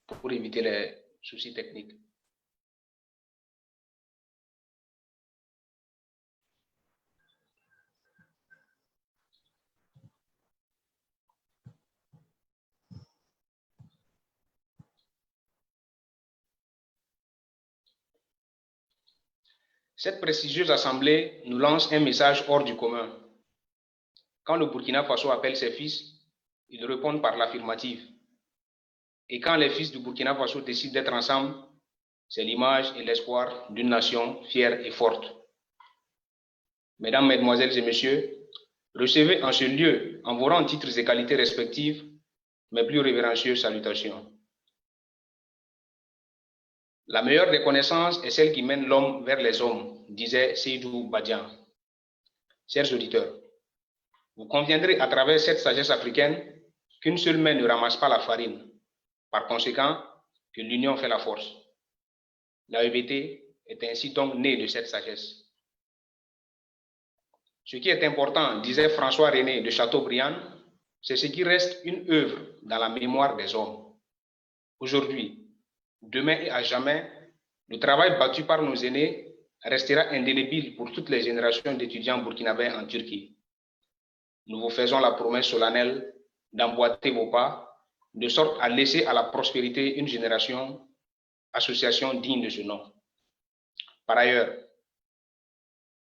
pour éviter les soucis techniques. Cette prestigieuse assemblée nous lance un message hors du commun. Quand le Burkina Faso appelle ses fils, ils répondent par l'affirmative. Et quand les fils du Burkina Faso décident d'être ensemble, c'est l'image et l'espoir d'une nation fière et forte. Mesdames, Mesdemoiselles et Messieurs, recevez en ce lieu, en vos rangs, titres et qualités respectives, mes plus révérencieuses salutations. La meilleure des connaissances est celle qui mène l'homme vers les hommes, disait Seydou Badian. Chers auditeurs, vous conviendrez à travers cette sagesse africaine qu'une seule main ne ramasse pas la farine. Par conséquent, que l'union fait la force. L'AEBT est ainsi donc né de cette sagesse. Ce qui est important, disait François-René de Chateaubriand, c'est ce qui reste une œuvre dans la mémoire des hommes. Aujourd'hui, demain et à jamais, le travail battu par nos aînés restera indélébile pour toutes les générations d'étudiants burkinabés en Turquie. Nous vous faisons la promesse solennelle d'emboîter vos pas, de sorte à laisser à la prospérité une génération, association digne de ce nom. Par ailleurs,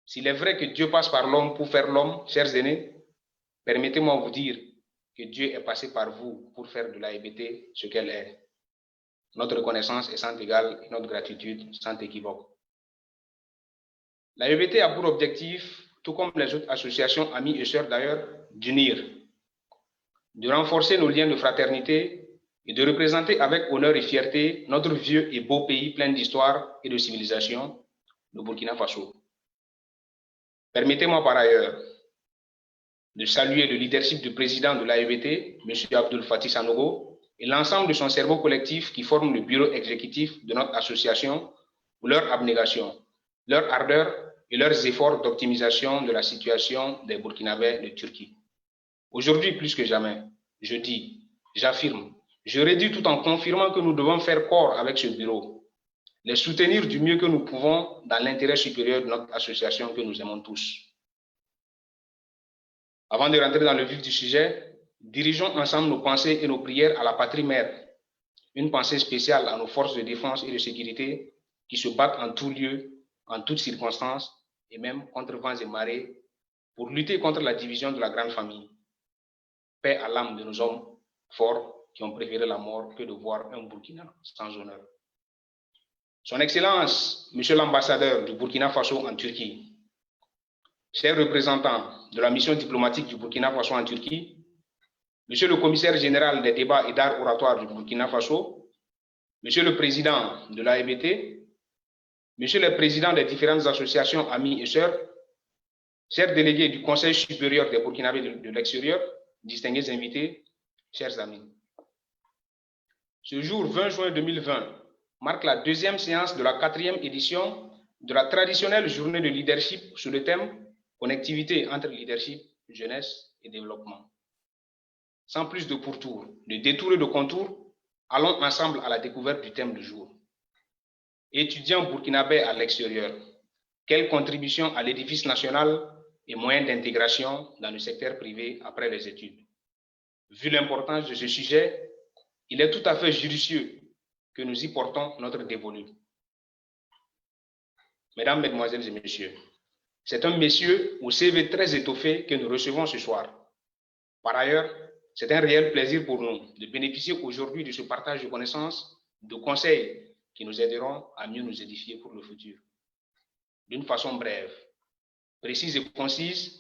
s'il est vrai que Dieu passe par l'homme pour faire l'homme, chers aînés, permettez-moi de vous dire que Dieu est passé par vous pour faire de l'AEBT ce qu'elle est. Notre reconnaissance est sans égale et notre gratitude sans équivoque. L'AEBT a pour objectif, tout comme les autres associations, amis et sœurs d'ailleurs, d'unir, de renforcer nos liens de fraternité et de représenter avec honneur et fierté notre vieux et beau pays plein d'histoire et de civilisation, le Burkina Faso. Permettez-moi par ailleurs de saluer le leadership du président de l'AEBT, M. Abdul Fattah Sanogo, et l'ensemble de son cerveau collectif qui forme le bureau exécutif de notre association pour leur abnégation, leur ardeur et leurs efforts d'optimisation de la situation des Burkinabés de Turquie. Aujourd'hui, plus que jamais, je dis, j'affirme, je redis tout en confirmant que nous devons faire corps avec ce bureau, les soutenir du mieux que nous pouvons dans l'intérêt supérieur de notre association que nous aimons tous. Avant de rentrer dans le vif du sujet, dirigeons ensemble nos pensées et nos prières à la patrie mère. Une pensée spéciale à nos forces de défense et de sécurité qui se battent en tout lieu, en toutes circonstances et même contre vents et marées pour lutter contre la division de la grande famille. Paix à l'âme de nos hommes forts qui ont préféré la mort que de voir un Burkina sans honneur. Son Excellence, Monsieur l'ambassadeur du Burkina Faso en Turquie, chers représentants de la mission diplomatique du Burkina Faso en Turquie, Monsieur le commissaire général des débats et d'art oratoire du Burkina Faso, Monsieur le président de l'AEBT, Monsieur le président des différentes associations amis et sœurs, chers délégués du Conseil supérieur des Burkinabés de l'extérieur, distingués invités, chers amis. Ce jour 20 juin 2020 marque la deuxième séance de la 4e édition de la traditionnelle journée de leadership sous le thème Connectivité entre leadership, jeunesse et développement. Sans plus de pourtour, de détour et de contour, allons ensemble à la découverte du thème du jour. Étudiants burkinabés à l'extérieur, quelle contribution à l'édifice national et moyens d'intégration dans le secteur privé après les études? Vu l'importance de ce sujet, il est tout à fait judicieux que nous y portons notre dévolu. Mesdames, Mesdemoiselles et Messieurs, c'est un messieur au CV très étoffé que nous recevons ce soir. Par ailleurs, c'est un réel plaisir pour nous de bénéficier aujourd'hui de ce partage de connaissances, de conseils qui nous aideront à mieux nous édifier pour le futur. D'une façon brève, précise et concise,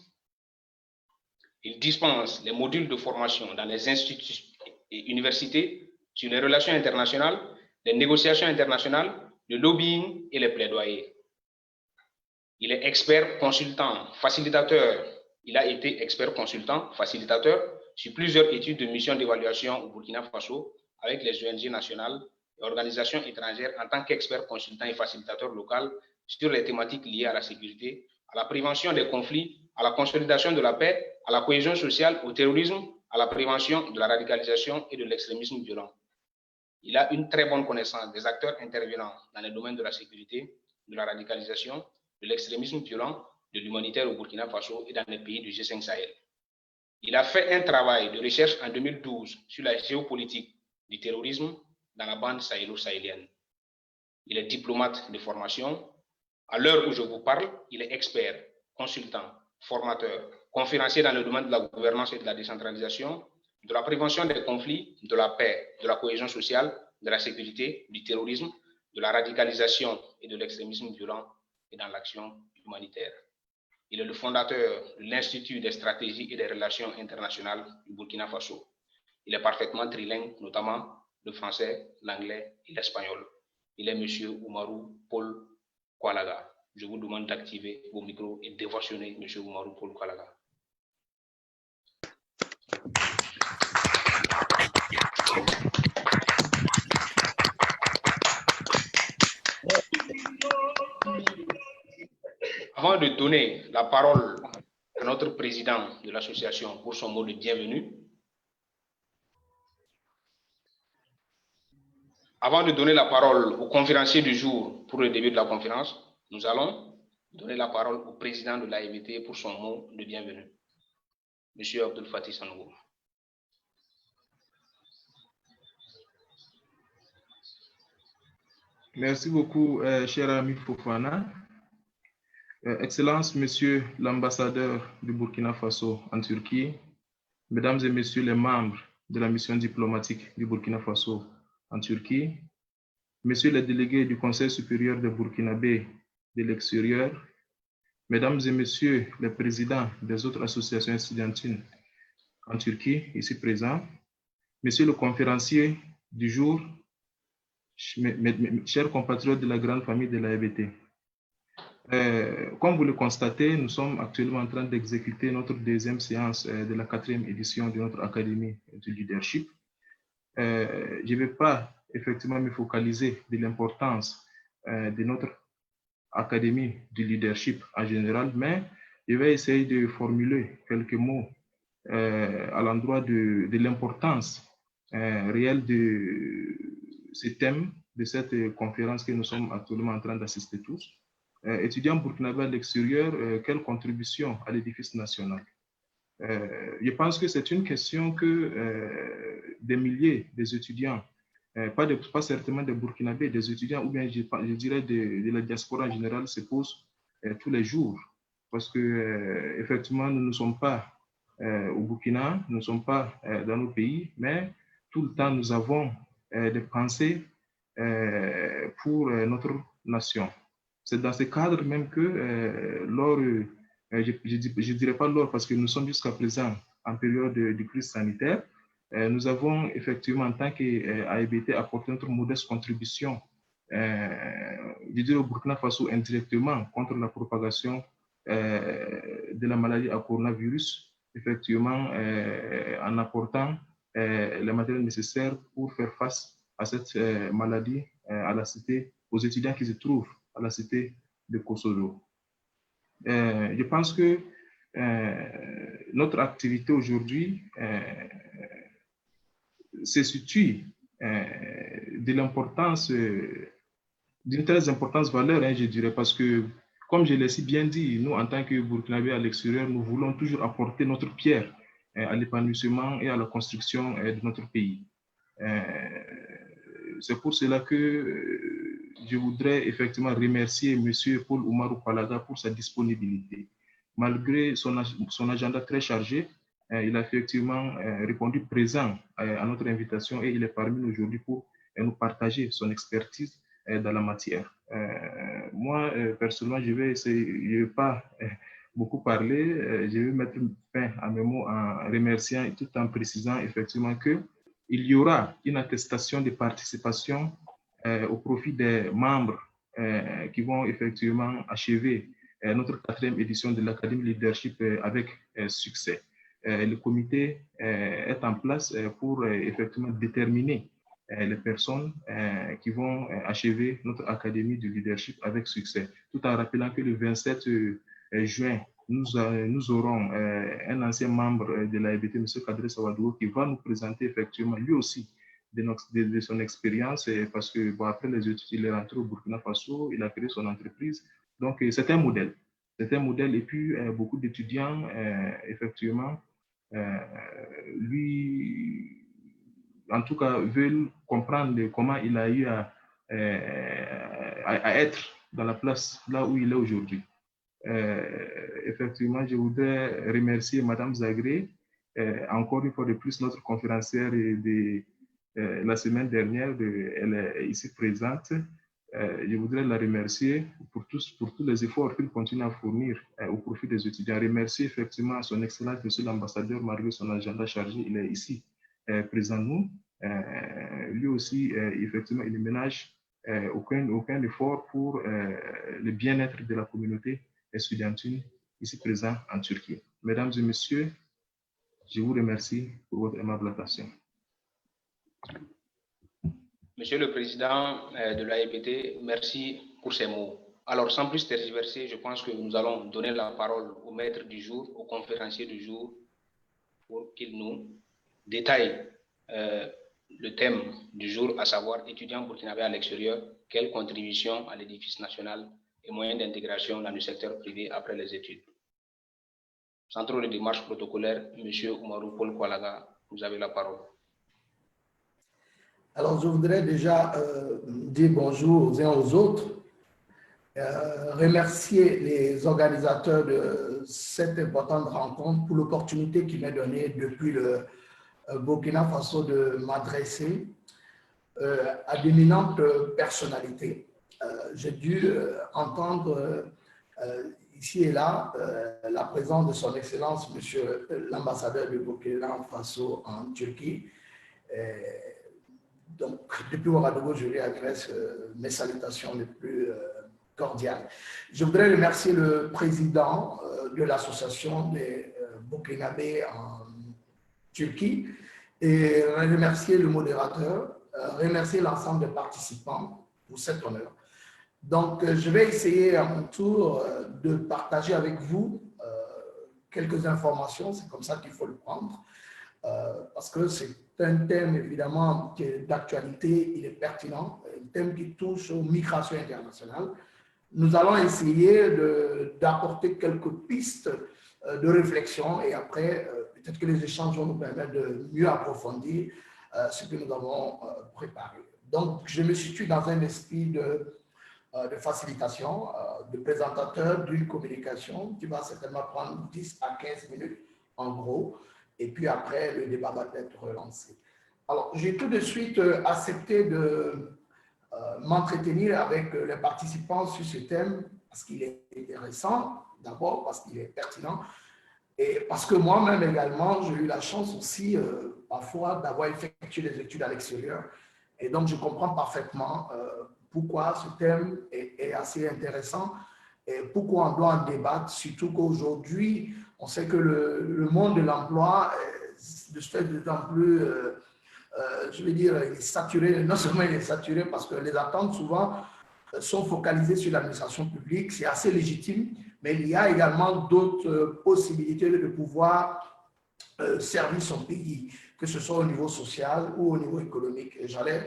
il dispense les modules de formation dans les instituts et universités sur les relations internationales, les négociations internationales, le lobbying et les plaidoyers. Il est expert consultant, facilitateur. Il a été expert consultant, facilitateur sur plusieurs études de mission d'évaluation au Burkina Faso avec les ONG nationales et organisations étrangères en tant qu'expert consultant et facilitateur local sur les thématiques liées à la sécurité, à la prévention des conflits, à la consolidation de la paix, à la cohésion sociale, au terrorisme, à la prévention de la radicalisation et de l'extrémisme violent. Il a une très bonne connaissance des acteurs intervenant dans les domaines de la sécurité, de la radicalisation, de l'extrémisme violent, de l'humanitaire au Burkina Faso et dans les pays du G5 Sahel. Il a fait un travail de recherche en 2012 sur la géopolitique du terrorisme dans la bande sahélo-sahélienne. Il est diplomate de formation. À l'heure où je vous parle, il est expert, consultant, formateur, conférencier dans le domaine de la gouvernance et de la décentralisation, de la prévention des conflits, de la paix, de la cohésion sociale, de la sécurité, du terrorisme, de la radicalisation et de l'extrémisme violent et dans l'action humanitaire. Il est le fondateur de l'Institut des stratégies et des relations internationales du Burkina Faso. Il est parfaitement trilingue, notamment le français, l'anglais et l'espagnol. Il est M. Oumarou Paul Kwalaga. Je vous demande d'activer vos micros et d'évasionner M. Oumarou Paul Kwalaga. Avant de donner la parole à notre président de l'association pour son mot de bienvenue, avant de donner la parole au conférencier du jour pour le début de la conférence, nous allons donner la parole au président de l'AMT pour son mot de bienvenue, M. Abdel Fattah Sanogo. Merci beaucoup, cher ami Fofana. Excellence, Monsieur l'ambassadeur du Burkina Faso en Turquie, Mesdames et Messieurs les membres de la mission diplomatique du Burkina Faso en Turquie, Messieurs les délégués du Conseil supérieur des Burkinabés de l'extérieur, Mesdames et Messieurs les présidents des autres associations estudiantines en Turquie, ici présents, Monsieur le conférencier du jour, mes chers compatriotes de la grande famille de l'AEBT. Comme vous le constatez, nous sommes actuellement en train d'exécuter notre deuxième séance de la 4e édition de notre Académie du leadership. Je ne vais pas effectivement me focaliser de l'importance de notre Académie du leadership en général, mais je vais essayer de formuler quelques mots à l'endroit de l'importance réelle de ce thème de cette conférence que nous sommes actuellement en train d'assister tous. Étudiants burkinabés à l'extérieur, quelle contribution à l'édifice national? Je pense que c'est une question que des milliers d'étudiants, pas certainement des Burkinabés, des étudiants, ou bien je dirais de la diaspora en général, se posent tous les jours. Parce que effectivement, nous ne sommes pas au Burkina, nous ne sommes pas dans nos pays, mais tout le temps, nous avons des pensées pour notre nation. C'est dans ce cadre même que je ne dirais pas lors, parce que nous sommes jusqu'à présent en période de crise sanitaire, nous avons effectivement en tant qu'AEBT apporté notre modeste contribution, je dirais au Burkina Faso indirectement contre la propagation de la maladie à coronavirus, effectivement en apportant les matériels nécessaires pour faire face à cette maladie à la cité, aux étudiants qui se trouvent à la cité de Kosovo. Je pense que notre activité aujourd'hui se situe de l'importance, d'une très importante valeur, je dirais, parce que, comme je l'ai si bien dit, nous, en tant que Burkinabés à l'extérieur, nous voulons toujours apporter notre pierre à l'épanouissement et à la construction de notre pays. C'est pour cela que je voudrais effectivement remercier M. Paul Oumarou Kwalaga pour sa disponibilité. Malgré son agenda très chargé, il a effectivement répondu présent à notre invitation et il est parmi nous aujourd'hui pour nous partager son expertise dans la matière. Moi, personnellement, je vais pas beaucoup parler, je vais mettre fin à mes mots en remerciant et tout en précisant effectivement qu'il y aura une attestation de participation au profit des membres qui vont effectivement achever notre 4e édition de l'Académie Leadership avec succès. Le comité est en place pour effectivement déterminer les personnes qui vont achever notre Académie du leadership avec succès, tout en rappelant que le 27 juin, nous aurons un ancien membre de l'AEBT, M. Kadri Sawadou, qui va nous présenter effectivement lui aussi de son expérience, parce que bon, après les études, il est rentré au Burkina Faso, il a créé son entreprise. Donc, c'est un modèle. C'est un modèle. Et puis, beaucoup d'étudiants, effectivement, lui, en tout cas, veulent comprendre comment il a eu à être dans la place là où il est aujourd'hui. Effectivement, je voudrais remercier Madame Zagré, encore une fois de plus notre conférencière de la semaine dernière, elle est ici présente. Je voudrais la remercier pour tous les efforts qu'elle continue à fournir au profit des étudiants. Remercier effectivement son Excellence, Monsieur l'ambassadeur, malgré son agenda chargé, il est ici présent nous. Lui aussi, effectivement, il ne ménage aucun effort pour le bien-être de la communauté estudiantine ici présent en Turquie. Mesdames et messieurs, je vous remercie pour votre aimable attention. Monsieur le Président de l'AEPT, merci pour ces mots. Alors, sans plus tergiverser, je pense que nous allons donner la parole au maître du jour, au conférencier du jour, pour qu'il nous détaille le thème du jour, à savoir étudiants burkinabés à l'extérieur, quelle contribution à l'édifice national et moyens d'intégration dans le secteur privé après les études. Sans trop de démarches protocolaires, M. Oumarou Paul Koualaga, vous avez la parole. Alors, je voudrais déjà dire bonjour aux uns aux autres, remercier les organisateurs de cette importante rencontre pour l'opportunité qui m'est donnée depuis le Burkina Faso de m'adresser à d'éminentes personnalités. J'ai dû entendre ici et là la présence de son Excellence, Monsieur l'ambassadeur du Burkina Faso en Turquie. Donc, depuis Ouagadougou, je lui adresse mes salutations les plus cordiales. Je voudrais remercier le président de l'association des Burkinabés en Turquie et remercier le modérateur, remercier l'ensemble des participants pour cet honneur. Donc, je vais essayer à mon tour de partager avec vous quelques informations, c'est comme ça qu'il faut le prendre, parce que c'est un thème évidemment qui est d'actualité, il est pertinent, un thème qui touche aux migrations internationales. Nous allons essayer d'apporter quelques pistes de réflexion et après, peut-être que les échanges vont nous permettre de mieux approfondir ce que nous avons préparé. Donc, je me situe dans un esprit de facilitation, de présentateur d'une communication qui va certainement prendre 10 à 15 minutes en gros. Et puis après, le débat va être relancé. Alors, j'ai tout de suite accepté de m'entretenir avec les participants sur ce thème parce qu'il est intéressant, d'abord parce qu'il est pertinent et parce que moi-même également, j'ai eu la chance aussi parfois d'avoir effectué des études à l'extérieur. Et donc, je comprends parfaitement pourquoi ce thème est assez intéressant et pourquoi on doit en débattre, surtout qu'aujourd'hui, on sait que le monde de l'emploi se fait de plus en plus, je veux dire, il est saturé. Non seulement il est saturé parce que les attentes souvent sont focalisées sur l'administration publique, c'est assez légitime, mais il y a également d'autres possibilités de pouvoir servir son pays, que ce soit au niveau social ou au niveau économique. Et j'allais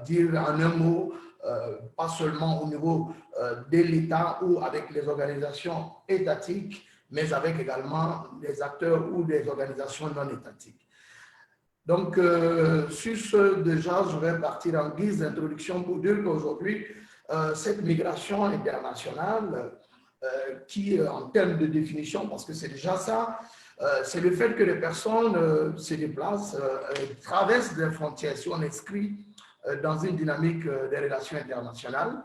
dire en un mot, pas seulement au niveau de l'État ou avec les organisations étatiques, mais avec également des acteurs ou des organisations non étatiques. Donc, sur ce, déjà, je vais partir en guise d'introduction pour dire qu'aujourd'hui, cette migration internationale, qui, en termes de définition, parce que c'est déjà ça, c'est le fait que les personnes se déplacent, traversent des frontières. Si on inscrit dans une dynamique des relations internationales,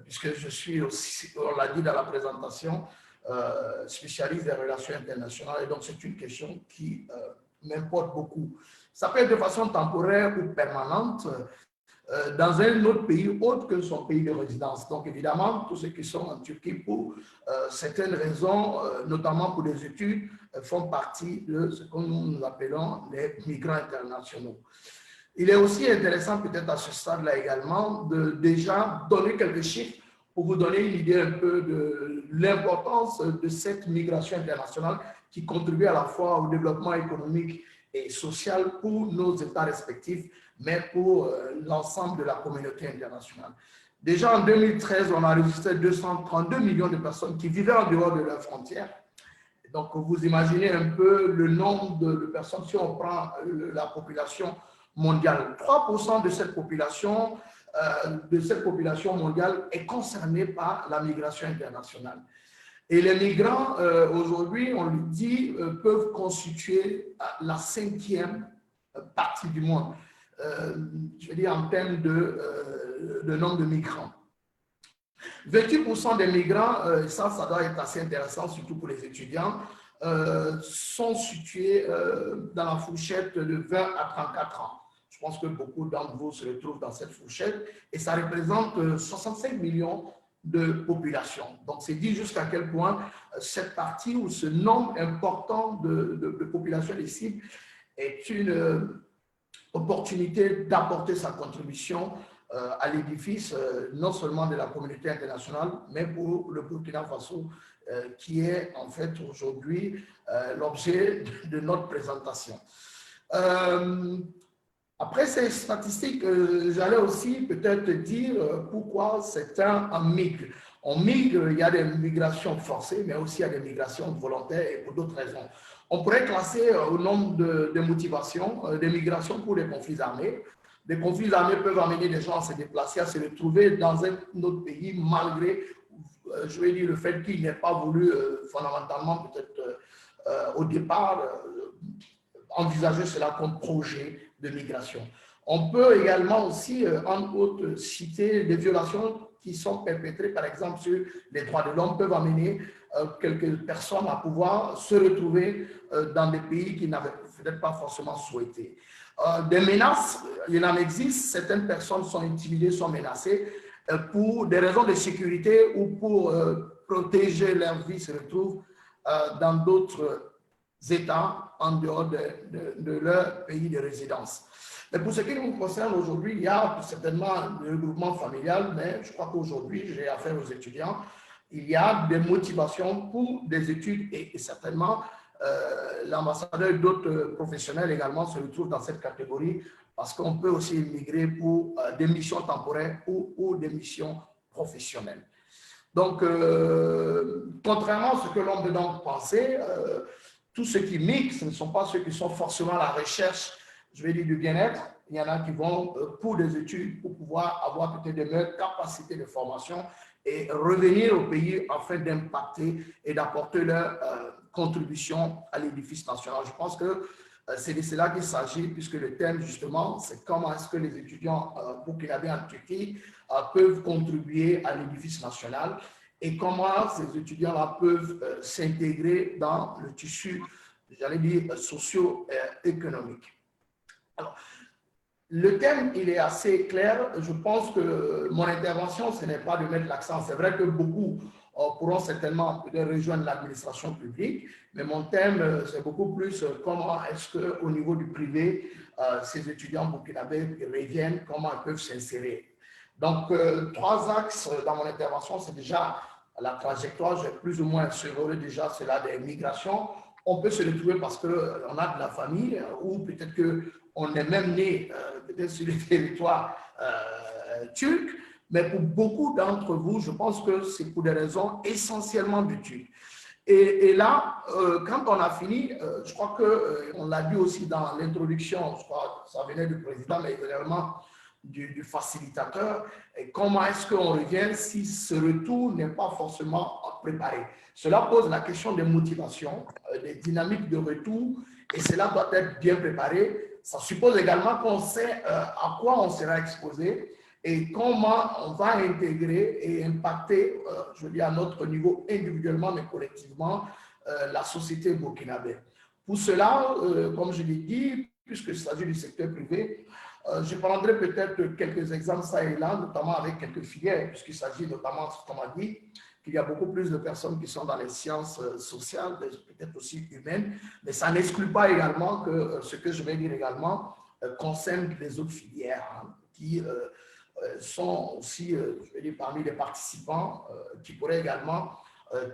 puisque je suis aussi, on l'a dit dans la présentation, spécialiste des relations internationales, et donc c'est une question qui m'importe beaucoup. Ça peut être de façon temporaire ou permanente dans un autre pays autre que son pays de résidence. Donc évidemment, tous ceux qui sont en Turquie pour certaines raisons, notamment pour des études, font partie de ce que nous appelons les migrants internationaux. Il est aussi intéressant peut-être à ce stade-là également de déjà donner quelques chiffres pour vous donner une idée un peu de l'importance de cette migration internationale qui contribue à la fois au développement économique et social pour nos États respectifs, mais pour l'ensemble de la communauté internationale. Déjà en 2013, on a enregistré 232 millions de personnes qui vivaient en dehors de leurs frontières. Donc, vous imaginez un peu le nombre de personnes, si on prend la population mondiale. 3% de cette population mondiale est concernée par la migration internationale. Et les migrants, aujourd'hui, on le dit, peuvent constituer la 5e partie du monde, je veux dire en termes de nombre de migrants. 28% des migrants, ça doit être assez intéressant, surtout pour les étudiants, sont situés dans la fourchette de 20 à 34 ans. Je pense que beaucoup d'entre vous se retrouvent dans cette fourchette et ça représente 65 millions de population. Donc, c'est dit jusqu'à quel point cette partie ou ce nombre important de population des cibles est une opportunité d'apporter sa contribution à l'édifice, non seulement de la communauté internationale, mais pour le Burkina Faso, qui est en fait aujourd'hui l'objet de notre présentation. Après ces statistiques, j'allais aussi peut-être dire pourquoi certains migrent. On migre, il y a des migrations forcées, mais aussi il y a des migrations volontaires et pour d'autres raisons. On pourrait classer au nombre de motivations, des migrations pour les conflits armés. Les conflits armés peuvent amener les gens à se déplacer, à se retrouver dans un autre pays, malgré, je vais dire, le fait qu'ils n'aient pas voulu fondamentalement, peut-être au départ, envisager cela comme projet de migration. On peut également aussi, entre autres, citer des violations qui sont perpétrées, par exemple, sur les droits de l'homme, peuvent amener quelques personnes à pouvoir se retrouver dans des pays qu'ils n'avaient peut-être pas forcément souhaité. Des menaces, il en existe, certaines personnes sont intimidées, sont menacées pour des raisons de sécurité ou pour protéger leur vie, se retrouvent dans d'autres États en dehors de leur pays de résidence. Mais pour ce qui nous concerne aujourd'hui, il y a certainement le regroupement familial, mais je crois qu'aujourd'hui, j'ai affaire aux étudiants, il y a des motivations pour des études et certainement l'ambassadeur et d'autres professionnels également se retrouvent dans cette catégorie parce qu'on peut aussi immigrer pour des missions temporaires ou des missions professionnelles. Donc, contrairement à ce que l'on peut donc penser, tous ceux qui migrent, ce ne sont pas ceux qui sont forcément à la recherche, je vais dire, du bien-être. Il y en a qui vont pour des études, pour pouvoir avoir peut-être des meilleures capacités de formation et revenir au pays afin d'impacter et d'apporter leur contribution à l'édifice national. Je pense que c'est de cela qu'il s'agit, puisque le thème, justement, c'est comment est-ce que les étudiants burkinabés en Turquie peuvent contribuer à l'édifice national et comment ces étudiants-là peuvent s'intégrer dans le tissu, j'allais dire, socio-économique. Alors, le thème, il est assez clair. Je pense que mon intervention, ce n'est pas de mettre l'accent. C'est vrai que beaucoup pourront certainement rejoindre l'administration publique, mais mon thème, c'est beaucoup plus comment est-ce qu'au niveau du privé, ces étudiants burkinabés reviennent, comment ils peuvent s'insérer. Donc, 3 axes dans mon intervention, c'est déjà la trajectoire. J'ai plus ou moins survolé déjà cela des migrations. On peut se retrouver parce qu'on a de la famille ou peut-être qu'on est même né peut-être sur le territoire turc, mais pour beaucoup d'entre vous, je pense que c'est pour des raisons essentiellement du turc. Et là, quand on a fini, je crois qu'on l'a dit aussi dans l'introduction, je crois que ça venait du président, mais également du facilitateur, et comment est-ce qu'on revient si ce retour n'est pas forcément préparé. Cela pose la question des motivations, des dynamiques de retour, et cela doit être bien préparé. Ça suppose également qu'on sait à quoi on sera exposé et comment on va intégrer et impacter, je veux dire, à notre niveau individuellement, mais collectivement, la société burkinabé. Pour cela, comme je l'ai dit, puisqu'il s'agit du secteur privé, je prendrai peut-être quelques exemples ça et là, notamment avec quelques filières, puisqu'il s'agit notamment, comme on a dit, qu'il y a beaucoup plus de personnes qui sont dans les sciences sociales, peut-être aussi humaines, mais ça n'exclut pas également que ce que je vais dire également concerne les autres filières hein, qui sont aussi, je vais dire, parmi les participants qui pourraient également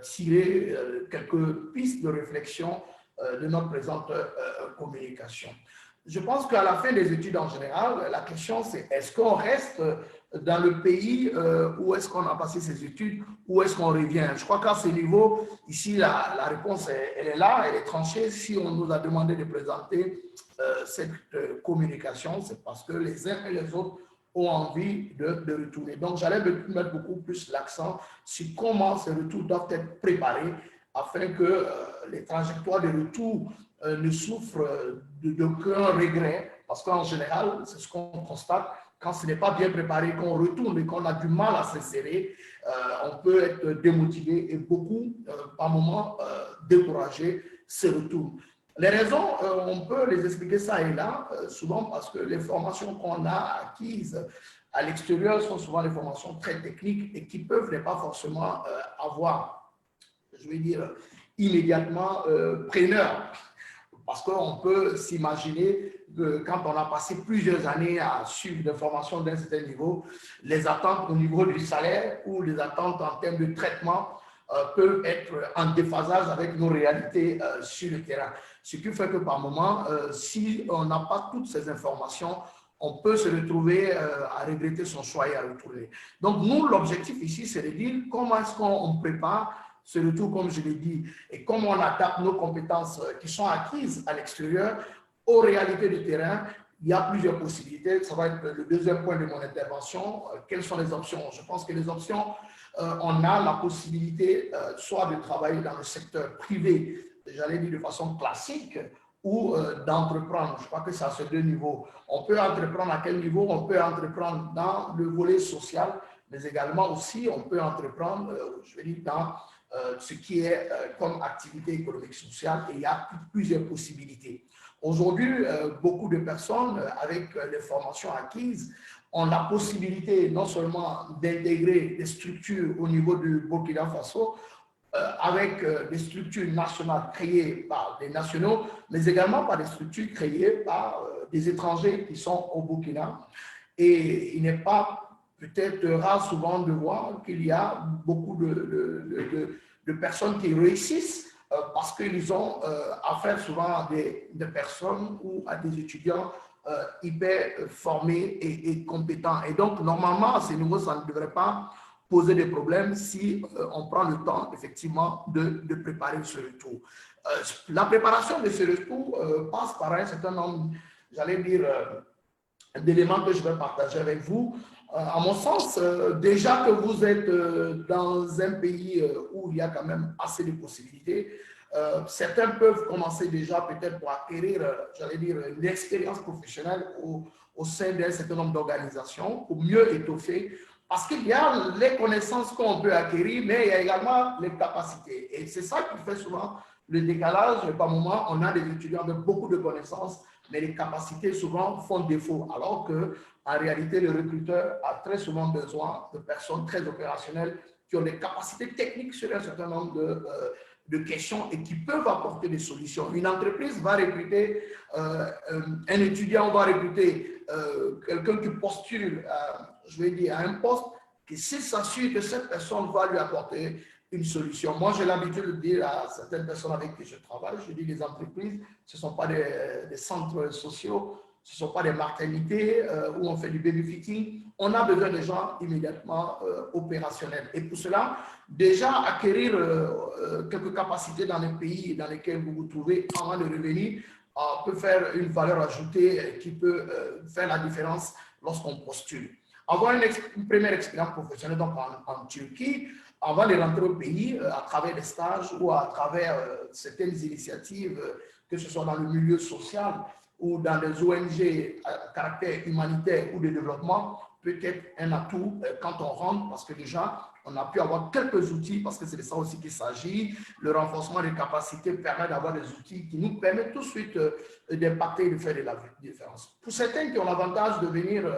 tirer quelques pistes de réflexion de notre présente communication. je pense qu'à la fin des études en général, la question c'est est-ce qu'on reste dans le pays où est-ce qu'on a passé ses études, où est-ce qu'on revient? Je crois qu'à ce niveau, ici, la réponse, elle est là, elle est tranchée. Si on nous a demandé de présenter cette communication, c'est parce que les uns et les autres ont envie de retourner. Donc, j'allais mettre beaucoup plus l'accent sur comment ces retours doivent être préparés afin que les trajectoires de retour ne souffrent d'aucun regret, parce qu'en général, c'est ce qu'on constate, quand ce n'est pas bien préparé, qu'on retourne et qu'on a du mal à s'insérer, on peut être démotivé et beaucoup, par moments, décourager ces retours. Les raisons, on peut les expliquer ça et là, souvent parce que les formations qu'on a acquises à l'extérieur sont souvent des formations très techniques et qui peuvent ne pas forcément avoir, je vais dire, immédiatement preneur. Parce qu'on peut s'imaginer que quand on a passé plusieurs années à suivre des formations d'un certain niveau, les attentes au niveau du salaire ou les attentes en termes de traitement peuvent être en déphasage avec nos réalités sur le terrain. Ce qui fait que par moment, si on n'a pas toutes ces informations, on peut se retrouver à regretter son choix et à retourner. Donc nous, l'objectif ici, c'est de dire comment est-ce qu'on prépare ce retour, comme je l'ai dit, et comment on adapte nos compétences qui sont acquises à l'extérieur aux réalités du terrain. Il y a plusieurs possibilités. Ça va être le deuxième point de mon intervention. Quelles sont les options? Je pense que les options, on a la possibilité soit de travailler dans le secteur privé, j'allais dire de façon classique, ou d'entreprendre. Je crois que c'est à ces deux niveaux. On peut entreprendre à quel niveau? On peut entreprendre dans le volet social, mais également aussi, on peut entreprendre, je vais dire, dans ce qui est comme activité économique sociale, et il y a plusieurs possibilités. Aujourd'hui, beaucoup de personnes avec les formations acquises ont la possibilité non seulement d'intégrer des structures au niveau du Burkina Faso, avec des structures nationales créées par des nationaux, mais également par des structures créées par des étrangers qui sont au Burkina. Et il n'est pas peut-être rare souvent de voir qu'il y a beaucoup de personnes qui réussissent parce qu'ils ont affaire souvent à des personnes ou à des étudiants hyper formés et compétents. Et donc, normalement, à ce niveau, ça ne devrait pas poser des problèmes si on prend le temps, effectivement, de préparer ce retour. La préparation de ce retour passe par un certain nombre, j'allais dire, d'éléments que je vais partager avec vous. À mon sens, déjà que vous êtes dans un pays où il y a quand même assez de possibilités, certains peuvent commencer déjà peut-être pour acquérir, j'allais dire, l'expérience professionnelle au sein d'un certain nombre d'organisations pour mieux étoffer, parce qu'il y a les connaissances qu'on peut acquérir, mais il y a également les capacités. Et c'est ça qui fait souvent le décalage. Par moment, on a des étudiants avec beaucoup de connaissances, mais les capacités souvent font défaut, alors qu'en réalité, le recruteur a très souvent besoin de personnes très opérationnelles qui ont des capacités techniques sur un certain nombre de questions et qui peuvent apporter des solutions. Une entreprise va recruter un étudiant, va recruter quelqu'un qui postule, je vais dire, à un poste, qui s'assure que cette personne va lui apporter une solution. Moi, j'ai l'habitude de dire à certaines personnes avec qui je travaille, je dis les entreprises, ce ne sont pas des centres sociaux, ce ne sont pas des maternités où on fait du babysitting. On a besoin de gens immédiatement opérationnels. Et pour cela, déjà acquérir quelques capacités dans les pays dans lesquels vous vous trouvez avant de revenir peut faire une valeur ajoutée qui peut faire la différence lorsqu'on postule. Avoir une première expérience professionnelle donc en Turquie, avant de rentrer au pays, à travers des stages ou à travers certaines initiatives, que ce soit dans le milieu social ou dans des ONG à caractère humanitaire ou de développement, peut être un atout quand on rentre, parce que déjà, on a pu avoir quelques outils, parce que c'est de ça aussi qu'il s'agit. Le renforcement des capacités permet d'avoir des outils qui nous permettent tout de suite d'impacter et de faire de la différence. Pour certains qui ont l'avantage de venir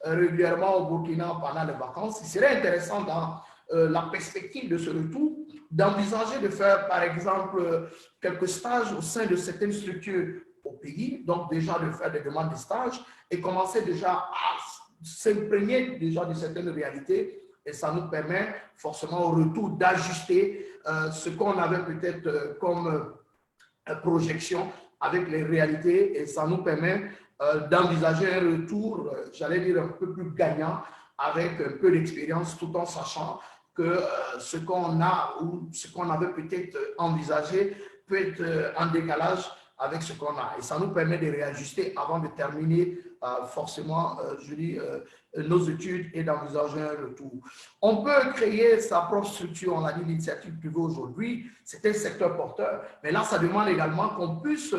régulièrement au Burkina pendant les vacances, il serait intéressant dans la perspective de ce retour, d'envisager de faire, par exemple, quelques stages au sein de certaines structures au pays, donc déjà de faire des demandes de stage et commencer déjà à s'imprégner déjà de certaines réalités, et ça nous permet forcément au retour d'ajuster ce qu'on avait peut-être comme projection avec les réalités et ça nous permet d'envisager un retour, j'allais dire, un peu plus gagnant avec un peu d'expérience tout en sachant que ce qu'on a ou ce qu'on avait peut-être envisagé peut être en décalage avec ce qu'on a. Et ça nous permet de réajuster avant de terminer forcément, je dis, nos études et d'envisager un retour. On peut créer sa propre structure, on l'a dit, l'initiative privée aujourd'hui, c'est un secteur porteur, mais là, ça demande également qu'on puisse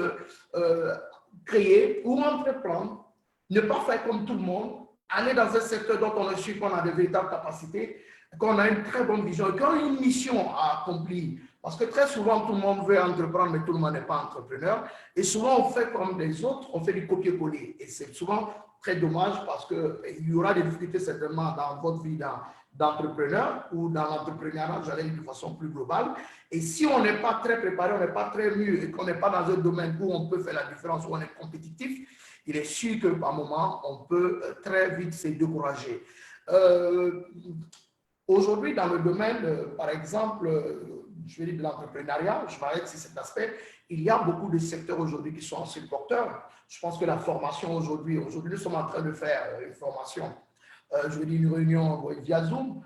créer ou entreprendre, ne pas faire comme tout le monde, aller dans un secteur dont on est sûr qu'on a de véritables capacités, qu'on a une très bonne vision et qu'on a une mission à accomplir. Parce que très souvent, tout le monde veut entreprendre, mais tout le monde n'est pas entrepreneur. Et souvent, on fait comme les autres, on fait du copier-coller. Et c'est souvent très dommage parce qu'il y aura des difficultés certainement dans votre vie d'entrepreneur ou dans l'entrepreneuriat, j'allais dire de façon plus globale. Et si on n'est pas très préparé, on n'est pas très mûr et qu'on n'est pas dans un domaine où on peut faire la différence, où on est compétitif, il est sûr que par moment, on peut très vite se décourager. Aujourd'hui, dans le domaine, par exemple, je vais dire de l'entrepreneuriat, je m'arrête sur cet aspect, il y a beaucoup de secteurs aujourd'hui qui sont assez porteurs. Je pense que la formation aujourd'hui, nous sommes en train de faire une formation, je vais dire une réunion via Zoom.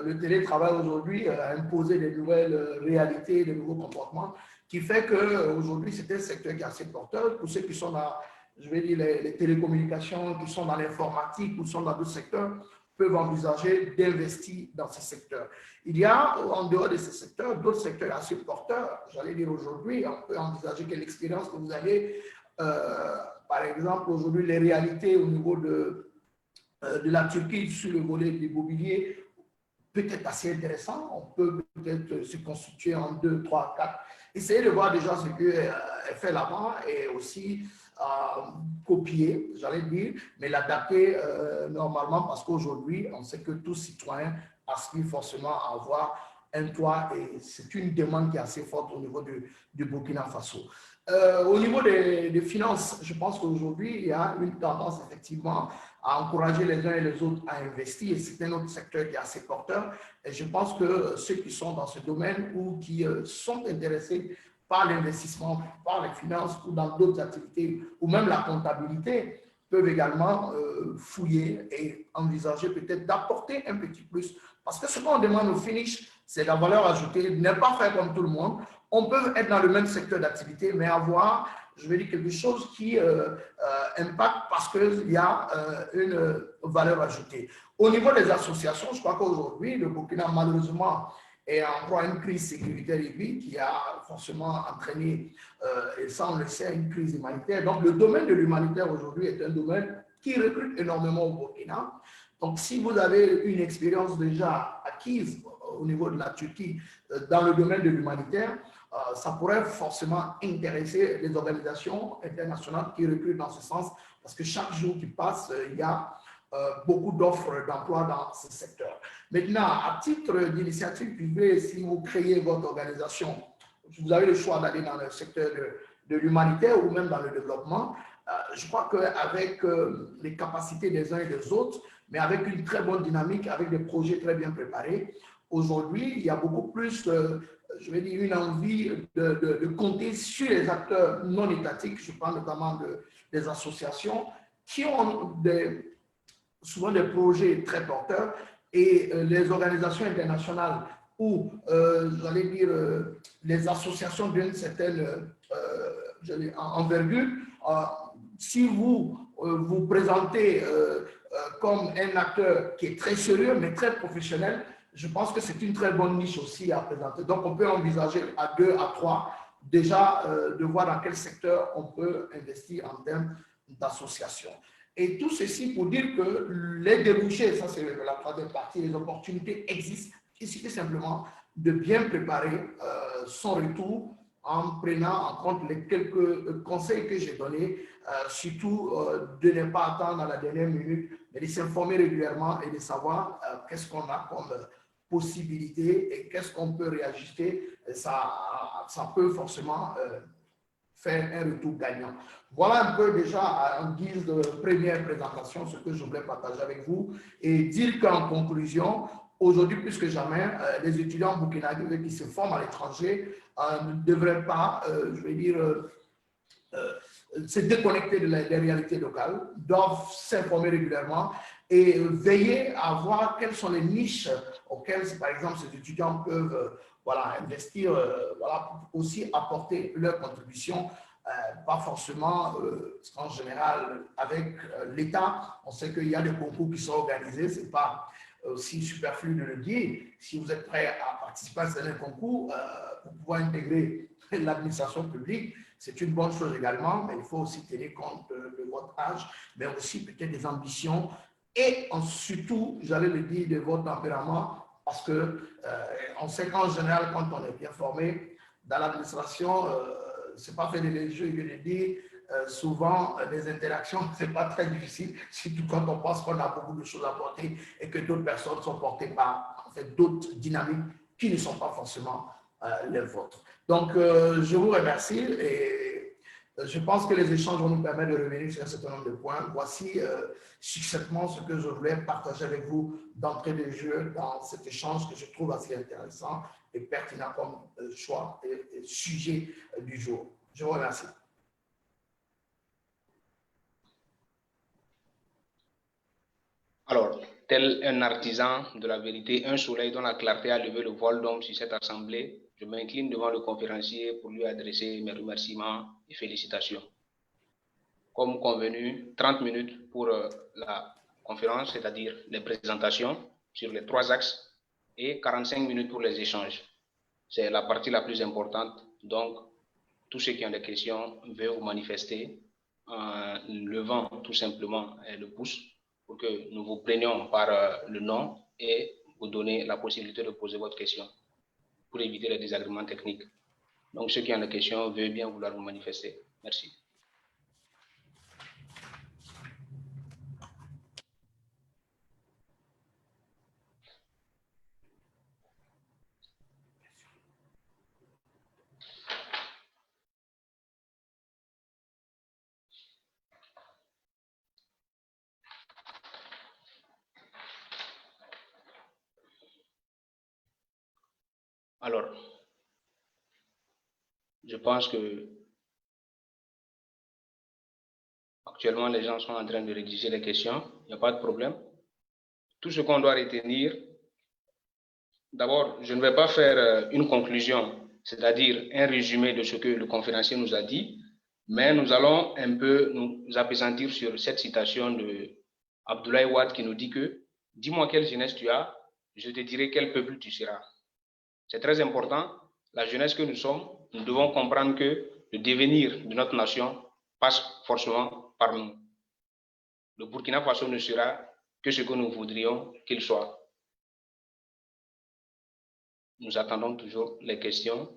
Le télétravail aujourd'hui a imposé des nouvelles réalités, des nouveaux comportements, qui fait qu'aujourd'hui, c'est un secteur qui est assez porteur. Pour ceux qui sont dans, je vais dire, les télécommunications, qui sont dans l'informatique ou sont dans d'autres secteurs, peuvent envisager d'investir dans ces secteurs. Il y a, en dehors de ces secteurs, d'autres secteurs assez porteurs. J'allais dire aujourd'hui, on peut envisager que l'expérience que vous avez, par exemple, aujourd'hui, les réalités au niveau de la Turquie sur le volet de l'immobilier peut être assez intéressant. On peut peut-être se constituer en 2, 3, 4. Essayez de voir déjà ce qu'elle fait là-bas et aussi copier, j'allais dire, mais l'adapter normalement parce qu'aujourd'hui, on sait que tout citoyen aspire forcément à avoir un toit et c'est une demande qui est assez forte au niveau du Burkina Faso. Au niveau des finances, je pense qu'aujourd'hui, il y a une tendance effectivement à encourager les uns et les autres à investir et c'est un autre secteur qui est assez porteur et je pense que ceux qui sont dans ce domaine ou qui sont intéressés par l'investissement, par les finances ou dans d'autres activités, ou même la comptabilité, peuvent également fouiller et envisager peut-être d'apporter un petit plus. Parce que ce qu'on demande au finish, c'est la valeur ajoutée, ne pas faire comme tout le monde. On peut être dans le même secteur d'activité, mais avoir, je vais dire, quelque chose qui impacte parce qu'il y a une valeur ajoutée. Au niveau des associations, je crois qu'aujourd'hui, le Burkina, malheureusement, et en proie à une crise sécuritaire aiguë qui a forcément entraîné, et ça on le sait, une crise humanitaire. Donc le domaine de l'humanitaire aujourd'hui est un domaine qui recrute énormément au Burkina. Donc si vous avez une expérience déjà acquise au niveau de la Turquie dans le domaine de l'humanitaire, ça pourrait forcément intéresser les organisations internationales qui recrutent dans ce sens, parce que chaque jour qui passe, il y a beaucoup d'offres d'emploi dans ce secteur. Maintenant, à titre d'initiative privée, si vous créez votre organisation, vous avez le choix d'aller dans le secteur de l'humanitaire ou même dans le développement. Je crois qu'avec les capacités des uns et des autres, mais avec une très bonne dynamique, avec des projets très bien préparés, aujourd'hui, il y a beaucoup plus, je vais dire, une envie de compter sur les acteurs non étatiques, je parle notamment des associations, qui ont souvent des projets très porteurs et les organisations internationales ou, j'allais dire, les associations d'une certaine envergure, si vous vous présentez comme un acteur qui est très sérieux mais très professionnel, je pense que c'est une très bonne niche aussi à présenter. Donc, on peut envisager à 2, à 3, déjà de voir dans quel secteur on peut investir en termes d'association. Et tout ceci pour dire que les débouchés, ça c'est la troisième partie, les opportunités existent. Il suffit simplement de bien préparer son retour en prenant en compte les quelques conseils que j'ai donnés, surtout de ne pas attendre à la dernière minute, mais de s'informer régulièrement et de savoir qu'est-ce qu'on a comme possibilité et qu'est-ce qu'on peut réajuster. Ça peut forcément faire un retour gagnant. Voilà un peu déjà en guise de première présentation ce que je voulais partager avec vous et dire qu'en conclusion, aujourd'hui plus que jamais, les étudiants burkinabés qui se forment à l'étranger ne devraient pas, je vais dire, se déconnecter des réalités locales, doivent s'informer régulièrement et veiller à voir quelles sont les niches auxquelles, par exemple, ces étudiants peuvent voilà, investir, voilà, pour aussi apporter leur contribution, pas forcément, en général, avec l'État. On sait qu'il y a des concours qui sont organisés, ce n'est pas aussi superflu de le dire. Si vous êtes prêt à participer à certains concours pour pouvoir intégrer l'administration publique, c'est une bonne chose également, mais il faut aussi tenir compte de votre âge, mais aussi peut-être des ambitions et surtout, j'allais le dire, de votre tempérament, parce que on sait qu'en général, quand on est bien formé dans l'administration, c'est pas fait de jeux, je le dis, souvent les interactions, c'est pas très difficile, surtout quand on pense qu'on a beaucoup de choses à porter et que d'autres personnes sont portées par en fait, d'autres dynamiques qui ne sont pas forcément les vôtres. Donc, je vous remercie et je pense que les échanges vont nous permettre de revenir sur un certain nombre de points. Voici succinctement ce que je voulais partager avec vous d'entrée de jeu dans cet échange que je trouve assez intéressant et pertinent comme choix et sujet du jour. Je vous remercie. Alors, tel un artisan de la vérité, un soleil dont la clarté a levé le voile d'ombre sur cette assemblée, je m'incline devant le conférencier pour lui adresser mes remerciements et félicitations. Comme convenu, 30 minutes pour la conférence, c'est-à-dire les présentations sur les 3 axes, et 45 minutes pour les échanges. C'est la partie la plus importante, donc tous ceux qui ont des questions veuillez vous manifester en levant tout simplement le pouce pour que nous vous prenions par le nom et vous donner la possibilité de poser votre question pour éviter les désagréments techniques. Donc ceux qui ont des questions veuillez bien vouloir vous manifester. Merci. Alors, je pense que actuellement les gens sont en train de rédiger les questions, il n'y a pas de problème. Tout ce qu'on doit retenir, d'abord, je ne vais pas faire une conclusion, c'est-à-dire un résumé de ce que le conférencier nous a dit, mais nous allons un peu nous appesantir sur cette citation de Abdoulaye Wade qui nous dit que « Dis-moi quelle jeunesse tu as, je te dirai quel peuple tu seras ». C'est très important. La jeunesse que nous sommes, nous devons comprendre que le devenir de notre nation passe forcément par nous. Le Burkina Faso ne sera que ce que nous voudrions qu'il soit. Nous attendons toujours les questions.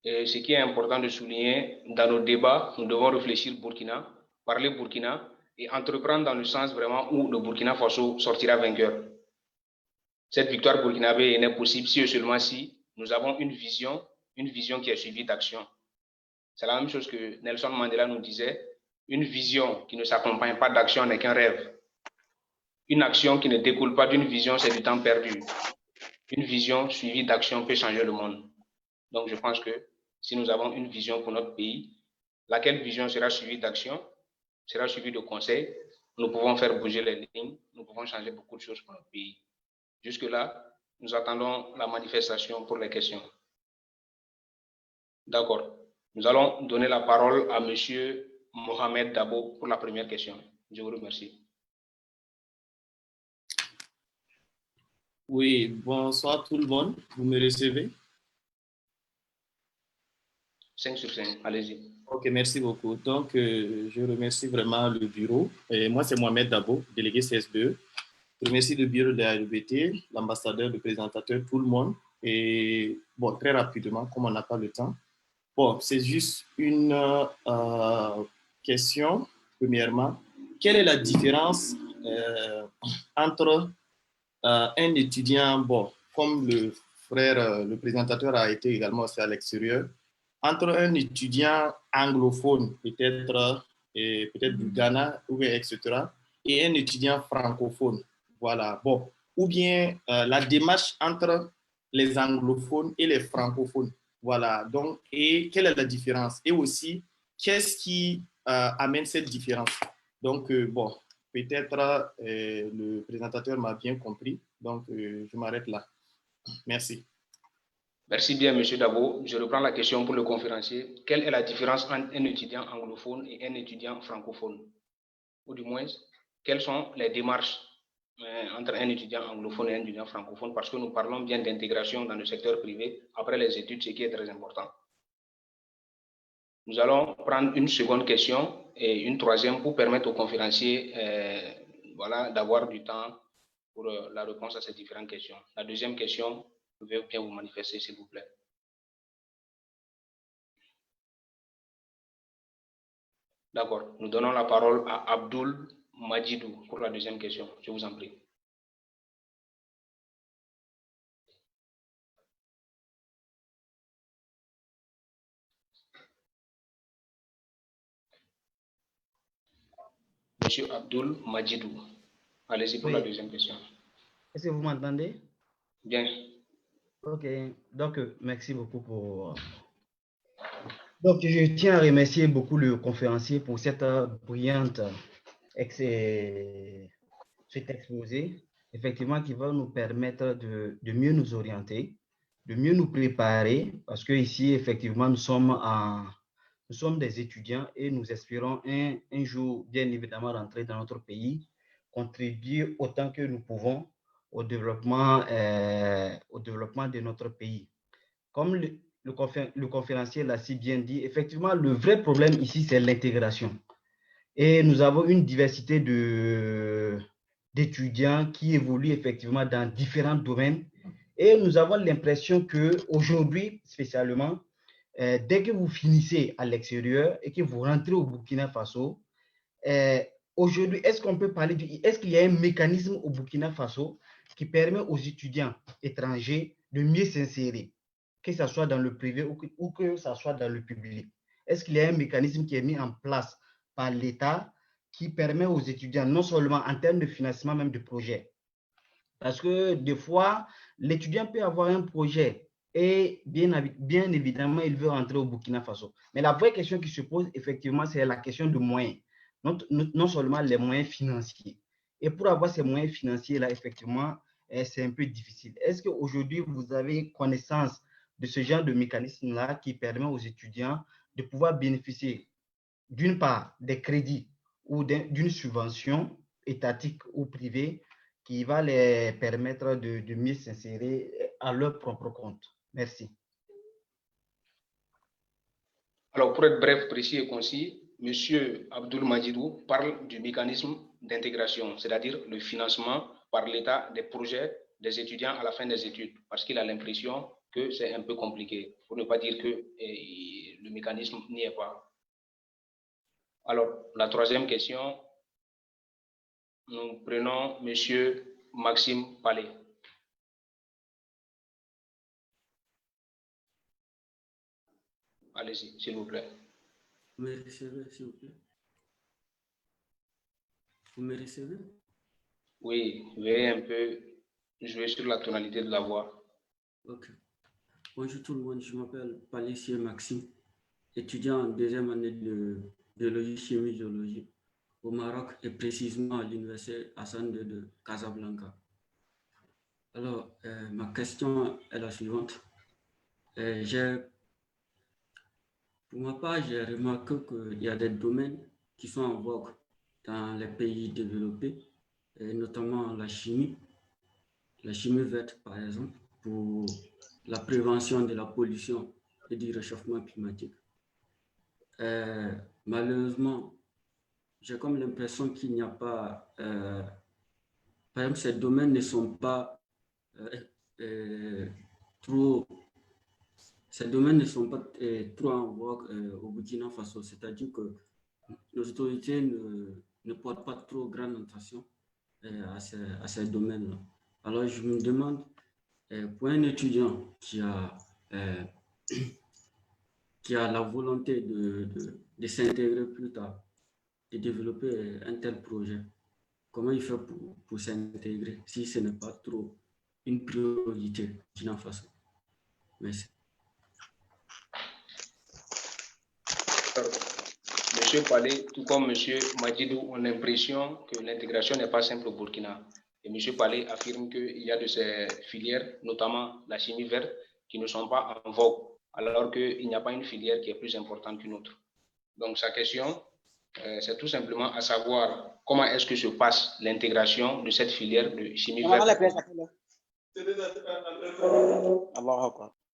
Et ce qui est important de souligner, dans nos débats, nous devons réfléchir Burkina, parler Burkina et entreprendre dans le sens vraiment où le Burkina Faso sortira vainqueur. Cette victoire burkinabé n'est possible si et seulement si nous avons une vision qui est suivie d'action. C'est la même chose que Nelson Mandela nous disait, une vision qui ne s'accompagne pas d'action n'est qu'un rêve. Une action qui ne découle pas d'une vision, c'est du temps perdu. Une vision suivie d'action peut changer le monde. Donc je pense que si nous avons une vision pour notre pays, laquelle vision sera suivie d'action, sera suivie de conseils, nous pouvons faire bouger les lignes, nous pouvons changer beaucoup de choses pour notre pays. Jusque-là, nous attendons la manifestation pour les questions. D'accord. Nous allons donner la parole à M. Mohamed Dabo pour la première question. Je vous remercie. Oui, bonsoir tout le monde. Vous me recevez? 5 sur 5, allez-y. Ok, merci beaucoup. Donc, je remercie vraiment le bureau. Et moi, c'est Mohamed Dabo, délégué CS2. Je remercie le bureau de la RBT, l'ambassadeur, le présentateur, tout le monde. Et bon, très rapidement, comme on n'a pas le temps. Bon, c'est juste une question, premièrement. Quelle est la différence entre un étudiant, bon, comme le frère, le présentateur a été également aussi à l'extérieur, entre un étudiant anglophone, peut-être du Ghana, ou bien, etc., et un étudiant francophone. Voilà. Bon. Ou bien la démarche entre les anglophones et les francophones. Voilà. Donc, et quelle est la différence? Et aussi, qu'est-ce qui amène cette différence? Donc, bon, peut-être le présentateur m'a bien compris. Donc, je m'arrête là. Merci. Merci bien, M. Dabo. Je reprends la question pour le conférencier. Quelle est la différence entre un étudiant anglophone et un étudiant francophone? Ou du moins, quelles sont les démarches entre un étudiant anglophone et un étudiant francophone? Parce que nous parlons bien d'intégration dans le secteur privé après les études, ce qui est très important. Nous allons prendre une seconde question et une troisième pour permettre aux conférenciers voilà, d'avoir du temps pour la réponse à ces différentes questions. La deuxième question, vous pouvez bien vous manifester, s'il vous plaît. D'accord. Nous donnons la parole à Abdul Majidou pour la deuxième question. Je vous en prie. Monsieur Abdul Majidou. Allez-y pour la deuxième question. Est-ce que vous m'entendez? Bien. Ok. Donc, merci beaucoup pour... Donc, je tiens à remercier beaucoup le conférencier pour cette brillante cet exposé, effectivement, qui va nous permettre de mieux nous orienter, de mieux nous préparer, parce que ici, effectivement, nous sommes des étudiants et nous espérons un jour, bien évidemment, rentrer dans notre pays, contribuer autant que nous pouvons au développement de notre pays. Comme le conférencier l'a si bien dit, effectivement, le vrai problème ici, c'est l'intégration. Et nous avons une diversité d'étudiants qui évoluent effectivement dans différents domaines. Et nous avons l'impression qu'aujourd'hui, spécialement, dès que vous finissez à l'extérieur et que vous rentrez au Burkina Faso, aujourd'hui, est-ce qu'on peut parler est-ce qu'il y a un mécanisme au Burkina Faso qui permet aux étudiants étrangers de mieux s'insérer, que ce soit dans le privé ou que ce soit dans le public? Est-ce qu'il y a un mécanisme qui est mis en place par l'État qui permet aux étudiants, non seulement en termes de financement, même de projet? Parce que des fois, l'étudiant peut avoir un projet et bien évidemment, il veut rentrer au Burkina Faso. Mais la vraie question qui se pose, effectivement, c'est la question de moyens. Non seulement les moyens financiers. Et pour avoir ces moyens financiers-là, effectivement, c'est un peu difficile. Est-ce qu'aujourd'hui, vous avez connaissance de ce genre de mécanisme-là qui permet aux étudiants de pouvoir bénéficier, d'une part, des crédits ou d'une subvention étatique ou privée qui va les permettre de mieux s'insérer à leur propre compte? Merci. Alors, pour être bref, précis et concis, M. Abdul Majidou parle du mécanisme d'intégration, c'est-à-dire le financement par l'État des projets des étudiants à la fin des études, parce qu'il a l'impression que c'est un peu compliqué, pour ne pas dire que le mécanisme n'y est pas. Alors, la troisième question, nous prenons M. Maxime Palais. Allez-y, s'il vous plaît. Vous me recevez, s'il vous plaît? Vous me recevez? Oui, veuillez un peu jouer sur la tonalité de la voix. Ok. Bonjour tout le monde, je m'appelle Palissier Maxime, étudiant en deuxième année de biologie, chimie, géologie au Maroc et précisément à l'université Hassan II de Casablanca. Alors, ma question est la suivante. Pour ma part, j'ai remarqué qu'il y a des domaines qui sont en vogue dans les pays développés, et notamment la chimie verte par exemple, pour la prévention de la pollution et du réchauffement climatique. Malheureusement, j'ai comme l'impression qu'il n'y a pas... par exemple, ces domaines ne sont pas trop... Ces domaines ne sont pas trop en vogue au Burkina Faso, c'est-à-dire que nos autorités ne portent pas trop grande attention à ces domaines-là. Alors, je me demande, pour un étudiant qui a qui a la volonté de s'intégrer plus tard, de développer un tel projet, comment il fait pour s'intégrer si ce n'est pas trop une priorité au Burkina Faso? Merci. Monsieur Palais, tout comme Monsieur Madidou, ont l'impression que l'intégration n'est pas simple au Burkina. Et Monsieur Palais affirme qu'il y a de ces filières, notamment la chimie verte, qui ne sont pas en vogue, alors qu'il n'y a pas une filière qui est plus importante qu'une autre. Donc sa question, c'est tout simplement à savoir comment est-ce que se passe l'intégration de cette filière de chimie verte.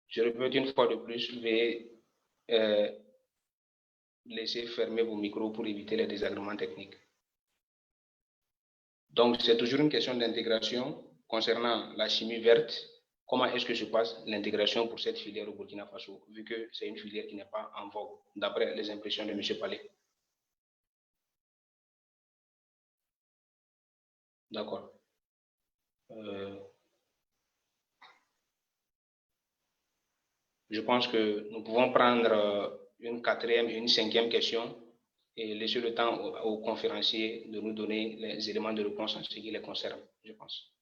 Je répète une fois de plus, veuillez laisser fermer vos micros pour éviter les désagréments techniques. Donc, c'est toujours une question d'intégration concernant la chimie verte. Comment est-ce que se passe l'intégration pour cette filière au Burkina Faso, vu que c'est une filière qui n'est pas en vogue, d'après les impressions de M. Palais? D'accord. Je pense que nous pouvons prendre une quatrième et une cinquième question et laisser le temps aux conférenciers de nous donner les éléments de réponse en ce qui les concerne, je pense.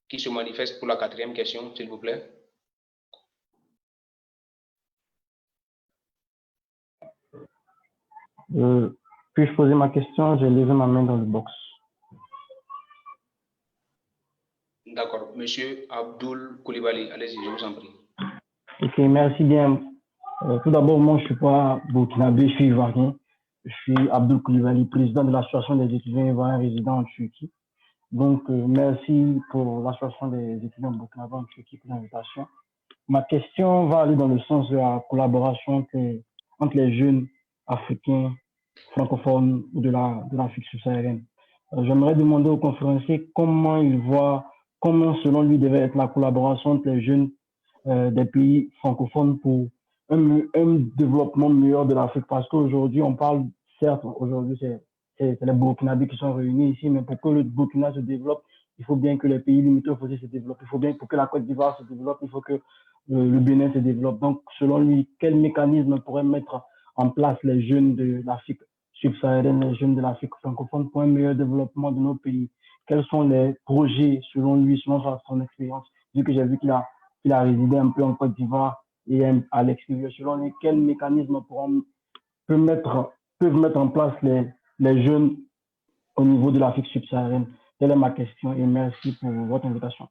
Qui se manifeste pour la quatrième question, s'il vous plaît? Puis-je poser ma question? J'ai levé ma main dans le box. D'accord. Monsieur Abdoul Koulibaly, allez-y, je vous en prie. Ok, merci bien. Tout d'abord, moi, je ne suis pas burkinabé, je suis ivoirien. Je suis Abdoul Koulibaly, président de l'association des étudiants ivoiriens résidant en Turquie. Donc, merci pour l'association des étudiants burkinabés en Turquie pour l'invitation. Ma question va aller dans le sens de la collaboration entre les jeunes africains francophones ou de l'Afrique subsaharienne. J'aimerais demander aux conférenciers comment il voit, comment selon lui devait être la collaboration entre les jeunes des pays francophones pour un développement meilleur de l'Afrique. Parce qu'aujourd'hui, on parle, certes, aujourd'hui, c'est les Burkinabés qui sont réunis ici, mais pour que le Burkina se développe, il faut bien que les pays limitrophes aussi se développent. Il faut bien pour que la Côte d'Ivoire se développe, il faut que le Bénin se développe. Donc, selon lui, quel mécanisme pourrait mettre en place les jeunes de l'Afrique subsaharienne, les jeunes de l'Afrique francophone pour un meilleur développement de nos pays? Quels sont les projets, selon lui, selon son expérience, vu que j'ai vu qu'il a résidé un peu en Côte d'Ivoire et à l'extérieur, selon lui, quels mécanismes peuvent mettre en place les jeunes au niveau de l'Afrique subsaharienne? Telle est ma question et merci pour votre invitation.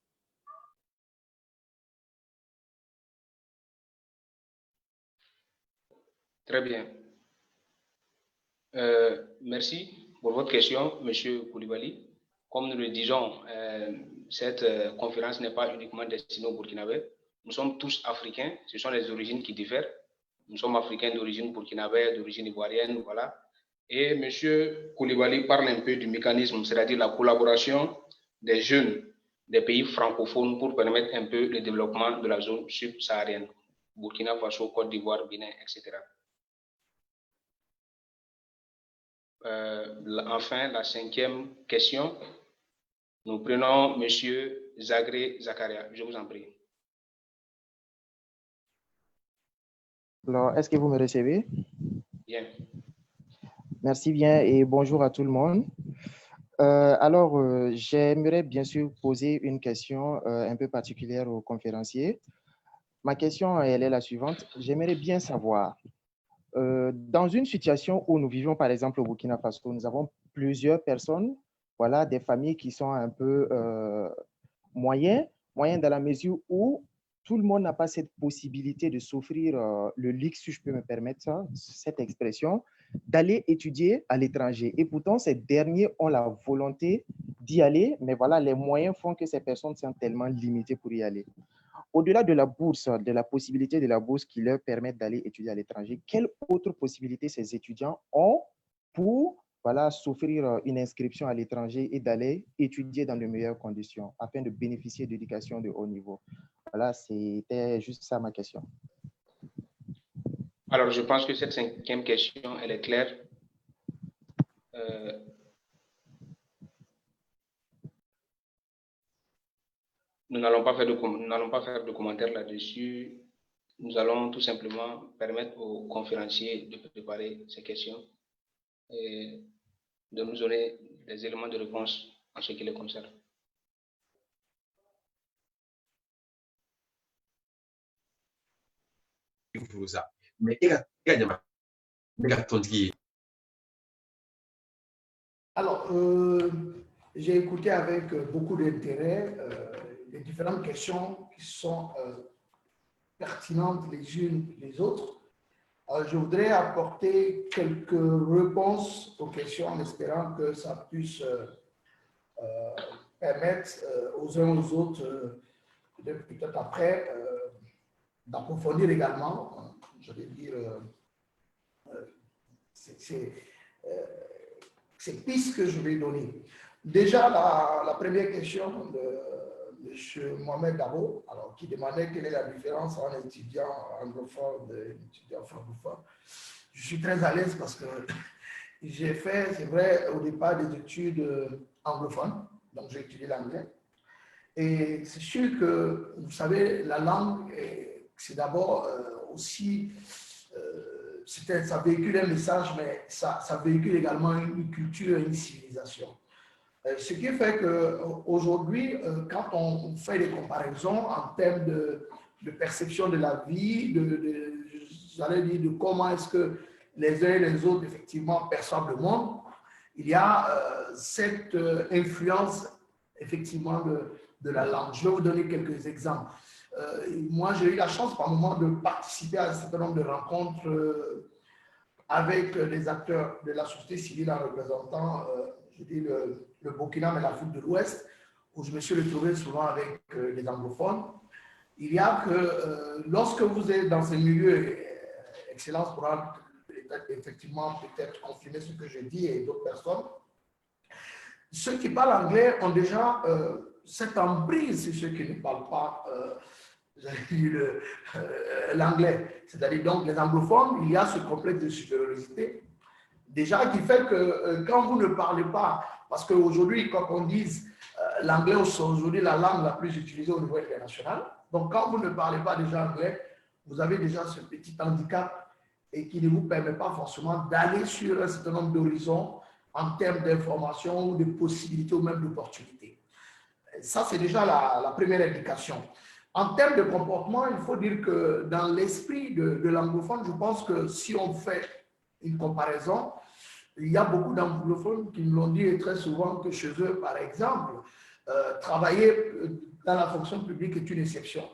Très bien. Merci pour votre question, M. Koulibaly. Comme nous le disons, cette conférence n'est pas uniquement destinée aux Burkinabés. Nous sommes tous africains, ce sont les origines qui diffèrent. Nous sommes africains d'origine burkinabé, d'origine ivoirienne, voilà. Et M. Koulibaly parle un peu du mécanisme, c'est-à-dire la collaboration des jeunes des pays francophones pour permettre un peu le développement de la zone subsaharienne, Burkina Faso, Côte d'Ivoire, Bénin, etc. Enfin, la cinquième question, nous prenons M. Zagré Zakaria. Je vous en prie. Alors, est-ce que vous me recevez? Bien. Merci bien et bonjour à tout le monde. J'aimerais bien sûr poser une question un peu particulière aux conférenciers. Ma question, elle est la suivante. J'aimerais bien savoir, dans une situation où nous vivons par exemple au Burkina Faso, nous avons plusieurs personnes, voilà, des familles qui sont un peu moyennes dans la mesure où tout le monde n'a pas cette possibilité de s'offrir le luxe, si je peux me permettre cette expression, d'aller étudier à l'étranger. Et pourtant, ces derniers ont la volonté d'y aller, mais voilà, les moyens font que ces personnes sont tellement limitées pour y aller. Au-delà de la bourse, de la possibilité de la bourse qui leur permet d'aller étudier à l'étranger, quelles autres possibilités ces étudiants ont pour s'offrir une inscription à l'étranger et d'aller étudier dans de meilleures conditions afin de bénéficier d'éducation de haut niveau? Voilà, c'était juste ça ma question. Alors, je pense que cette cinquième question, elle est claire. nous n'allons pas faire de commentaires là-dessus. Nous allons tout simplement permettre aux conférenciers de préparer ces questions et de nous donner des éléments de réponse en ce qui les concerne. Alors, j'ai écouté avec beaucoup d'intérêt les différentes questions qui sont pertinentes les unes les autres. Je voudrais apporter quelques réponses aux questions en espérant que ça puisse permettre aux uns aux autres, peut-être après, d'approfondir également, je vais dire, ces pistes que je vais donner. Déjà, la première question de M. Mohamed Dabo, alors, qui demandait quelle est la différence entre un étudiant anglophone et un étudiant francophone. Je suis très à l'aise parce que j'ai fait, c'est vrai, au départ des études anglophones, donc j'ai étudié l'anglais. Et c'est sûr que, vous savez, la langue, c'est d'abord aussi, ça véhicule un message, mais ça véhicule également une culture et une civilisation. Ce qui fait qu'aujourd'hui, quand on fait des comparaisons en termes de perception de la vie, j'allais dire de comment est-ce que les uns et les autres, effectivement, perçoivent le monde, il y a cette influence, effectivement, de la langue. Je vais vous donner quelques exemples. Moi, j'ai eu la chance, par moment, de participer à un certain nombre de rencontres avec les acteurs de la société civile en représentant, je dis, le Burkina et l'Afrique de l'Ouest, où je me suis retrouvé souvent avec les anglophones. Il y a que lorsque vous êtes dans ces milieux, Excellence pourra effectivement peut-être confirmer ce que je dis et d'autres personnes, ceux qui parlent anglais ont déjà cette emprise sur ceux qui ne parlent pas l'anglais. C'est-à-dire donc les anglophones, il y a ce complexe de supériorité déjà qui fait que quand vous ne parlez pas, parce qu'aujourd'hui, quand on dit l'anglais, c'est aujourd'hui la langue la plus utilisée au niveau international, donc quand vous ne parlez pas déjà anglais, vous avez déjà ce petit handicap et qui ne vous permet pas forcément d'aller sur un certain nombre d'horizons en termes d'information ou de possibilités ou même d'opportunités. Ça, c'est déjà la première indication. En termes de comportement, il faut dire que dans l'esprit de l'anglophone, je pense que si on fait une comparaison, il y a beaucoup d'anglophones qui me l'ont dit très souvent que chez eux, par exemple, travailler dans la fonction publique est une exception.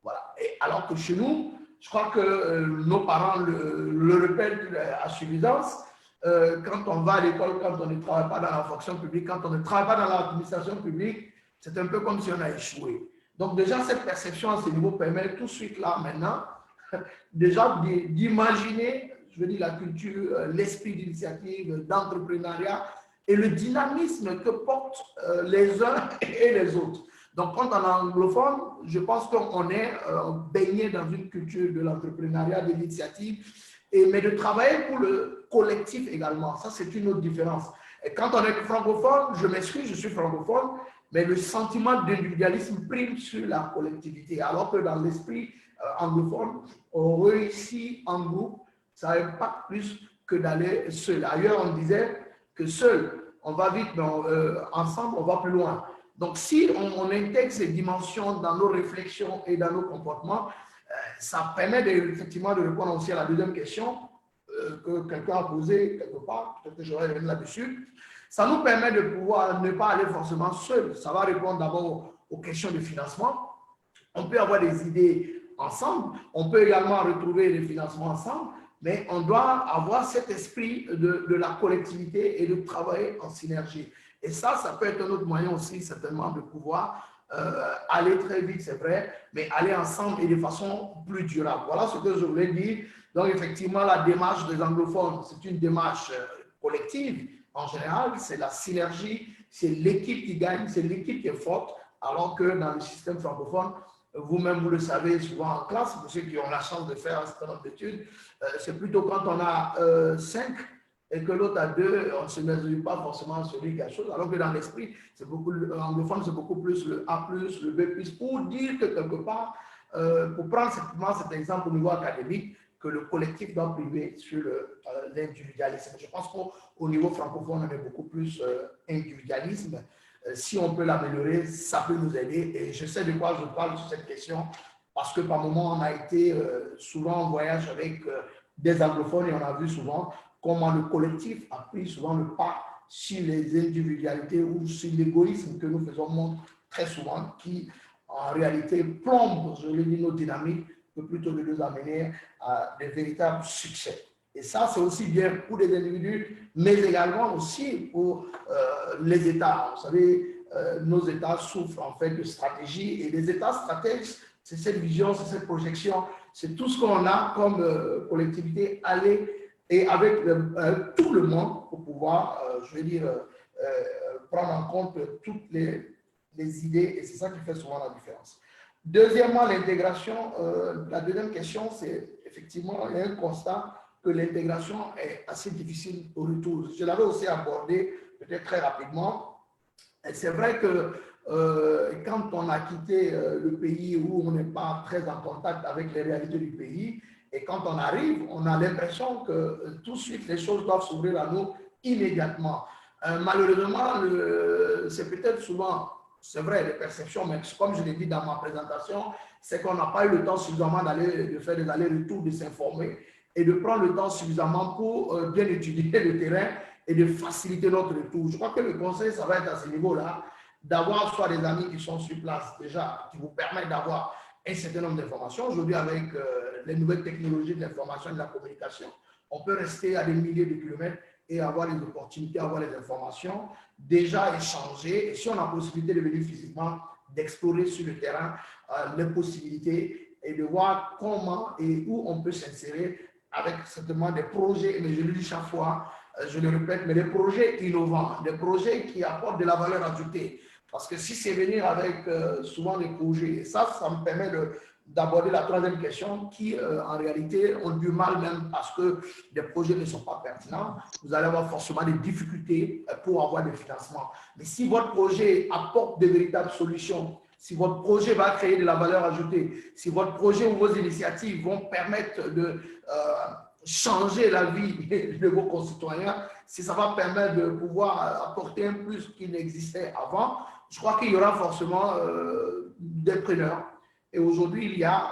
Voilà. Et alors que chez nous, je crois que nos parents le répètent à suffisance. Quand on va à l'école, quand on ne travaille pas dans la fonction publique, quand on ne travaille pas dans l'administration publique, c'est un peu comme si on a échoué. Donc déjà, cette perception à ce niveau permet tout de suite là, maintenant, déjà d'imaginer, je veux dire, la culture, l'esprit d'initiative, d'entrepreneuriat et le dynamisme que portent les uns et les autres. Donc, quand on est anglophone, je pense qu'on est baigné dans une culture de l'entrepreneuriat, de l'initiative, mais de travailler pour le collectif également. Ça, c'est une autre différence. Et quand on est francophone, je m'excuse, je suis francophone, mais le sentiment d'individualisme prime sur la collectivité, alors que dans l'esprit anglophone, on réussit en groupe, ça impacte plus que d'aller seul. Ailleurs, on disait que seul, on va vite, mais ensemble, on va plus loin. Donc, si on intègre ces dimensions dans nos réflexions et dans nos comportements, ça permet effectivement de répondre aussi à la deuxième question que quelqu'un a posée quelque part, peut-être que je vais revenir là-dessus. Ça nous permet de pouvoir ne pas aller forcément seul. Ça va répondre d'abord aux questions de financement. On peut avoir des idées ensemble, on peut également retrouver des financements ensemble, mais on doit avoir cet esprit de la collectivité et de travailler en synergie. Et ça peut être un autre moyen aussi, certainement, de pouvoir aller très vite, c'est vrai, mais aller ensemble et de façon plus durable. Voilà ce que je voulais dire. Donc, effectivement, la démarche des anglophones, c'est une démarche collective. En général, c'est la synergie, c'est l'équipe qui gagne, c'est l'équipe qui est forte, alors que dans le système francophone, vous-même, vous le savez souvent en classe, pour ceux qui ont la chance de faire un certain nombre d'études, c'est plutôt quand on a 5 et que l'autre a 2, on ne se mesure pas forcément celui qui a chose, alors que dans l'esprit, anglophone, c'est beaucoup plus le A+, le B+, pour dire que quelque part, pour prendre simplement cet exemple au niveau académique, que le collectif doit priver sur l'individualisme. Je pense qu'au niveau francophone, on est beaucoup plus individualisme. Si on peut l'améliorer, ça peut nous aider. Et je sais de quoi je parle sur cette question, parce que par moment, on a été souvent en voyage avec des anglophones et on a vu souvent comment le collectif a pris souvent le pas sur les individualités ou sur l'égoïsme que nous faisons montre très souvent, qui en réalité plombe, je l'ai dit, nos dynamiques, plutôt que de nous amener à des véritables succès. Et ça, c'est aussi bien pour les individus, mais également aussi pour les États. Vous savez, nos États souffrent en fait de stratégie, et les États stratèges, c'est cette vision, c'est cette projection, c'est tout ce qu'on a comme collectivité, aller et avec tout le monde pour pouvoir, je veux dire, prendre en compte toutes les idées, et c'est ça qui fait souvent la différence. Deuxièmement, l'intégration. La deuxième question, c'est effectivement, il y a un constat que l'intégration est assez difficile au retour. Je l'avais aussi abordé peut-être très rapidement. Et c'est vrai que quand on a quitté le pays où on n'est pas très en contact avec les réalités du pays, et quand on arrive, on a l'impression que tout de suite les choses doivent s'ouvrir à nous immédiatement. Malheureusement, c'est peut-être souvent, c'est vrai, les perceptions, mais comme je l'ai dit dans ma présentation, c'est qu'on n'a pas eu le temps suffisamment de faire des allers-retours, de s'informer et de prendre le temps suffisamment pour bien étudier le terrain et de faciliter notre retour. Je crois que le conseil, ça va être à ce niveau-là, d'avoir soit des amis qui sont sur place déjà, qui vous permettent d'avoir un certain nombre d'informations. Aujourd'hui, avec les nouvelles technologies de l'information et de la communication, on peut rester à des milliers de kilomètres et avoir les opportunités, avoir les informations, déjà échanger. Et si on a la possibilité de venir physiquement, d'explorer sur le terrain les possibilités et de voir comment et où on peut s'insérer avec certainement des projets, mais je le dis chaque fois, je le répète, mais des projets innovants, des projets qui apportent de la valeur ajoutée. Parce que si c'est venir avec souvent des projets, et ça me permet d'aborder la troisième question qui, en réalité, ont du mal même parce que les projets ne sont pas pertinents. Vous allez avoir forcément des difficultés pour avoir des financements. Mais si votre projet apporte de véritables solutions, si votre projet va créer de la valeur ajoutée, si votre projet ou vos initiatives vont permettre de changer la vie de vos concitoyens, si ça va permettre de pouvoir apporter un plus qui n'existait avant, je crois qu'il y aura forcément des preneurs. Et aujourd'hui, il y a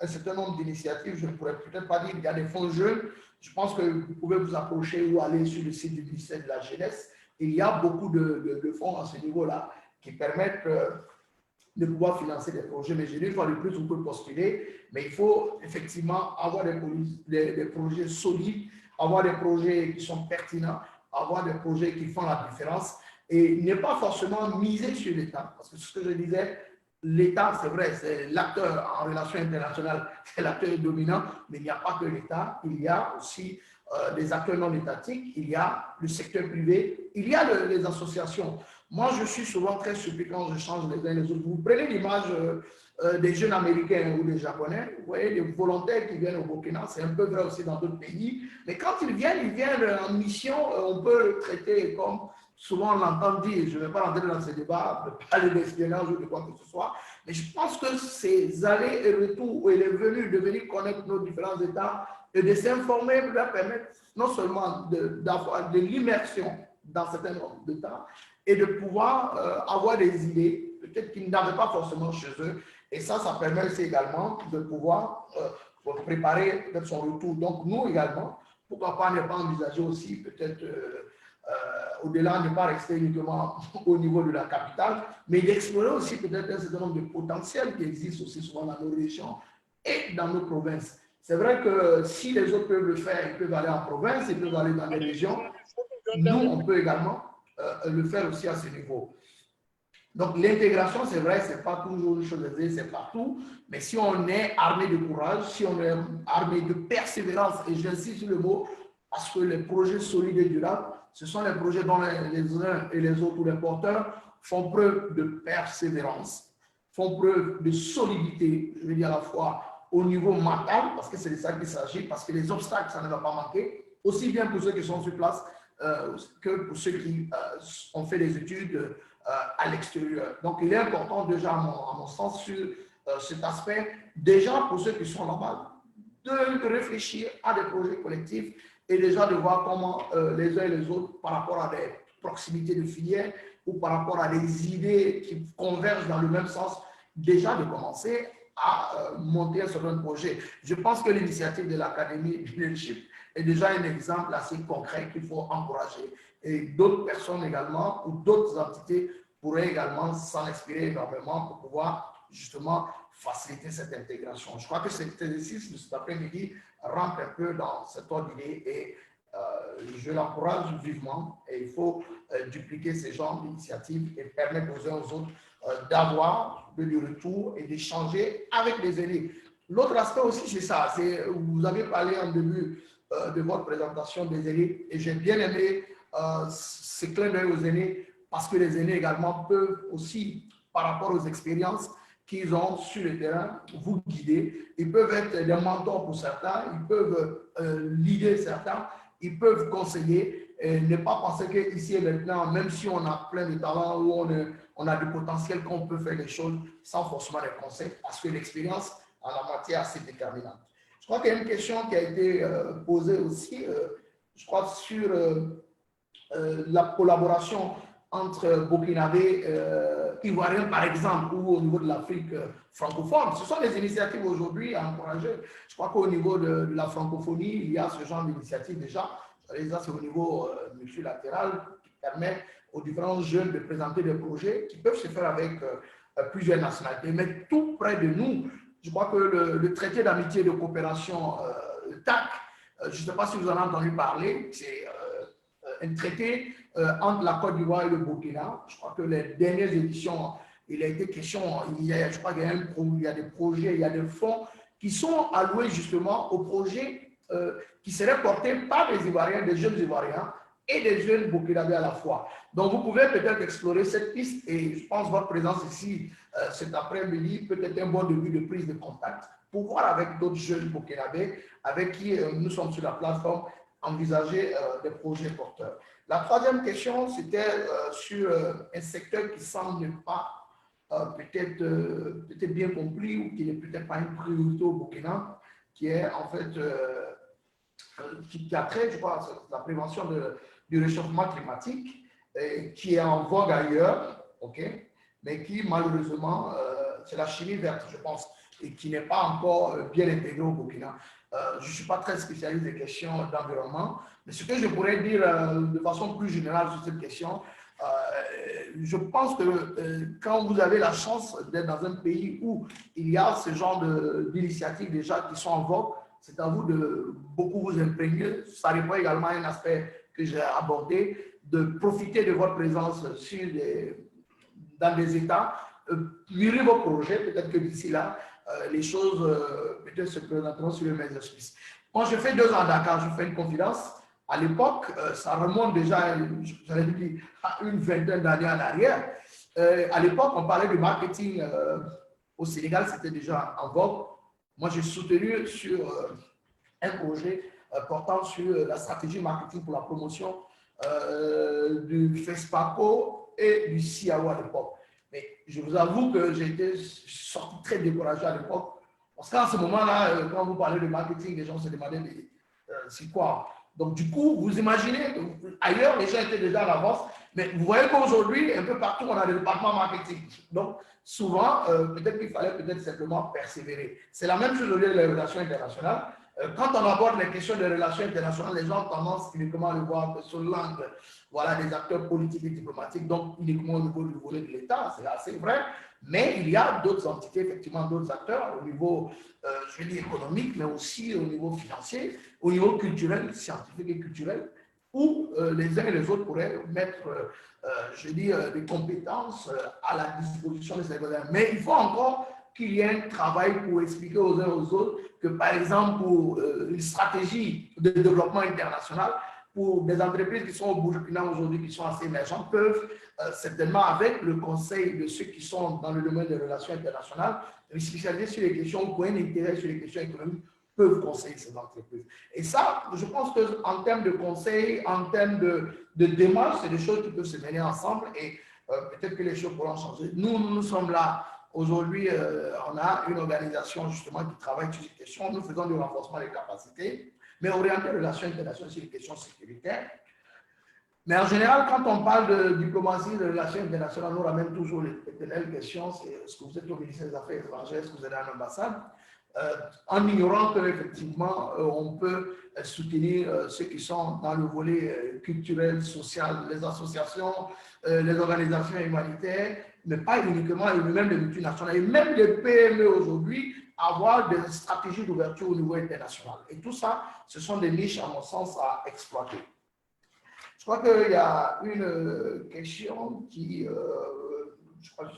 un certain nombre d'initiatives, je ne pourrais peut-être pas dire, il y a des fonds jeunes. Je pense que vous pouvez vous approcher ou aller sur le site du ministère de la Jeunesse. Il y a beaucoup de fonds à ce niveau-là qui permettent de pouvoir financer des projets. Mais une fois de plus, on peut postuler, mais il faut effectivement avoir des projets solides, avoir des projets qui sont pertinents, avoir des projets qui font la différence et ne pas forcément miser sur l'État. Parce que ce que je disais, l'État, c'est vrai, c'est l'acteur en relations internationales, c'est l'acteur dominant, mais il n'y a pas que l'État, il y a aussi des acteurs non étatiques, il y a le secteur privé, il y a les associations. Moi, je suis souvent très surpris quand je change les uns les autres. Vous prenez l'image des jeunes Américains ou des Japonais, vous voyez, les volontaires qui viennent au Burkina, c'est un peu vrai aussi dans d'autres pays, mais quand ils viennent en mission, on peut le traiter comme, souvent on l'entend dire, je ne vais pas rentrer dans ce débat, de parler d'espionnage ou de quoi que ce soit, mais je pense que ces allers et retours où il est venu de venir connaître nos différents États et de s'informer leur permettre non seulement d'avoir de l'immersion dans certains nombres d'États, et de pouvoir avoir des idées, peut-être qu'ils n'avaient pas forcément chez eux. Et ça permet aussi également de pouvoir préparer son retour. Donc, nous également, pourquoi pas ne pas envisager aussi peut-être au-delà, ne pas rester uniquement au niveau de la capitale, mais d'explorer aussi peut-être un certain nombre de potentiels qui existent aussi souvent dans nos régions et dans nos provinces. C'est vrai que si les autres peuvent le faire, ils peuvent aller en province, ils peuvent aller dans les régions. Nous, on peut également le faire aussi à ce niveau. Donc, l'intégration, c'est vrai, ce n'est pas toujours une chose aisée, c'est partout, mais si on est armé de courage, si on est armé de persévérance, et j'insiste sur le mot, parce que les projets solides et durables, ce sont les projets dont les uns et les autres, ou les porteurs, font preuve de persévérance, font preuve de solidité, je veux dire à la fois au niveau mental, parce que c'est de ça qu'il s'agit, parce que les obstacles, ça ne va pas manquer, aussi bien pour ceux qui sont sur place que pour ceux qui ont fait des études à l'extérieur. Donc, il est important déjà, à mon sens, sur cet aspect, déjà pour ceux qui sont là-bas, de réfléchir à des projets collectifs et déjà de voir comment les uns et les autres, par rapport à des proximités de filières ou par rapport à des idées qui convergent dans le même sens, déjà de commencer à monter un certain projet. Je pense que l'initiative de l'Académie du leadership est déjà un exemple assez concret qu'il faut encourager. Et d'autres personnes également ou d'autres entités pourraient également s'en inspirer énormément pour pouvoir justement faciliter cette intégration. Je crois que cet exercice de cet après-midi rentre un peu dans cet ordre d'idée et je l'encourage vivement et il faut dupliquer ces genres d'initiatives et permettre aux uns aux autres d'avoir du retour et d'échanger avec les aînés. L'autre aspect aussi, c'est ça. Vous avez parlé en début de votre présentation des aînés et j'ai bien aimé ce clin d'œil aux aînés parce que les aînés également peuvent aussi, par rapport aux expériences qu'ils ont sur le terrain, vous guider. Ils peuvent être des mentors pour certains, ils peuvent leader certains, ils peuvent conseiller et ne pas penser qu'ici et maintenant, même si on a plein de talents ou on a du potentiel, qu'on peut faire des choses sans forcément les conseils, parce que l'expérience en la matière, c'est déterminante. Je crois qu'il y a une question qui a été posée aussi, je crois, sur la collaboration entre Burkinabé, Ivoiriens par exemple, ou au niveau de l'Afrique francophone. Ce sont des initiatives aujourd'hui à encourager. Je crois qu'au niveau de la francophonie, il y a ce genre d'initiative déjà. C'est au niveau multilatéral qui permet aux différents jeunes de présenter des projets qui peuvent se faire avec plusieurs nationalités. Mais tout près de nous, je crois que le traité d'amitié et de coopération, le TAC, je ne sais pas si vous en avez entendu parler, c'est un traité entre la Côte d'Ivoire et le Burkina. Je crois que les dernières éditions, il a été question, je crois qu'il y a des projets, il y a des fonds qui sont alloués justement aux projets qui seraient portés par des Ivoiriens, des jeunes Ivoiriens et des jeunes burkinabés à la fois. Donc, vous pouvez peut-être explorer cette piste et je pense que votre présence ici cet après-midi peut être un bon début de prise de contact pour voir avec d'autres jeunes burkinabés avec qui nous sommes sur la plateforme envisager des projets porteurs. La troisième question, c'était sur un secteur qui semble ne pas peut-être bien compris ou qui n'est peut-être pas une priorité au Burkina, qui est en fait qui a trait, je crois, à la prévention du réchauffement climatique, qui est en vogue ailleurs, mais qui malheureusement, c'est la chimie verte, je pense, et qui n'est pas encore bien intégrée au Burkina. Je ne suis pas très spécialiste des questions d'environnement, mais ce que je pourrais dire de façon plus générale sur cette question, je pense que quand vous avez la chance d'être dans un pays où il y a ce genre d'initiatives déjà qui sont en vogue, c'est à vous de beaucoup vous imprégner. Ça répond également à un aspect que j'ai abordé, de profiter de votre présence dans des États, mûrir vos projets, peut-être que d'ici là, les choses peut-être se présenteront sur le même auspices. Quand je fais 2 ans à Dakar, je fais une confidence. À l'époque, ça remonte déjà, j'allais dire, à une vingtaine d'années en arrière. À l'époque, on parlait de marketing au Sénégal, c'était déjà en vogue. Moi, j'ai soutenu sur un projet portant sur la stratégie marketing pour la promotion du FESPACO et du CIAO à l'époque. Mais je vous avoue que j'ai été sorti très découragé à l'époque. Parce qu'en ce moment-là, quand vous parlez de marketing, les gens se demandaient c'est quoi. Donc, du coup, vous imaginez, ailleurs, les gens étaient déjà en avance. Mais vous voyez qu'aujourd'hui, un peu partout, on a des départements marketing. Donc, souvent, peut-être qu'il fallait peut-être simplement persévérer. C'est la même chose au lieu des relations internationales. Quand on aborde les questions de relations internationales, les gens ont tendance uniquement à le voir sur l'angle des acteurs politiques et diplomatiques, donc uniquement au niveau du volet de l'État, c'est assez vrai, mais il y a d'autres entités, effectivement, d'autres acteurs au niveau, je vais dire, économique, mais aussi au niveau financier, au niveau culturel, scientifique et culturel, où les uns et les autres pourraient mettre, je veux dire, des compétences à la disposition des Sénégalais. Mais il faut encore qu'il y ait un travail pour expliquer aux uns et aux autres que, par exemple, pour une stratégie de développement international, pour des entreprises qui sont au Burkina aujourd'hui, qui sont assez émergentes, peuvent certainement, avec le conseil de ceux qui sont dans le domaine des relations internationales, spécialisés sur les questions, ou un intérêt sur les questions économiques, peuvent conseiller ces entreprises. Et ça, je pense qu'en termes de conseil, en termes de démarche, c'est des choses qui peuvent se mener ensemble et peut-être que les choses pourront changer. Nous sommes là. Aujourd'hui, on a une organisation justement qui travaille sur ces questions. Nous faisons du renforcement des capacités, mais orienté relations internationales sur les questions sécuritaires. Mais en général, quand on parle de diplomatie, de relations internationales, on nous ramène toujours les questions. C'est est-ce que vous êtes au ministère des Affaires étrangères, est-ce que vous êtes à l'ambassade, en ignorant qu'effectivement, on peut soutenir ceux qui sont dans le volet culturel, social, les associations, les organisations humanitaires, mais pas uniquement, et même les multinationales, et même les PME aujourd'hui, avoir des stratégies d'ouverture au niveau international. Et tout ça, ce sont des niches, à mon sens, à exploiter. Je crois qu'il y a une question qui, je crois,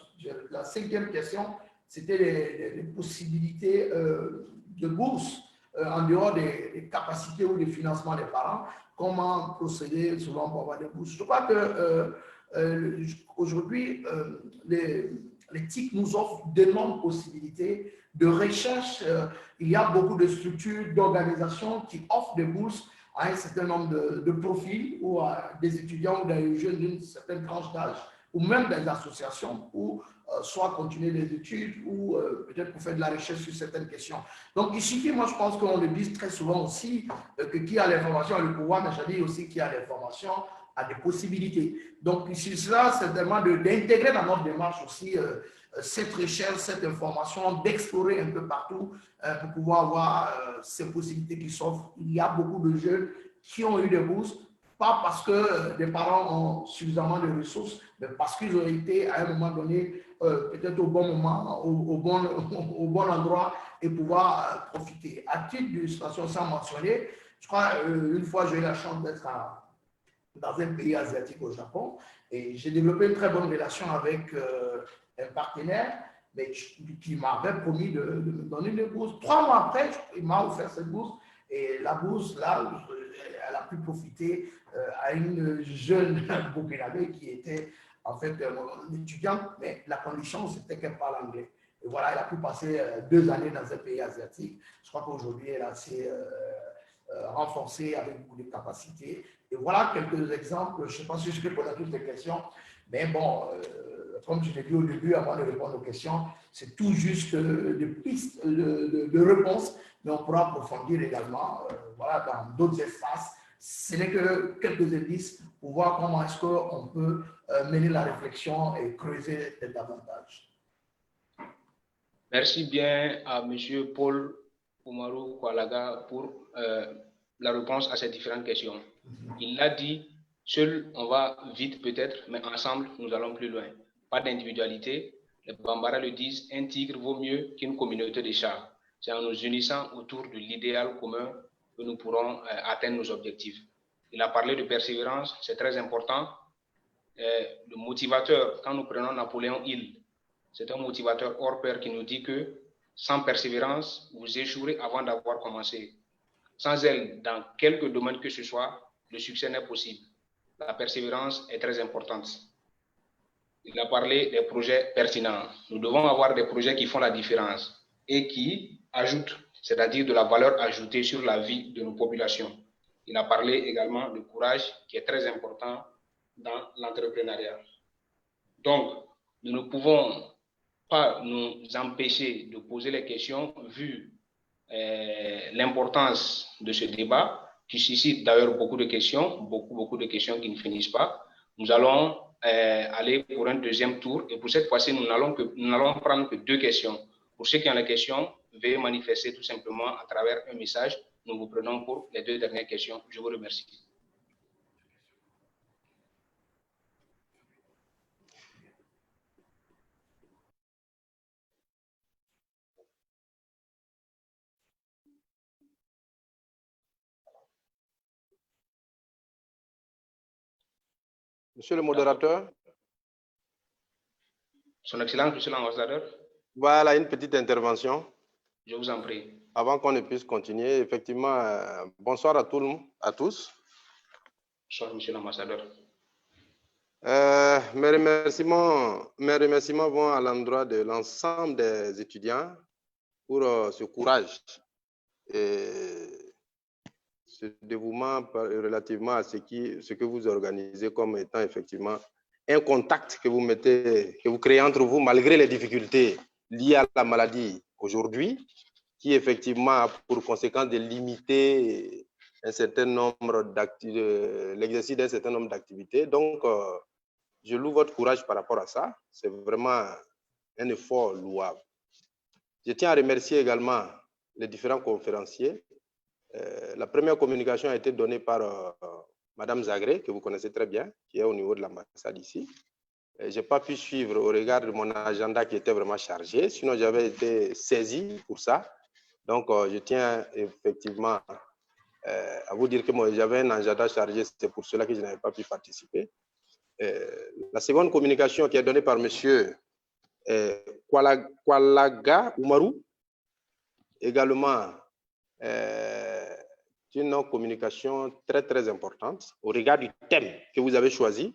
la 5e question, c'était les possibilités de bourse en dehors des capacités ou des financements des parents. Comment procéder souvent pour avoir des bourses? Je crois qu'aujourd'hui, les TIC nous offrent d'énormes possibilités de recherche. Il y a beaucoup de structures, d'organisations qui offrent des bourses à un certain nombre de profils ou à des étudiants ou des jeunes d'une certaine tranche d'âge ou même des associations pour soit continuer les études ou peut-être pour faire de la recherche sur certaines questions. Donc, il suffit, moi je pense qu'on le dit très souvent aussi, que qui a l'information a le pouvoir, mais je dis aussi qui a l'information a des possibilités. Donc, ici, cela, c'est vraiment d'intégrer dans notre démarche aussi cette recherche, cette information, d'explorer un peu partout pour pouvoir avoir ces possibilités qui s'offrent. Il y a beaucoup de jeunes qui ont eu des bourses, pas parce que les parents ont suffisamment de ressources, mais parce qu'ils ont été à un moment donné, peut-être au bon moment, au bon endroit et pouvoir profiter. À titre d'illustration, sans mentionner, je crois, une fois, j'ai eu la chance d'être dans un pays asiatique au Japon et j'ai développé une très bonne relation avec un partenaire mais qui m'avait promis de me donner une bourse. 3 mois après, il m'a offert cette bourse et la bourse, là, elle a pu profiter à une jeune burkinabé qui était en fait étudiante, mais la condition, c'était qu'elle parle anglais. Et voilà, elle a pu passer 2 années dans un pays asiatique. Je crois qu'aujourd'hui, elle a assez renforcée avec beaucoup de capacités. Et voilà quelques exemples. Je ne sais pas si je peux répondre à toutes les questions, mais bon, comme je l'ai dit au début, avant de répondre aux questions, c'est tout juste des pistes de réponse, mais on pourra approfondir également voilà, dans d'autres espaces. Ce n'est que quelques indices pour voir comment est-ce qu'on peut mener la réflexion et creuser davantage. Merci bien à M. Paul Oumarou Koualaga pour la réponse à ces différentes questions. Il l'a dit, seul on va vite peut-être, mais ensemble nous allons plus loin. Pas d'individualité. Les Bambara le disent, un tigre vaut mieux qu'une communauté de chats. C'est en nous unissant autour de l'idéal commun que nous pourrons atteindre nos objectifs. Il a parlé de persévérance, c'est très important. Le motivateur, quand nous prenons Napoléon Hill, c'est un motivateur hors pair qui nous dit que sans persévérance, vous échouerez avant d'avoir commencé. Sans elle, dans quelque domaine que ce soit, le succès n'est possible. La persévérance est très importante. Il a parlé des projets pertinents. Nous devons avoir des projets qui font la différence et qui ajoutent, c'est-à-dire de la valeur ajoutée sur la vie de nos populations. Il a parlé également de courage qui est très important dans l'entrepreneuriat. Donc, nous ne pouvons pas nous empêcher de poser les questions vu l'importance de ce débat qui suscite d'ailleurs beaucoup de questions, beaucoup de questions qui ne finissent pas. Nous allons aller pour un deuxième tour et pour cette fois-ci, nous n'allons prendre que 2 questions. Pour ceux qui ont les questions, veuillez manifester tout simplement à travers un message. Nous vous prenons pour les 2 dernières questions. Je vous remercie. Monsieur le modérateur. Son Excellence, Monsieur l'ambassadeur. Voilà une petite intervention. Je vous en prie. Avant qu'on ne puisse continuer, effectivement, bonsoir à tous. Bonsoir, Monsieur l'ambassadeur. Mes remerciements vont à l'endroit de l'ensemble des étudiants pour ce courage ce dévouement relativement à ce que vous organisez comme étant effectivement un contact que vous créez entre vous malgré les difficultés liées à la maladie aujourd'hui, qui effectivement a pour conséquence de limiter un certain nombre l'exercice d'un certain nombre d'activités. Donc, je loue votre courage par rapport à ça. C'est vraiment un effort louable. Je tiens à remercier également les différents conférenciers. La première communication a été donnée par Madame Zagré, que vous connaissez très bien, qui est au niveau de l'ambassade ici. Je n'ai pas pu suivre au regard de mon agenda qui était vraiment chargé, sinon j'avais été saisi pour ça. Donc, je tiens effectivement à vous dire que moi, j'avais un agenda chargé, c'est pour cela que je n'avais pas pu participer. La seconde communication qui est donnée par M. Kwalaga Umaru, également une communication très, très importante au regard du thème que vous avez choisi.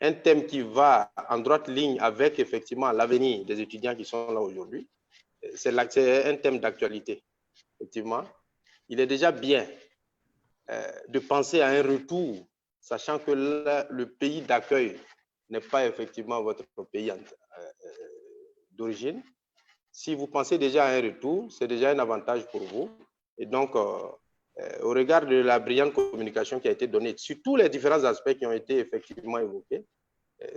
Un thème qui va en droite ligne avec effectivement l'avenir des étudiants qui sont là aujourd'hui. C'est un thème d'actualité. Effectivement, il est déjà bien de penser à un retour, sachant que le pays d'accueil n'est pas effectivement votre pays d'origine. Si vous pensez déjà à un retour, c'est déjà un avantage pour vous. Et donc, au regard de la brillante communication qui a été donnée sur tous les différents aspects qui ont été effectivement évoqués,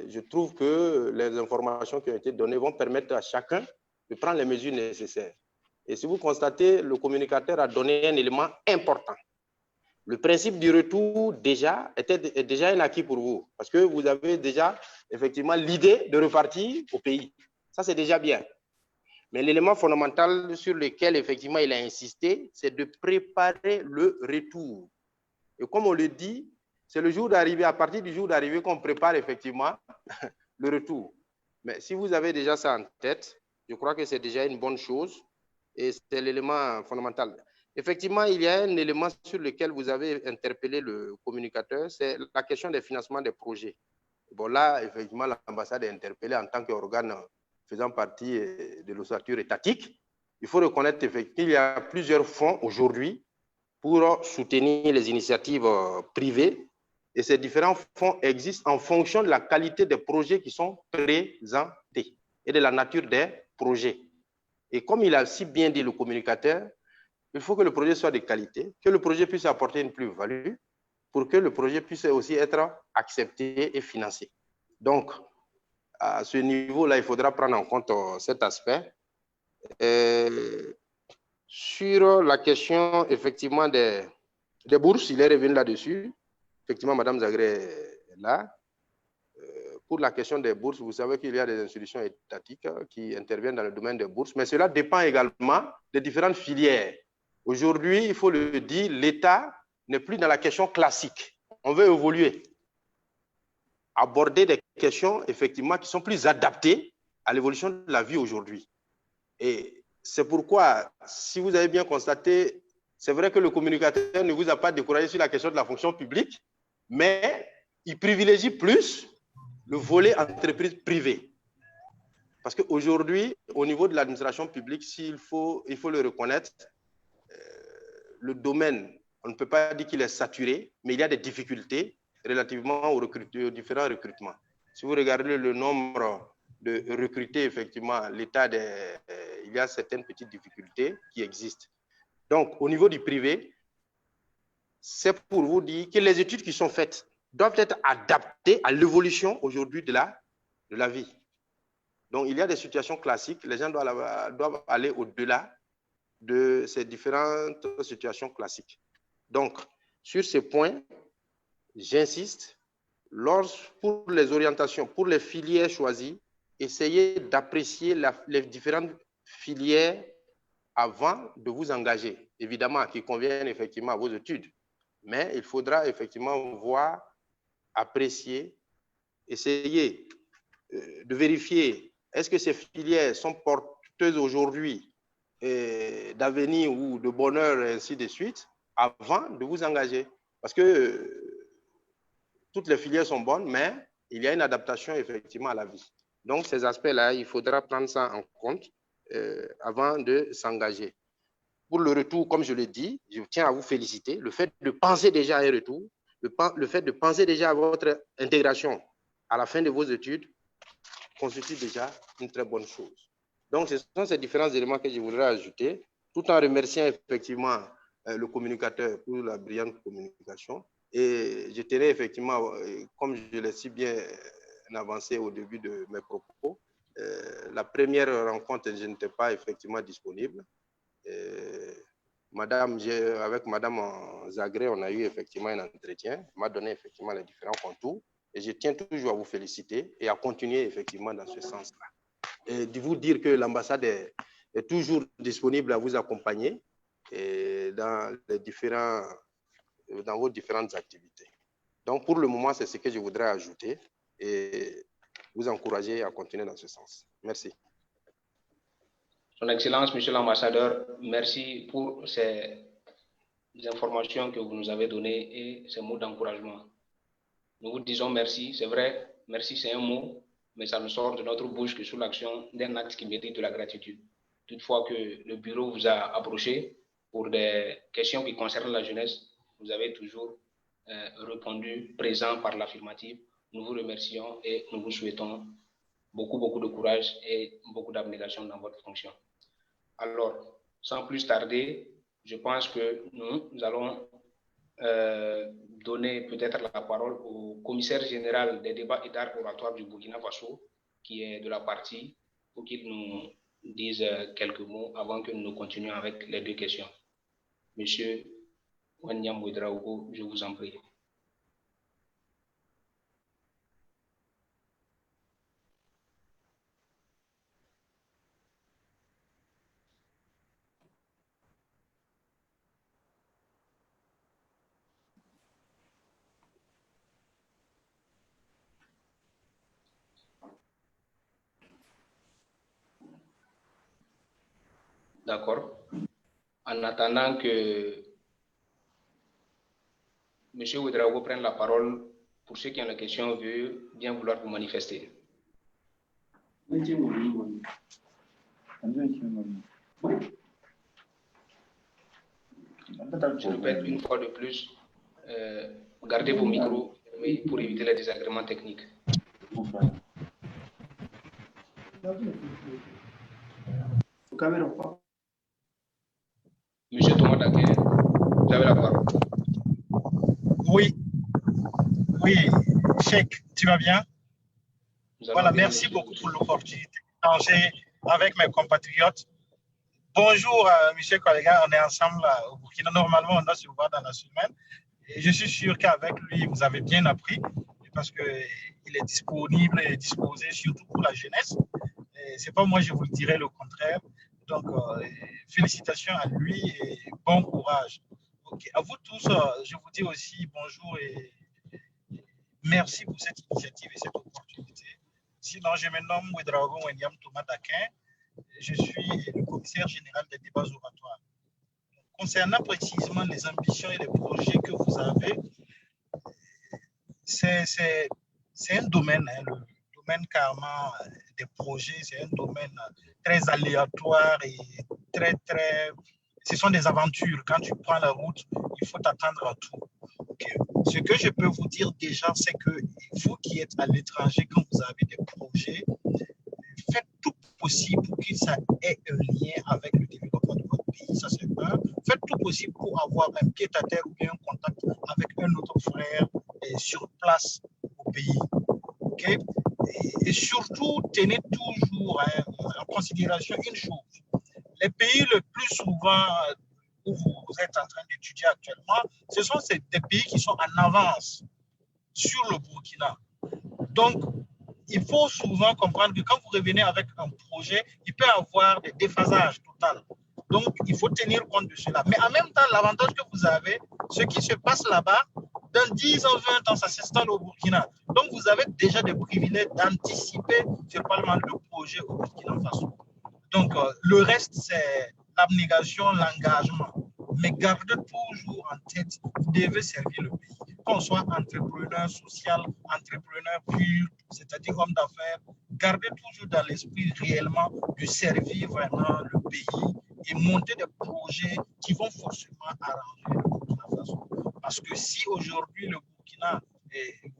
je trouve que les informations qui ont été données vont permettre à chacun de prendre les mesures nécessaires. Et si vous constatez, le communicateur a donné un élément important. Le principe du retour est déjà un acquis pour vous, parce que vous avez déjà effectivement l'idée de repartir au pays. Ça, c'est déjà bien. Mais l'élément fondamental sur lequel effectivement il a insisté, c'est de préparer le retour. Et comme on le dit, c'est le jour d'arrivée, à partir du jour d'arrivée qu'on prépare effectivement le retour. Mais si vous avez déjà ça en tête, je crois que c'est déjà une bonne chose et c'est l'élément fondamental. Effectivement, il y a un élément sur lequel vous avez interpellé le communicateur, c'est la question des financements des projets. Bon, là, effectivement, l'ambassade est interpellée en tant qu'organe faisant partie de l'ossature étatique. Il faut reconnaître qu'il y a plusieurs fonds aujourd'hui pour soutenir les initiatives privées. Et ces différents fonds existent en fonction de la qualité des projets qui sont présentés et de la nature des projets. Et comme il a si bien dit le communicateur, il faut que le projet soit de qualité, que le projet puisse apporter une plus-value pour que le projet puisse aussi être accepté et financé. Donc, à ce niveau-là, il faudra prendre en compte cet aspect. Sur la question, effectivement, des bourses, il est revenu là-dessus. Effectivement, Mme Zagré est là. Pour la question des bourses, vous savez qu'il y a des institutions étatiques qui interviennent dans le domaine des bourses, mais cela dépend également des différentes filières. Aujourd'hui, il faut le dire, l'État n'est plus dans la question classique. On veut évoluer, aborder des questions, effectivement, qui sont plus adaptées à l'évolution de la vie aujourd'hui. Et c'est pourquoi, si vous avez bien constaté, c'est vrai que le communicateur ne vous a pas découragé sur la question de la fonction publique, mais il privilégie plus le volet entreprise privée. Parce qu'aujourd'hui, au niveau de l'administration publique, il faut le reconnaître, le domaine, on ne peut pas dire qu'il est saturé, mais il y a des difficultés relativement aux différents recrutements. Si vous regardez le nombre de recrutés, effectivement, l'État, il y a certaines petites difficultés qui existent. Donc, au niveau du privé, c'est pour vous dire que les études qui sont faites doivent être adaptées à l'évolution aujourd'hui de la vie. Donc, il y a des situations classiques, les gens doivent aller au-delà de ces différentes situations classiques. Donc, sur ces points, j'insiste, pour les orientations, pour les filières choisies, essayez d'apprécier les différentes filières avant de vous engager. Évidemment, qui conviennent effectivement à vos études. Mais il faudra effectivement voir, apprécier, essayer de vérifier est-ce que ces filières sont porteuses aujourd'hui d'avenir ou de bonheur, et ainsi de suite, avant de vous engager. Parce que toutes les filières sont bonnes, mais il y a une adaptation effectivement à la vie. Donc, ces aspects-là, il faudra prendre ça en compte avant de s'engager. pour le retour, comme je l'ai dit, je tiens à vous féliciter. Le fait de penser déjà à un retour, le fait de penser déjà à votre intégration à la fin de vos études constitue déjà une très bonne chose. Donc, ce sont ces différents éléments que je voudrais ajouter, tout en remerciant effectivement le communicateur pour la brillante communication. Et je tenais effectivement, comme je l'ai si bien avancé au début de mes propos, la première rencontre, je n'étais pas effectivement disponible. Avec Madame Zagré, on a eu effectivement un entretien. Elle m'a donné effectivement les différents contours. Et je tiens toujours à vous féliciter et à continuer effectivement dans ce sens-là. Et de vous dire que l'ambassade est toujours disponible à vous accompagner et dans vos différentes activités. Donc, pour le moment, c'est ce que je voudrais ajouter et vous encourager à continuer dans ce sens. Merci. Son Excellence, Monsieur l'Ambassadeur, merci pour ces informations que vous nous avez données et ces mots d'encouragement. Nous vous disons merci, c'est vrai, merci c'est un mot, mais ça ne sort de notre bouche que sous l'action d'un acte qui mérite de la gratitude. Toutefois que le bureau vous a approché pour des questions qui concernent la jeunesse, vous avez toujours répondu présent par l'affirmative. Nous vous remercions et nous vous souhaitons beaucoup de courage et beaucoup d'abnégation dans votre fonction. Alors, sans plus tarder, je pense que nous allons donner peut-être la parole au commissaire général des débats et d'art oratoire du Burkina Faso, qui est de la partie, pour qu'il nous dise quelques mots avant que nous continuions avec les deux questions. Monsieur Wanyam Ouedraogo, je vous en prie. D'accord. En attendant que M. Ouedraogo prenne la parole, pour ceux qui ont des questions, veuillez bien vouloir vous manifester. Je répète une fois de plus, gardez vos micros pour éviter les désagréments techniques. Monsieur Thomas Daké, vous avez la parole. Oui, Cheikh, tu vas bien? Voilà, merci beaucoup pour l'opportunité d'échanger avec mes compatriotes. Bonjour, monsieur Kolega, on est ensemble au Burkina. Normalement, on doit se voir dans la semaine. Et je suis sûr qu'avec lui, vous avez bien appris parce qu'il est disponible et disposé, surtout pour la jeunesse. Ce n'est pas moi, je vous le dirai le contraire. Donc, félicitations à lui et bon courage. Okay. À vous tous, je vous dis aussi bonjour et merci pour cette initiative et cette opportunité. Sinon, je me nomme Ouedraogo Wenyam Thomas Dakin. Je suis le commissaire général des débats oratoires. Concernant précisément les ambitions et les projets que vous avez, c'est un domaine, hein, le domaine carrément des projets, c'est un domaine très aléatoire et ce sont des aventures. Quand tu prends la route, il faut t'attendre à tout. Okay. Ce que je peux vous dire déjà, c'est que vous qui êtes à l'étranger, quand vous avez des projets, faites tout possible pour que ça ait un lien avec le développement de votre pays. Ça, c'est un. Faites tout possible pour avoir un pied-à-terre ou bien un contact avec un autre frère sur place au pays. Okay? Et surtout, tenez toujours en considération une chose. Les pays le plus souvent où vous êtes en train d'étudier actuellement, ce sont des pays qui sont en avance sur le Burkina. Donc, il faut souvent comprendre que quand vous revenez avec un projet, il peut y avoir des déphasages totaux. Donc, il faut tenir compte de cela. Mais en même temps, l'avantage que vous avez, ce qui se passe là-bas, dans 10 ans, 20 ans, ça s'installe au Burkina. Donc, vous avez déjà des privilèges d'anticiper ce parlement de projet au Burkina Faso. Donc, le reste, c'est l'abnégation, l'engagement. Mais gardez toujours en tête, vous devez servir le pays. Qu'on soit entrepreneur social, entrepreneur pur, c'est-à-dire homme d'affaires, gardez toujours dans l'esprit réellement de servir vraiment le pays et monter des projets qui vont forcément arranger le Burkina Faso. Parce que si aujourd'hui le Burkina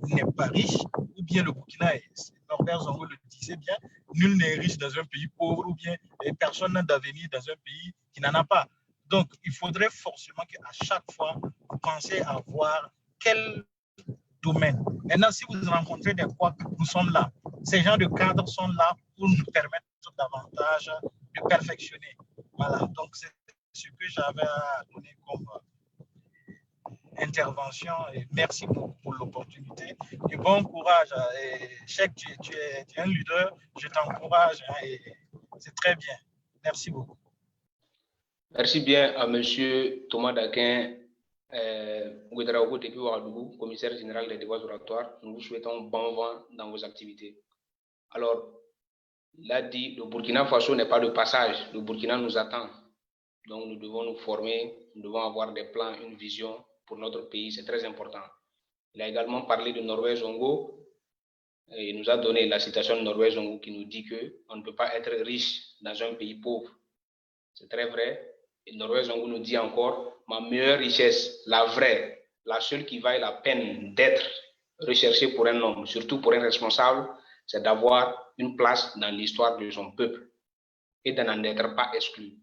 n'est pas riche, ou bien le Burkina, Norbert Zongo le disait bien, nul n'est riche dans un pays pauvre, ou bien personne n'a d'avenir dans un pays qui n'en a pas. Donc, il faudrait forcément qu'à chaque fois, vous pensez à voir quel domaine. Maintenant, si vous rencontrez des quoi, nous sommes là. Ces gens de cadres sont là pour nous permettre davantage de perfectionner. Voilà, donc c'est ce que j'avais à donner comme intervention. Et merci beaucoup pour l'opportunité. Et bon courage. Et je sais que tu es un leader. Je t'encourage. Et c'est très bien. Merci beaucoup. Merci bien à M. Thomas Daquin, Ouedraogo depuis Ouagadougou, commissaire général des débats oratoires. Nous vous souhaitons bon vent dans vos activités. Alors, il a dit, le Burkina Faso n'est pas de passage. Le Burkina nous attend. Donc, nous devons nous former, nous devons avoir des plans, une vision pour notre pays. C'est très important. Il a également parlé de Norvège Zongo. Et il nous a donné la citation de Norvège Zongo qui nous dit qu'on ne peut pas être riche dans un pays pauvre. C'est très vrai. Et Norvège Zongo nous dit encore, ma meilleure richesse, la vraie, la seule qui vaille la peine d'être recherchée pour un homme, surtout pour un responsable, c'est d'avoir une place dans l'histoire de son peuple et de n'en être pas exclu.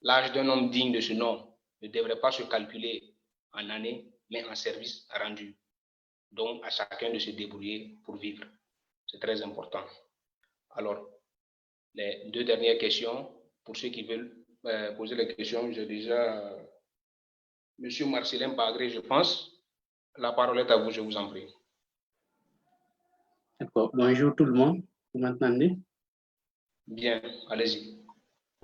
L'âge d'un homme digne de ce nom ne devrait pas se calculer en années, mais en services rendus. Donc, à chacun de se débrouiller pour vivre. C'est très important. Alors, les deux dernières questions, pour ceux qui veulent poser les questions, j'ai déjà Monsieur Marcelin Bagré, je pense. La parole est à vous, je vous en prie. D'accord. Bonjour tout le monde. Vous m'entendez? Bien, allez-y.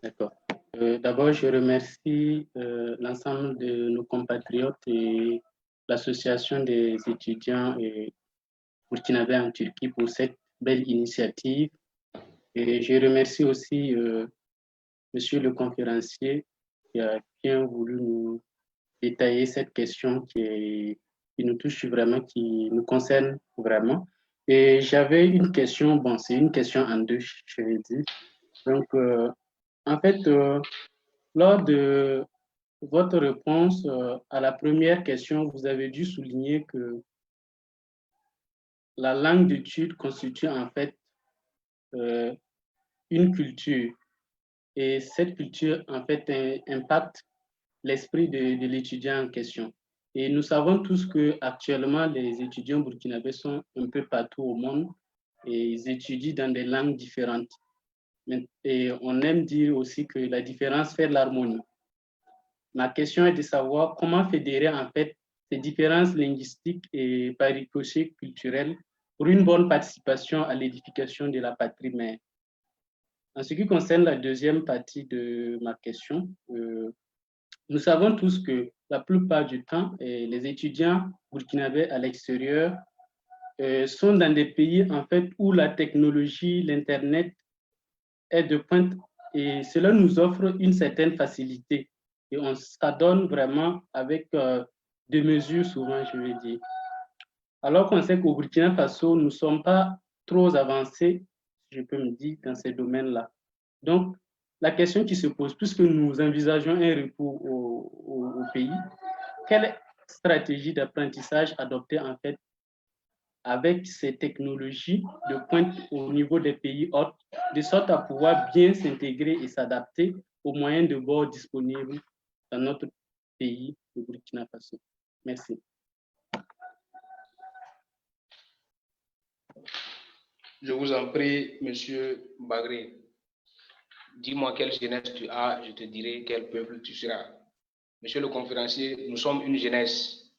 D'accord. D'abord, je remercie l'ensemble de nos compatriotes et l'association des étudiants burkinabés en Turquie pour cette belle initiative. Et je remercie aussi Monsieur le conférencier qui a bien voulu nous détailler cette question qui nous touche vraiment, qui nous concerne vraiment. Et j'avais une question, bon, c'est une question en deux, je vais dire. Donc, en fait, lors de votre réponse à la première question, vous avez dû souligner que la langue d'étude constitue en fait une culture. Et cette culture, en fait, impacte l'esprit de l'étudiant en question. Et nous savons tous qu'actuellement, les étudiants burkinabés sont un peu partout au monde et ils étudient dans des langues différentes. Et on aime dire aussi que la différence fait l'harmonie. Ma question est de savoir comment fédérer en fait ces différences linguistiques et par ricochet culturel pour une bonne participation à l'édification de la patrie mère. En ce qui concerne la deuxième partie de ma question, nous savons tous que la plupart du temps, les étudiants burkinabés à l'extérieur sont dans des pays en fait où la technologie, l'Internet est de pointe et cela nous offre une certaine facilité et on s'adonne vraiment avec des mesures souvent, je veux dire. Alors qu'on sait qu'au Burkina Faso, nous ne sommes pas trop avancés, je peux me dire, dans ces domaines-là. Donc, la question qui se pose, puisque nous envisageons un retour au pays, quelle stratégie d'apprentissage adopter en fait avec ces technologies de pointe au niveau des pays hôtes, de sorte à pouvoir bien s'intégrer et s'adapter aux moyens de bord disponibles dans notre pays, le Burkina Faso. Merci. Je vous en prie, Monsieur Bagré. Dis-moi quelle jeunesse tu as, je te dirai quel peuple tu seras. Monsieur le conférencier, nous sommes une jeunesse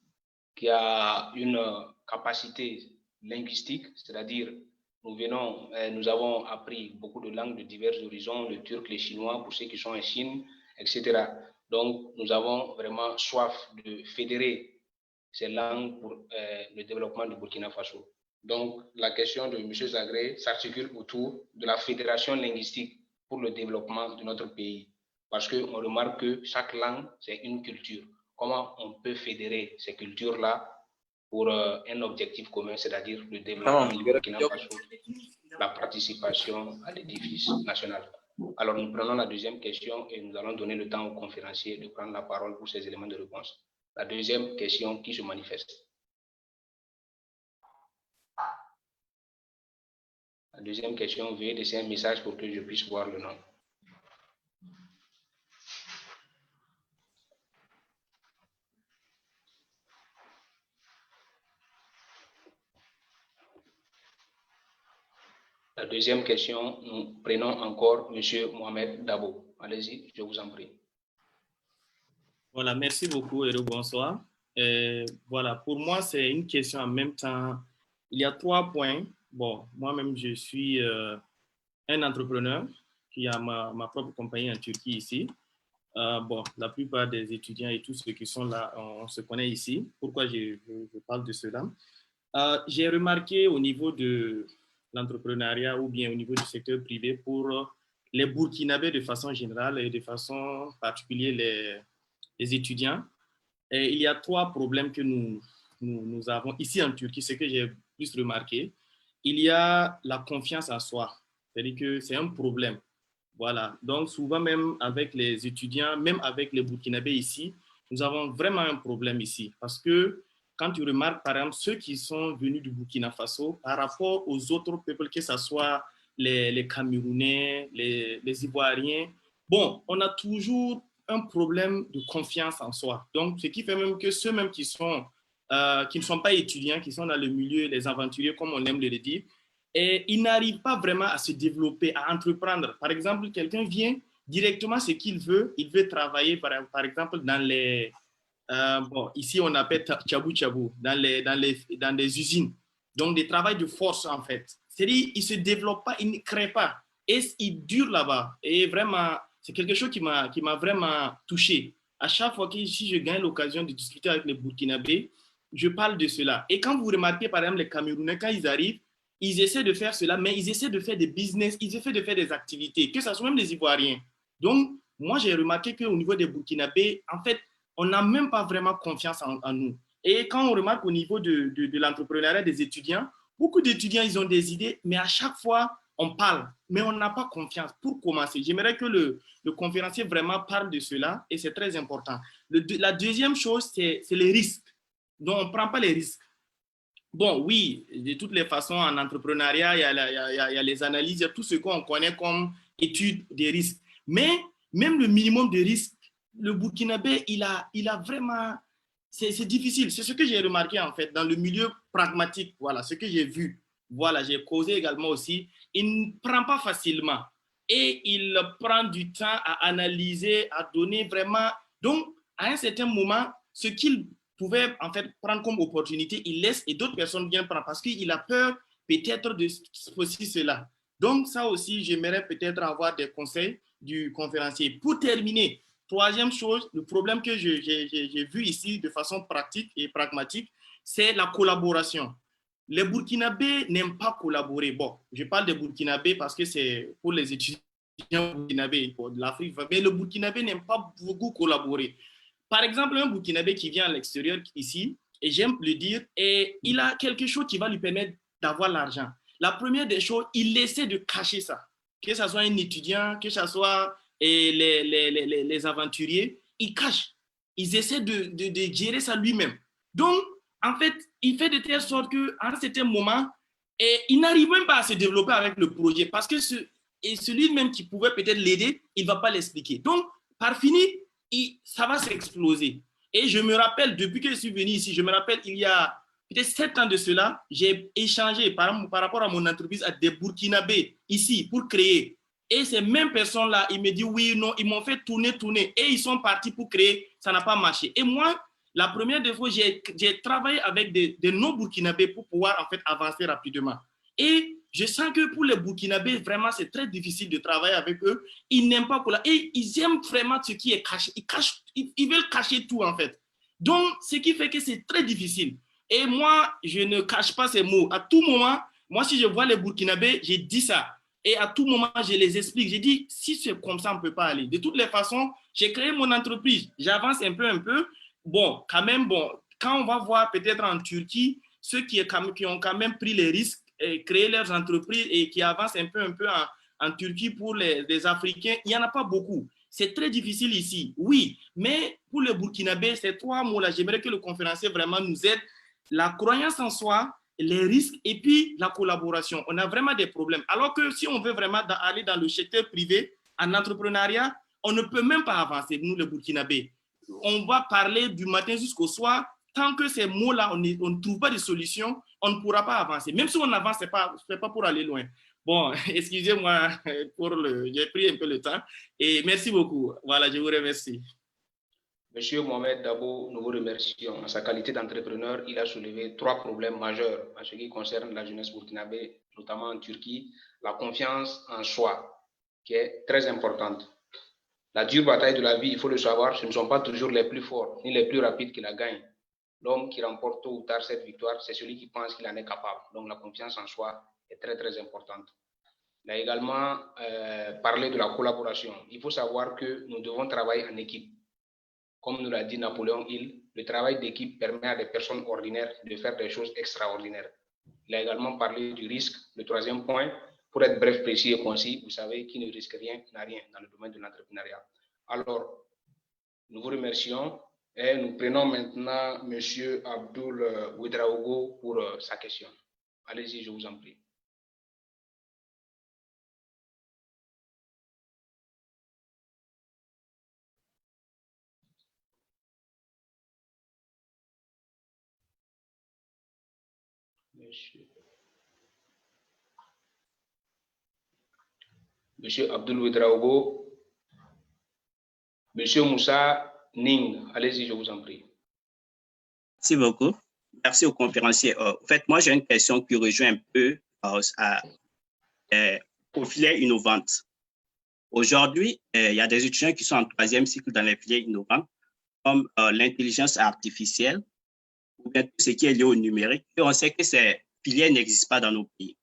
qui a une capacité linguistique, c'est-à-dire nous avons appris beaucoup de langues de divers horizons, le turc, le chinois, pour ceux qui sont en Chine, etc. Donc, nous avons vraiment soif de fédérer ces langues pour le développement du Burkina Faso. Donc, la question de M. Zagré s'articule autour de la fédération linguistique pour le développement de notre pays. Parce qu'on remarque que chaque langue, c'est une culture. Comment on peut fédérer ces cultures-là pour un objectif commun, c'est-à-dire le développement du Burkina Faso, la participation à l'édifice national. Alors, nous prenons la deuxième question et nous allons donner le temps aux conférenciers de prendre la parole pour ces éléments de réponse. La deuxième question qui se manifeste. La deuxième question, veuillez laisser un message pour que je puisse voir le nom. La deuxième question, nous prenons encore M. Mohamed Dabo. Allez-y, je vous en prie. Voilà, merci beaucoup et bonsoir. Voilà, pour moi, c'est une question en même temps. Il y a 3 points. Bon, moi-même, je suis un entrepreneur qui a ma propre compagnie en Turquie ici. Bon, la plupart des étudiants et tous ceux qui sont là, on se connaît ici. Pourquoi je parle de cela? J'ai remarqué au niveau de l'entrepreneuriat ou bien au niveau du secteur privé pour les Burkinabés de façon générale et de façon particulière les étudiants. Et il y a 3 problèmes que nous avons ici en Turquie, ce que j'ai plus remarqué. Il y a la confiance en soi, c'est-à-dire que c'est un problème. Voilà, donc souvent même avec les étudiants, même avec les Burkinabés ici, nous avons vraiment un problème ici parce que quand tu remarques, par exemple, ceux qui sont venus du Burkina Faso par rapport aux autres peuples, que ce soit les Camerounais, les Ivoiriens, bon, on a toujours un problème de confiance en soi. Donc, ce qui fait même que ceux même qui ne sont pas étudiants, qui sont dans le milieu, les aventuriers, comme on aime le dire, et ils n'arrivent pas vraiment à se développer, à entreprendre. Par exemple, quelqu'un vient directement ce qu'il veut, il veut travailler, par exemple, dans les... bon, ici, on appelle tchabou-tchabou, dans des usines. Donc, des travails de force, en fait. C'est-à-dire, ils ne se développent pas, ils ne créent pas. Et ils durent là-bas. Et vraiment, c'est quelque chose qui m'a vraiment touché. À chaque fois que si je gagne l'occasion de discuter avec les Burkinabés, je parle de cela. Et quand vous remarquez, par exemple, les Camerounais, quand ils arrivent, ils essaient de faire cela, mais ils essaient de faire des business, ils essaient de faire des activités, que ce soit même les Ivoiriens. Donc, moi, j'ai remarqué qu'au niveau des Burkinabés, en fait, on n'a même pas vraiment confiance en nous. Et quand on remarque au niveau de l'entrepreneuriat des étudiants, beaucoup d'étudiants, ils ont des idées, mais à chaque fois, on parle, mais on n'a pas confiance. Pour commencer, j'aimerais que le conférencier vraiment parle de cela, et c'est très important. La deuxième chose, c'est les risques. Donc, on ne prend pas les risques. Bon, oui, de toutes les façons, en entrepreneuriat, il y a les analyses, il y a tout ce qu'on connaît comme étude des risques. Mais même le minimum de risques, le Burkinabé, il a vraiment... C'est difficile. C'est ce que j'ai remarqué, en fait, dans le milieu pragmatique. Voilà, ce que j'ai vu. Voilà, j'ai causé également aussi. Il ne prend pas facilement. Et il prend du temps à analyser, à donner vraiment... Donc, à un certain moment, ce qu'il pouvait en fait prendre comme opportunité, il laisse et d'autres personnes viennent prendre parce qu'il a peur peut-être de ceci, cela. Donc ça aussi, j'aimerais peut-être avoir des conseils du conférencier. Pour terminer, troisième chose, le problème que j'ai vu ici de façon pratique et pragmatique, c'est la collaboration. Les Burkinabés n'aiment pas collaborer. Bon, je parle des Burkinabés parce que c'est pour les étudiants burkinabés de l'Afrique, mais le Burkinabé n'aime pas beaucoup collaborer. Par exemple, un Burkinabé qui vient à l'extérieur ici, et j'aime le dire, et il a quelque chose qui va lui permettre d'avoir l'argent. La première des choses, il essaie de cacher ça. Que ce soit un étudiant, que ce soit les aventuriers, ils cachent. Ils essaient de gérer ça lui-même. Donc, en fait, il fait de telle sorte qu'à un certain moment, il n'arrive même pas à se développer avec le projet parce que celui-même qui pouvait peut-être l'aider, il ne va pas l'expliquer. Donc, par fini, ça va s'exploser. Et je me rappelle, depuis que je suis venu ici, je me rappelle, il y a peut-être 7 ans de cela, j'ai échangé par rapport à mon entreprise à des Burkinabés ici pour créer. Et ces mêmes personnes-là, ils me disent oui, non, ils m'ont fait tourner. Et ils sont partis pour créer, ça n'a pas marché. Et moi, la première des fois, j'ai travaillé avec des non-Burkinabés pour pouvoir en fait avancer rapidement. Et je sens que pour les Burkinabés, vraiment, c'est très difficile de travailler avec eux. Ils n'aiment pas cela. Et ils aiment vraiment ce qui est caché. Ils veulent cacher tout, en fait. Donc, ce qui fait que c'est très difficile. Et moi, je ne cache pas ces mots. À tout moment, moi, si je vois les Burkinabés, j'ai dit ça. Et à tout moment, je les explique. J'ai dit, si c'est comme ça, on ne peut pas aller. De toutes les façons, j'ai créé mon entreprise. J'avance un peu. Bon, quand même, quand on va voir peut-être en Turquie, ceux qui ont quand même pris les risques, créer leurs entreprises et qui avancent un peu en Turquie pour les Africains, il n'y en a pas beaucoup. C'est très difficile ici, oui, mais pour les Burkinabés, ces 3 mots-là, j'aimerais que le conférencier vraiment nous aide. La croyance en soi, les risques et puis la collaboration. On a vraiment des problèmes. Alors que si on veut vraiment aller dans le secteur privé, en entrepreneuriat, on ne peut même pas avancer, nous les Burkinabés. On va parler du matin jusqu'au soir. Tant que ces mots-là, on ne trouve pas de solution, on ne pourra pas avancer. Même si on avance, ce n'est pas pour aller loin. Bon, excusez-moi, j'ai pris un peu le temps. Et merci beaucoup. Voilà, je vous remercie. Monsieur Mohamed Dabo, nous vous remercions. En sa qualité d'entrepreneur, il a soulevé 3 problèmes majeurs en ce qui concerne la jeunesse burkinabé, notamment en Turquie. La confiance en soi, qui est très importante. La dure bataille de la vie, il faut le savoir, ce ne sont pas toujours les plus forts ni les plus rapides qui la gagnent. L'homme qui remporte tôt ou tard cette victoire, c'est celui qui pense qu'il en est capable. Donc la confiance en soi est très, très importante. Il a également parlé de la collaboration. Il faut savoir que nous devons travailler en équipe. Comme nous l'a dit Napoléon Hill, le travail d'équipe permet à des personnes ordinaires de faire des choses extraordinaires. Il a également parlé du risque. Le 3e point, pour être bref, précis et concis, vous savez, qui ne risque rien n'a rien dans le domaine de l'entrepreneuriat. Alors, nous vous remercions et nous prenons maintenant M. Abdoul Ouedraogo pour sa question. Allez-y, je vous en prie. Monsieur Abdoul Ouedraogo, Monsieur Moussa Ning, allez-y, je vous en prie. Merci beaucoup. Merci au conférencier. En fait, moi, j'ai une question qui rejoint un peu aux filières innovantes. Aujourd'hui, il y a des étudiants qui sont en 3e cycle dans les filières innovantes, comme l'intelligence artificielle, ou bien tout ce qui est lié au numérique. Et on sait que ces filières n'existent pas dans nos pays.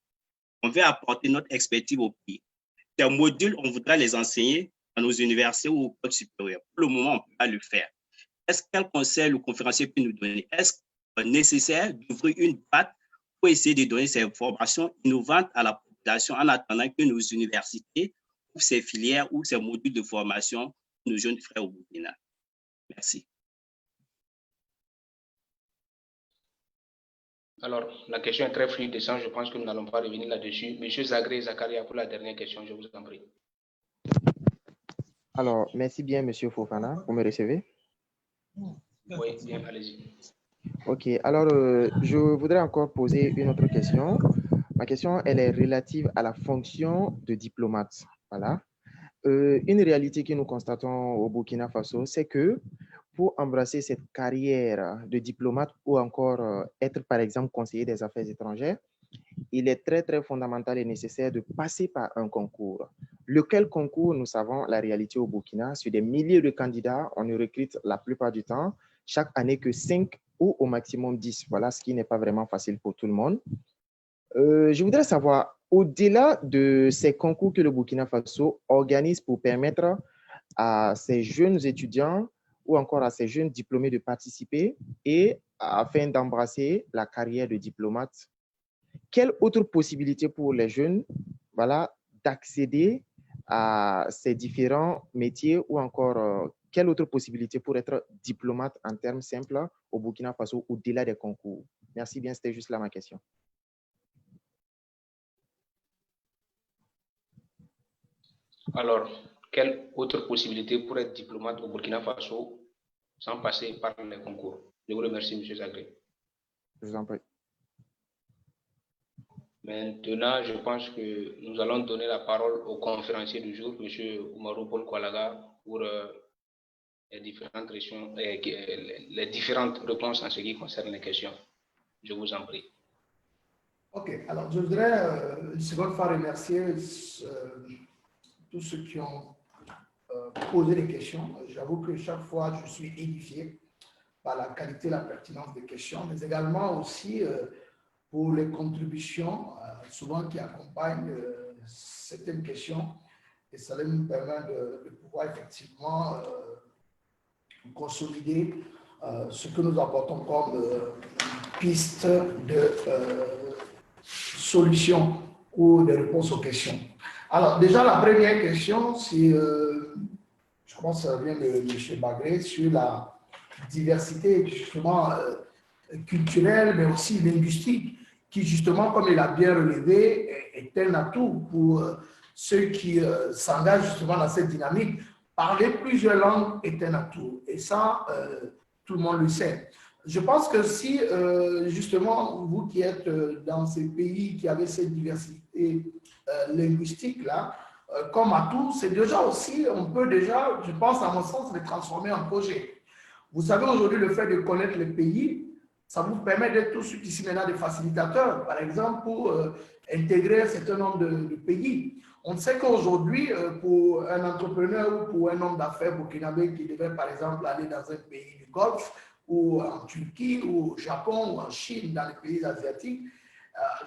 On veut apporter notre expertise au pays. Ces modules, on voudrait les enseigner dans nos universités ou au code supérieur. Pour le moment, on ne peut pas le faire. Quel conseil le conférencier peut nous donner? Est-ce nécessaire d'ouvrir une boîte pour essayer de donner ces formations innovantes à la population en attendant que nos universités ouvrent ces filières ou ces modules de formation pour nos jeunes frères au Burkina? Merci. Alors, la question est très fluide et sans, je pense que nous n'allons pas revenir là-dessus. Monsieur Zagré Zakaria, pour la dernière question, je vous en prie. Alors, merci bien, Monsieur Fofana. Vous me recevez? Oui, bien, allez-y. OK. Alors, je voudrais encore poser une autre question. Ma question, elle est relative à la fonction de diplomate. Voilà. Une réalité que nous constatons au Burkina Faso, c'est que pour embrasser cette carrière de diplomate ou encore être, par exemple, conseiller des affaires étrangères, il est très, très fondamental et nécessaire de passer par un concours. Lequel concours, nous savons la réalité au Burkina, sur des milliers de candidats, on ne recrute la plupart du temps, chaque année que 5 ou au maximum 10. Voilà, ce qui n'est pas vraiment facile pour tout le monde. Je voudrais savoir, au-delà de ces concours que le Burkina Faso organise pour permettre à ces jeunes étudiants ou encore à ces jeunes diplômés de participer et afin d'embrasser la carrière de diplomate, quelle autre possibilité pour les jeunes, voilà, d'accéder à ces différents métiers ou encore quelle autre possibilité pour être diplomate en termes simples au Burkina Faso au-delà des concours? Merci bien, c'était juste là ma question. Alors, quelle autre possibilité pour être diplomate au Burkina Faso sans passer par les concours? Je vous remercie, M. Zagré. Je vous en prie. Maintenant, je pense que nous allons donner la parole au conférencier du jour, M. Oumarou Paul Koualaga, pour les différentes réponses en ce qui concerne les questions. Je vous en prie. OK. Alors, je voudrais une seconde fois remercier tous ceux qui ont posé des questions. J'avoue que chaque fois, je suis édifié par la qualité et la pertinence des questions, mais également aussi pour les contributions, souvent qui accompagnent certaines questions. Et ça nous permet de pouvoir effectivement consolider ce que nous apportons comme piste de solutions ou de réponses aux questions. Alors, déjà, la première question, c'est, je pense que ça vient de M. Bagré, sur la diversité, justement, culturelle, mais aussi linguistique, qui, justement, comme il a bien relevé, est un atout pour ceux qui s'engagent, justement, dans cette dynamique. Parler plusieurs langues est un atout. Et ça, tout le monde le sait. Je pense que si, justement, vous qui êtes dans ces pays qui avaient cette diversité linguistique-là, comme atout, c'est déjà aussi, on peut déjà, je pense à mon sens, les transformer en projet. Vous savez, aujourd'hui, le fait de connaître les pays, ça vous permet d'être tout de suite ici maintenant des facilitateurs, par exemple, pour intégrer un certain nombre de pays. On sait qu'aujourd'hui, pour un entrepreneur ou pour un homme d'affaires burkinabé qui devait, par exemple, aller dans un pays du Golfe, ou en Turquie, ou au Japon, ou en Chine, dans les pays asiatiques,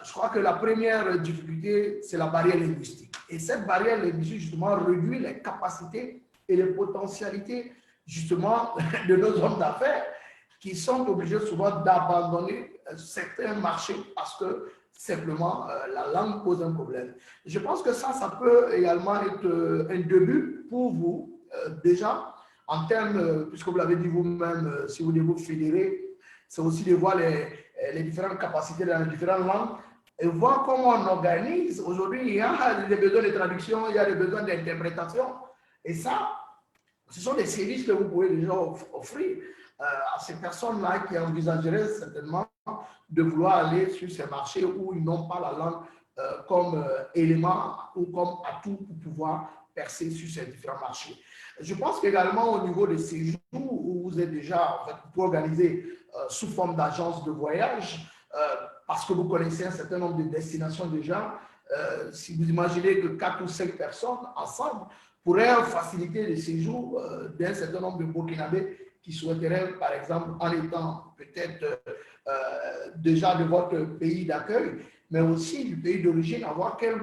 je crois que la première difficulté, c'est la barrière linguistique. Et cette barrière linguistique, justement, réduit les capacités et les potentialités, justement, de nos hommes d'affaires qui sont obligés souvent d'abandonner certains marchés parce que simplement la langue pose un problème. Je pense que ça peut également être un début pour vous, déjà, en termes, puisque vous l'avez dit vous-même, si vous devez vous fédérer, c'est aussi de voir les différentes capacités dans les différentes langues et voir comment on organise. Aujourd'hui, il y a des besoins de traduction, il y a des besoins d'interprétation. Et ça, ce sont des services que vous pouvez déjà offrir à ces personnes-là qui envisageraient certainement de vouloir aller sur ces marchés où ils n'ont pas la langue comme élément ou comme atout pour pouvoir percer sur ces différents marchés. Je pense qu'également au niveau des séjours où vous êtes déjà, en fait, vous pouvez organiser sous forme d'agence de voyage parce que vous connaissez un certain nombre de destinations déjà. Si vous imaginez que 4 ou 5 personnes ensemble pourraient faciliter le séjour d'un certain nombre de Burkinabés qui souhaiteraient, par exemple, en étant peut-être déjà de votre pays d'accueil, mais aussi du pays d'origine, à voir quel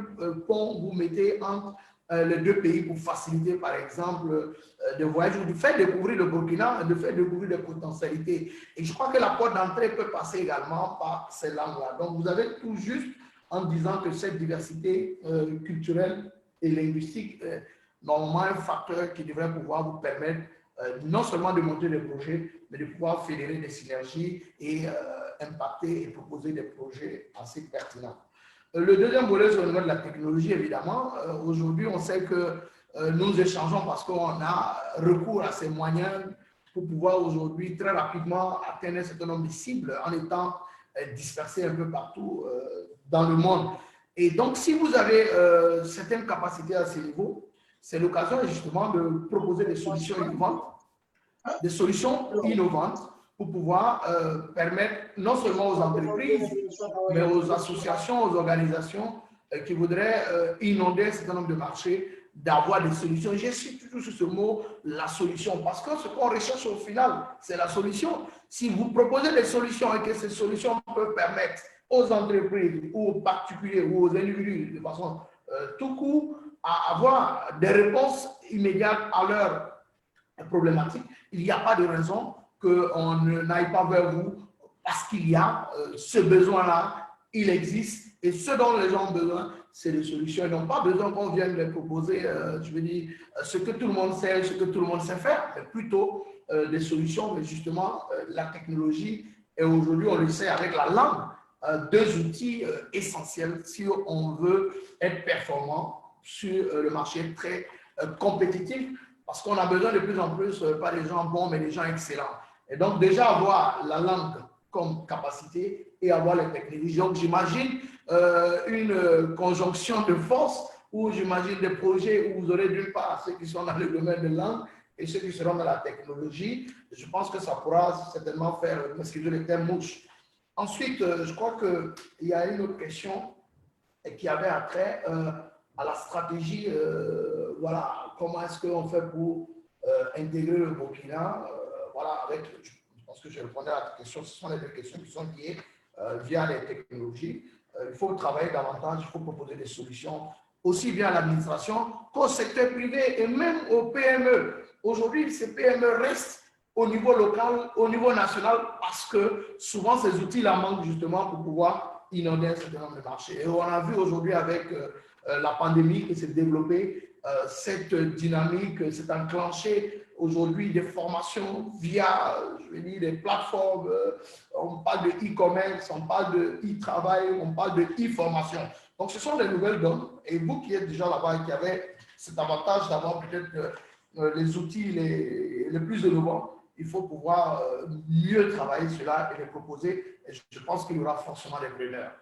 pont vous mettez entre les deux pays pour faciliter, par exemple, des voyages, ou de faire découvrir le Burkina, de faire découvrir des potentialités. Et je crois que la porte d'entrée peut passer également par ces langues-là. Donc, vous avez tout juste en disant que cette diversité culturelle et linguistique est normalement un facteur qui devrait pouvoir vous permettre non seulement de monter des projets, mais de pouvoir fédérer des synergies et impacter et proposer des projets assez pertinents. Le deuxième volet, c'est au niveau de la technologie, évidemment. Aujourd'hui, on sait que nous échangeons parce qu'on a recours à ces moyens pour pouvoir aujourd'hui très rapidement atteindre un certain nombre de cibles en étant dispersés un peu partout dans le monde. Et donc, si vous avez certaines capacités à ce niveau, c'est l'occasion justement de proposer des solutions innovantes pour pouvoir permettre non seulement aux entreprises, mais aux associations, aux organisations qui voudraient inonder un certain nombre de marchés d'avoir des solutions. J'insiste toujours sur ce mot, la solution, parce que ce qu'on recherche au final, c'est la solution. Si vous proposez des solutions et que ces solutions peuvent permettre aux entreprises ou aux particuliers ou aux individus de façon tout court à avoir des réponses immédiates à leurs problématiques, il n'y a pas de raison qu'on n'aille pas vers vous parce qu'il y a ce besoin-là, il existe et ce dont les gens ont besoin, c'est des solutions. Ils n'ont pas besoin qu'on vienne leur proposer, je veux dire, ce que tout le monde sait, ce que tout le monde sait faire, mais plutôt des solutions. Mais justement, la technologie, et aujourd'hui on le sait avec la langue, deux outils essentiels si on veut être performant sur le marché très compétitif, parce qu'on a besoin de plus en plus, pas des gens bons, mais des gens excellents. Et donc, déjà avoir la langue comme capacité et avoir les technologies. Donc, j'imagine une conjonction de forces où j'imagine des projets où vous aurez d'une part ceux qui sont dans le domaine de langue et ceux qui seront dans la technologie. Je pense que ça pourra certainement faire, excusez le terme, mouche. Ensuite, je crois qu'il y a une autre question qui avait attrait à la stratégie. Voilà, comment est-ce qu'on fait pour intégrer le Burkina voilà, avec, je pense que je répondais à la question, ce sont les deux questions qui sont liées via les technologies. Il faut travailler davantage, il faut proposer des solutions aussi bien à l'administration qu'au secteur privé et même aux PME. Aujourd'hui, ces PME restent au niveau local, au niveau national, parce que souvent ces outils-là manquent justement pour pouvoir inonder un certain nombre de marchés. Et on a vu aujourd'hui avec la pandémie qui s'est développée, cette dynamique s'est enclenchée aujourd'hui des formations via, je vais dire, des plateformes. On parle de e-commerce, on parle de e-travail, on parle de e-formation. Donc, ce sont des nouvelles donnes. Et vous qui êtes déjà là-bas et qui avez cet avantage d'avoir peut-être les outils les plus innovants, il faut pouvoir mieux travailler cela et les proposer. Et je pense qu'il y aura forcément des preneurs.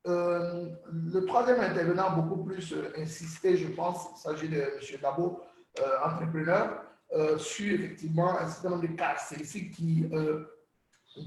Le troisième intervenant a beaucoup plus insisté, je pense, il s'agit de M. Dabo, entrepreneur, sur effectivement un certain nombre de caractéristiques qui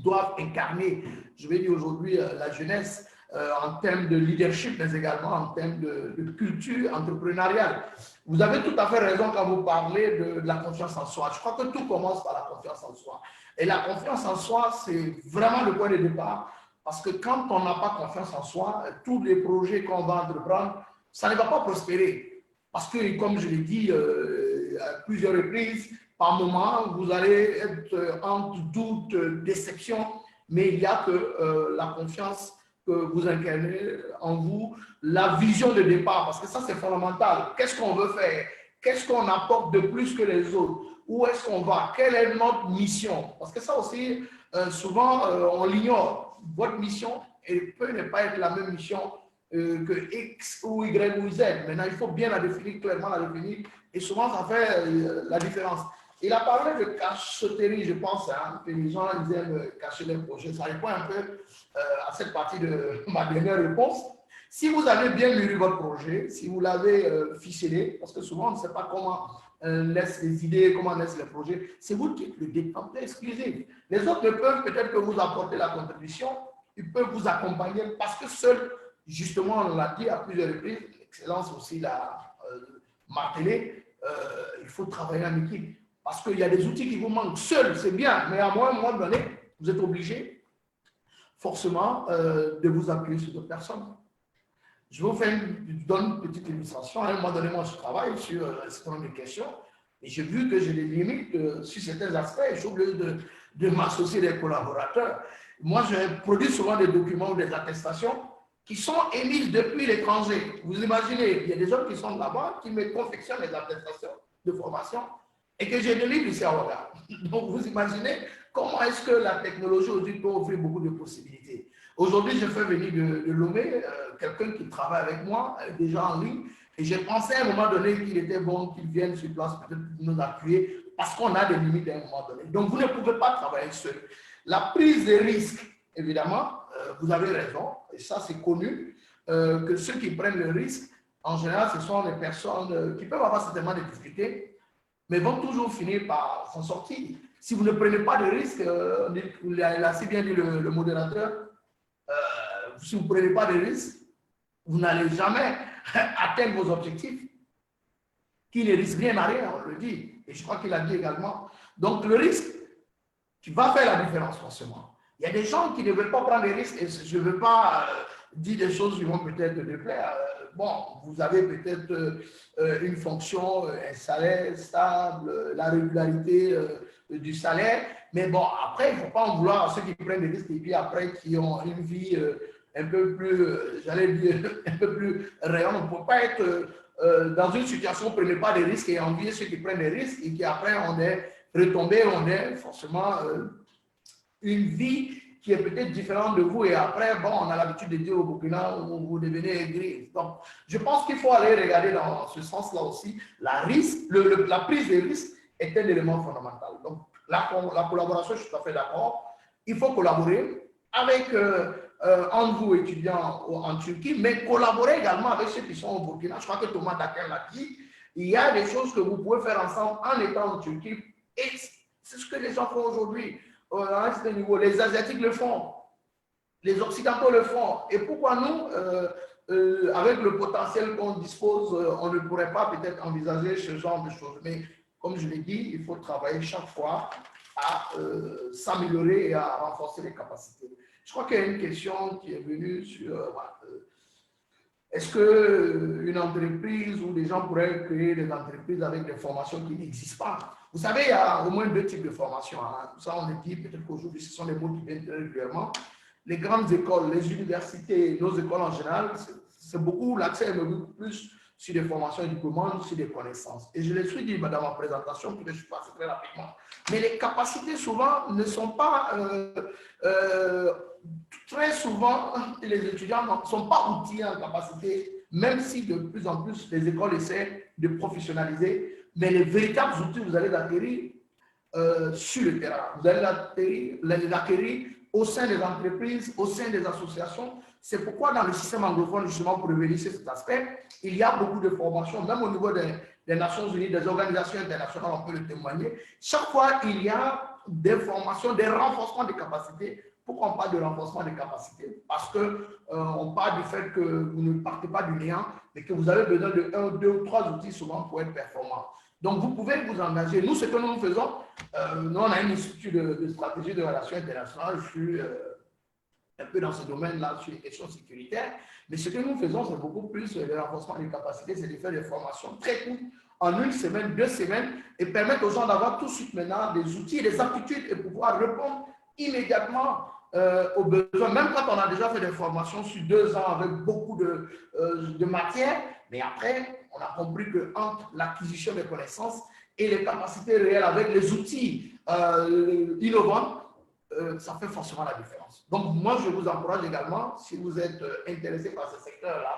doivent incarner, je vais dire aujourd'hui, la jeunesse en termes de leadership, mais également en termes de culture entrepreneuriale. Vous avez tout à fait raison quand vous parlez de la confiance en soi. Je crois que tout commence par la confiance en soi. Et la confiance en soi, c'est vraiment le point de départ. Parce que quand on n'a pas confiance en soi, tous les projets qu'on va entreprendre, ça ne va pas prospérer. Parce que, comme je l'ai dit à plusieurs reprises, par moment, vous allez être entre doute, déception, mais il n'y a que la confiance que vous incarnez en vous, la vision de départ, parce que ça, c'est fondamental. Qu'est-ce qu'on veut faire? Qu'est-ce qu'on apporte de plus que les autres? Où est-ce qu'on va? Quelle est notre mission? Parce que ça aussi, souvent, on l'ignore. Votre mission peut ne pas être la même mission que X ou Y ou Z. Maintenant, il faut bien la définir, clairement la définir, et souvent, ça fait la différence. Il a parlé de cacheterie, je pense, hein, que les gens ils aiment cacher les projets. Ça répond un peu à cette partie de ma dernière réponse. Si vous avez bien mûri votre projet, si vous l'avez ficelé, parce que souvent, on ne sait pas comment naissent les idées, comment naissent les projets, c'est vous qui êtes le détenteur exclusif. Les autres ne peuvent peut-être que vous apporter la contribution, ils peuvent vous accompagner parce que seul, justement, on l'a dit à plusieurs reprises, l'excellence aussi l'a martelé, il faut travailler en équipe. Parce qu'il y a des outils qui vous manquent. Seul, c'est bien, mais à un moment donné, vous êtes obligé forcément de vous appuyer sur d'autres personnes. Je vous donne une petite illustration. À un moment donné, moi, je travaille sur un certain nombre de questions et j'ai vu que j'ai des limites sur certains aspects. Je suis obligé de m'associer des collaborateurs. Moi, je produis souvent des documents ou des attestations qui sont émises depuis l'étranger. Vous imaginez, il y a des gens qui sont là-bas qui me confectionnent les attestations de formation et que j'ai délivre ici à Ouaga. Donc, vous imaginez comment est-ce que la technologie aujourd'hui peut offrir beaucoup de possibilités. Aujourd'hui, je fais venir de Lomé quelqu'un qui travaille avec moi, déjà en ligne, et j'ai pensé à un moment donné qu'il était bon qu'il vienne sur place peut-être nous appuyer parce qu'on a des limites à un moment donné. Donc, vous ne pouvez pas travailler seul. La prise de risque, évidemment, vous avez raison, et ça c'est connu, que ceux qui prennent le risque, en général, ce sont les personnes qui peuvent avoir certainement des difficultés, mais vont toujours finir par s'en sortir. Si vous ne prenez pas de risque, il a assez bien dit le modérateur, si vous ne prenez pas de risque, vous n'allez jamais atteindre vos objectifs. Qui ne risque rien à rien, on le dit. Et je crois qu'il a dit également. Donc le risque, qui va faire la différence forcément. Il y a des gens qui ne veulent pas prendre des risques, et je ne veux pas dire des choses qui vont peut-être déplaire. Bon, vous avez peut-être une fonction, un salaire stable, la régularité du salaire, mais bon, après, il ne faut pas en vouloir à ceux qui prennent des risques et puis après qui ont une vie un peu plus, j'allais dire, un peu plus rayonnante. On ne peut pas être dans une situation où on ne prenait pas de risques et envier ceux qui prennent des risques et qui après on est retombé, on est forcément une vie qui est peut-être différente de vous et après, bon, on a l'habitude de dire au Burkina, vous devenez aigri. Donc, je pense qu'il faut aller regarder dans ce sens-là aussi. La prise de risque est un élément fondamental. Donc, la collaboration, je suis tout à fait d'accord. Il faut collaborer avec, entre vous, étudiants en Turquie, mais collaborer également avec ceux qui sont au Burkina. Je crois que Thomas Dakin l'a dit. Il y a des choses que vous pouvez faire ensemble en étant en Turquie. Et c'est ce que les gens font aujourd'hui. À un certain niveau, les Asiatiques le font, les Occidentaux le font. Et pourquoi nous, avec le potentiel qu'on dispose, on ne pourrait pas peut-être envisager ce genre de choses. Mais comme je l'ai dit, il faut travailler chaque fois à s'améliorer et à renforcer les capacités. Je crois qu'il y a une question qui est venue sur est-ce qu'une entreprise ou des gens pourraient créer des entreprises avec des formations qui n'existent pas? Vous savez, il y a au moins deux types de formations. Hein. Ça, on le dit, peut-être qu'aujourd'hui, ce sont les mots qui viennent régulièrement. Les grandes écoles, les universités, nos écoles en général, c'est beaucoup, l'accès est beaucoup plus sur des formations diplômantes, sur des connaissances. Et je l'ai dit dans ma présentation, peut-être je passe très rapidement. Mais les capacités, souvent, ne sont pas... très souvent, les étudiants ne sont pas outillés en capacité, même si de plus en plus les écoles essaient de professionnaliser. Mais les véritables outils, vous allez l'acquérir sur le terrain. Vous allez l'acquérir au sein des entreprises, au sein des associations. C'est pourquoi dans le système anglophone, justement, pour revenir sur cet aspect, il y a beaucoup de formations, même au niveau des Nations Unies, des organisations internationales, on peut le témoigner. Chaque fois, il y a des formations, des renforcements de capacités. Pourquoi on parle de renforcement des capacités? Parce qu'on parle du fait que vous ne partez pas du néant, mais que vous avez besoin de 1, 2 ou 3 outils souvent pour être performant. Donc, vous pouvez vous engager. Nous, ce que nous faisons, nous, on a une institut de stratégie de relations internationales. Je suis un peu dans ce domaine-là sur les questions sécuritaires. Mais ce que nous faisons, c'est beaucoup plus le renforcement des capacités, c'est de faire des formations très courtes, en 1 semaine, 2 semaines, et permettre aux gens d'avoir tout de suite maintenant des outils et des aptitudes et pouvoir répondre immédiatement aux besoins. Même quand on a déjà fait des formations sur 2 ans avec beaucoup de matières, mais après, on a compris qu'entre l'acquisition des connaissances et les capacités réelles avec les outils innovants, ça fait forcément la différence. Donc, moi, je vous encourage également, si vous êtes intéressé par ce secteur-là,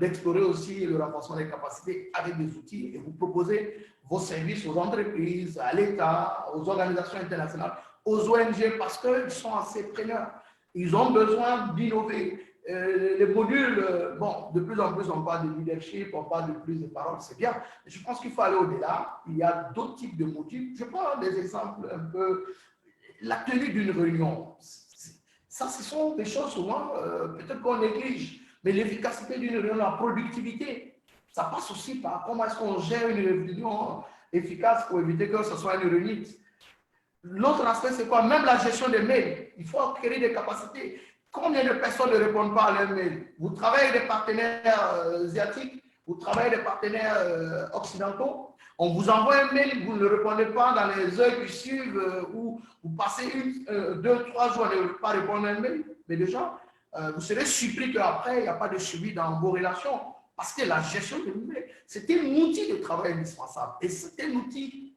d'explorer aussi le renforcement des capacités avec des outils et vous proposer vos services aux entreprises, à l'État, aux organisations internationales, aux ONG, parce qu'ils sont assez preneurs. Ils ont besoin d'innover. Les modules, bon, de plus en plus, on parle de leadership, on parle de plus de paroles, c'est bien. Mais je pense qu'il faut aller au-delà. Il y a d'autres types de modules. Je prends des exemples un peu. La tenue d'une réunion, ça, ce sont des choses souvent, peut-être qu'on néglige. Mais l'efficacité d'une réunion, la productivité, ça passe aussi par comment est-ce qu'on gère une réunion efficace pour éviter que ce soit une réunion. L'autre aspect, c'est quoi? Même la gestion des mails. Il faut créer des capacités. Combien de personnes ne répondent pas à leurs mails? Vous travaillez avec des partenaires asiatiques, vous travaillez avec des partenaires occidentaux. On vous envoie un mail, vous ne répondez pas dans les heures qui suivent ou vous passez 2, 3 jours à ne pas répondre à un mail. Mais déjà, vous serez surpris qu'après, il n'y a pas de suivi dans vos relations. Parce que la gestion des mails, c'est un outil de travail indispensable. Et c'est un outil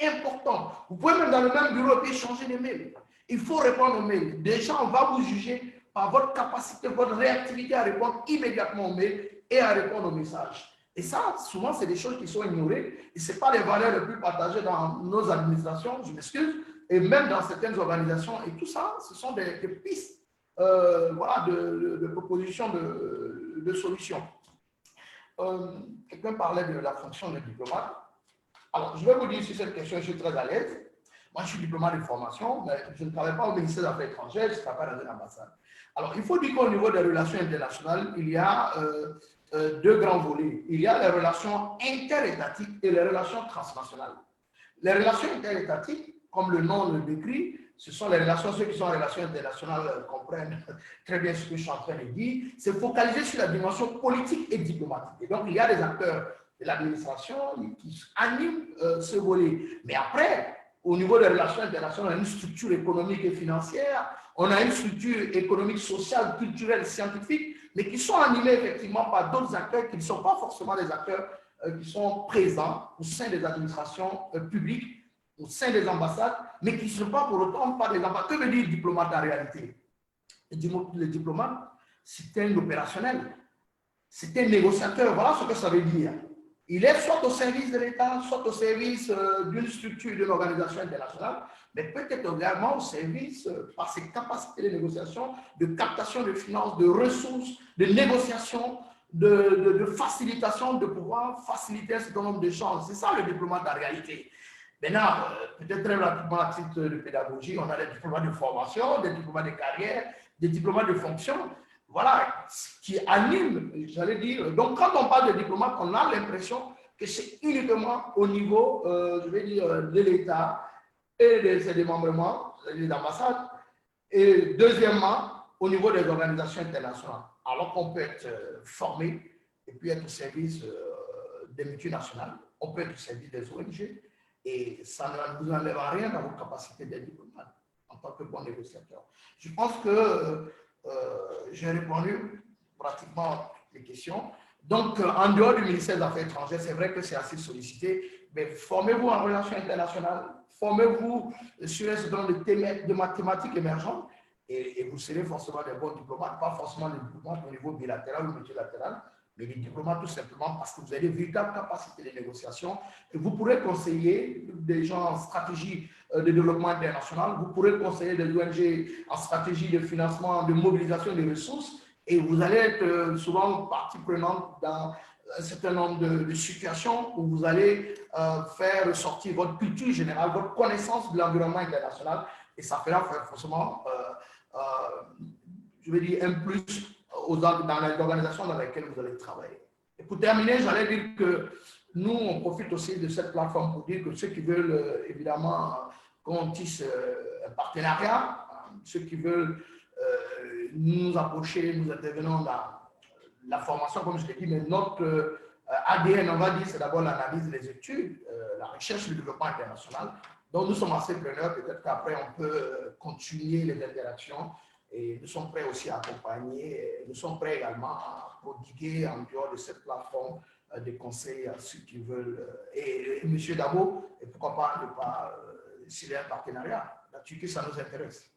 important. Vous pouvez même dans le même bureau échanger des mails. Il faut répondre aux mails. Déjà, on va vous juger par votre capacité, votre réactivité à répondre immédiatement aux mails et à répondre aux messages. Et ça, souvent, c'est des choses qui sont ignorées. Et ce n'est pas les valeurs les plus partagées dans nos administrations, je m'excuse, et même dans certaines organisations. Et tout ça, ce sont des pistes voilà, de propositions de solutions. Quelqu'un parlait de la fonction de diplomate. Alors, je vais vous dire sur cette question, je suis très à l'aise. Moi, je suis diplomate de formation, mais je ne travaille pas au ministère des Affaires étrangères, je ne travaille pas dans une ambassade. Alors, il faut dire qu'au niveau des relations internationales, il y a 2 grands volets. Il y a les relations interétatiques et les relations transnationales. Les relations interétatiques, comme le nom le décrit, ce sont les relations, ceux qui sont en relations internationales comprennent très bien ce que je suis en train de dire. C'est focalisé sur la dimension politique et diplomatique. Et donc, il y a des acteurs de l'administration qui animent ce volet. Mais après, au niveau des relations internationales, on a une structure économique et financière, on a une structure économique, sociale, culturelle, scientifique, mais qui sont animés effectivement par d'autres acteurs qui ne sont pas forcément des acteurs qui sont présents au sein des administrations publiques, au sein des ambassades, mais qui ne sont pas pour autant pas des ambassades. Que veut dire diplomate en réalité? Le diplomate, c'est un opérationnel, c'est un négociateur, voilà ce que ça veut dire. Il est soit au service de l'État, soit au service d'une structure, d'une organisation internationale, mais peut-être également au service, par ses capacités de négociation, de captation de finances, de ressources, de négociation, de facilitation, de pouvoir faciliter un certain nombre d'échanges. C'est ça le diplomate en réalité. Maintenant, peut-être très rapidement à titre de pédagogie, on a des diplomates de formation, des diplomates de carrière, des diplomates de fonction. Voilà, qui anime, j'allais dire. Donc, quand on parle de diplomate, on a l'impression que c'est uniquement au niveau, je vais dire, de l'État et de ses démembrements, des ambassades, et deuxièmement, au niveau des organisations internationales. Alors qu'on peut être formé et puis être au service des multinationales, on peut être au service des ONG, et ça ne vous enlève rien dans votre capacité d'être diplomate en tant que bon négociateur. Je pense que j'ai répondu pratiquement les questions. Donc, en dehors du ministère des Affaires étrangères, c'est vrai que c'est assez sollicité, mais formez-vous en relations internationales, formez-vous sur un certain nombre de mathématiques émergentes et vous serez forcément des bons diplomates, pas forcément des diplomates au niveau bilatéral ou multilatéral, mais des diplomates tout simplement parce que vous avez une véritable capacité de négociation et vous pourrez conseiller des gens en stratégie de développement international, vous pourrez conseiller des ONG en stratégie de financement, de mobilisation des ressources et vous allez être souvent partie prenante dans un certain nombre de situations où vous allez faire ressortir votre culture générale, votre connaissance de l'environnement international et ça fera forcément, je veux dire, un plus dans les organisations dans lesquelles vous allez travailler. Et pour terminer, j'allais dire que nous, on profite aussi de cette plateforme pour dire que ceux qui veulent évidemment qu'on tisse un partenariat, ceux qui veulent nous approcher, nous intervenons dans la formation, comme je l'ai dit, mais notre ADN, on va dire, c'est d'abord l'analyse des études, la recherche et le développement international. Donc, nous sommes assez preneurs. Peut-être qu'après, on peut continuer les interactions. Et nous sommes prêts aussi à accompagner, nous sommes prêts également à prodiguer en dehors de cette plateforme des conseils à ceux qui veulent. Et M. Dabo, et pourquoi pas ne pas s'il y a un partenariat. La Turquie, ça nous intéresse.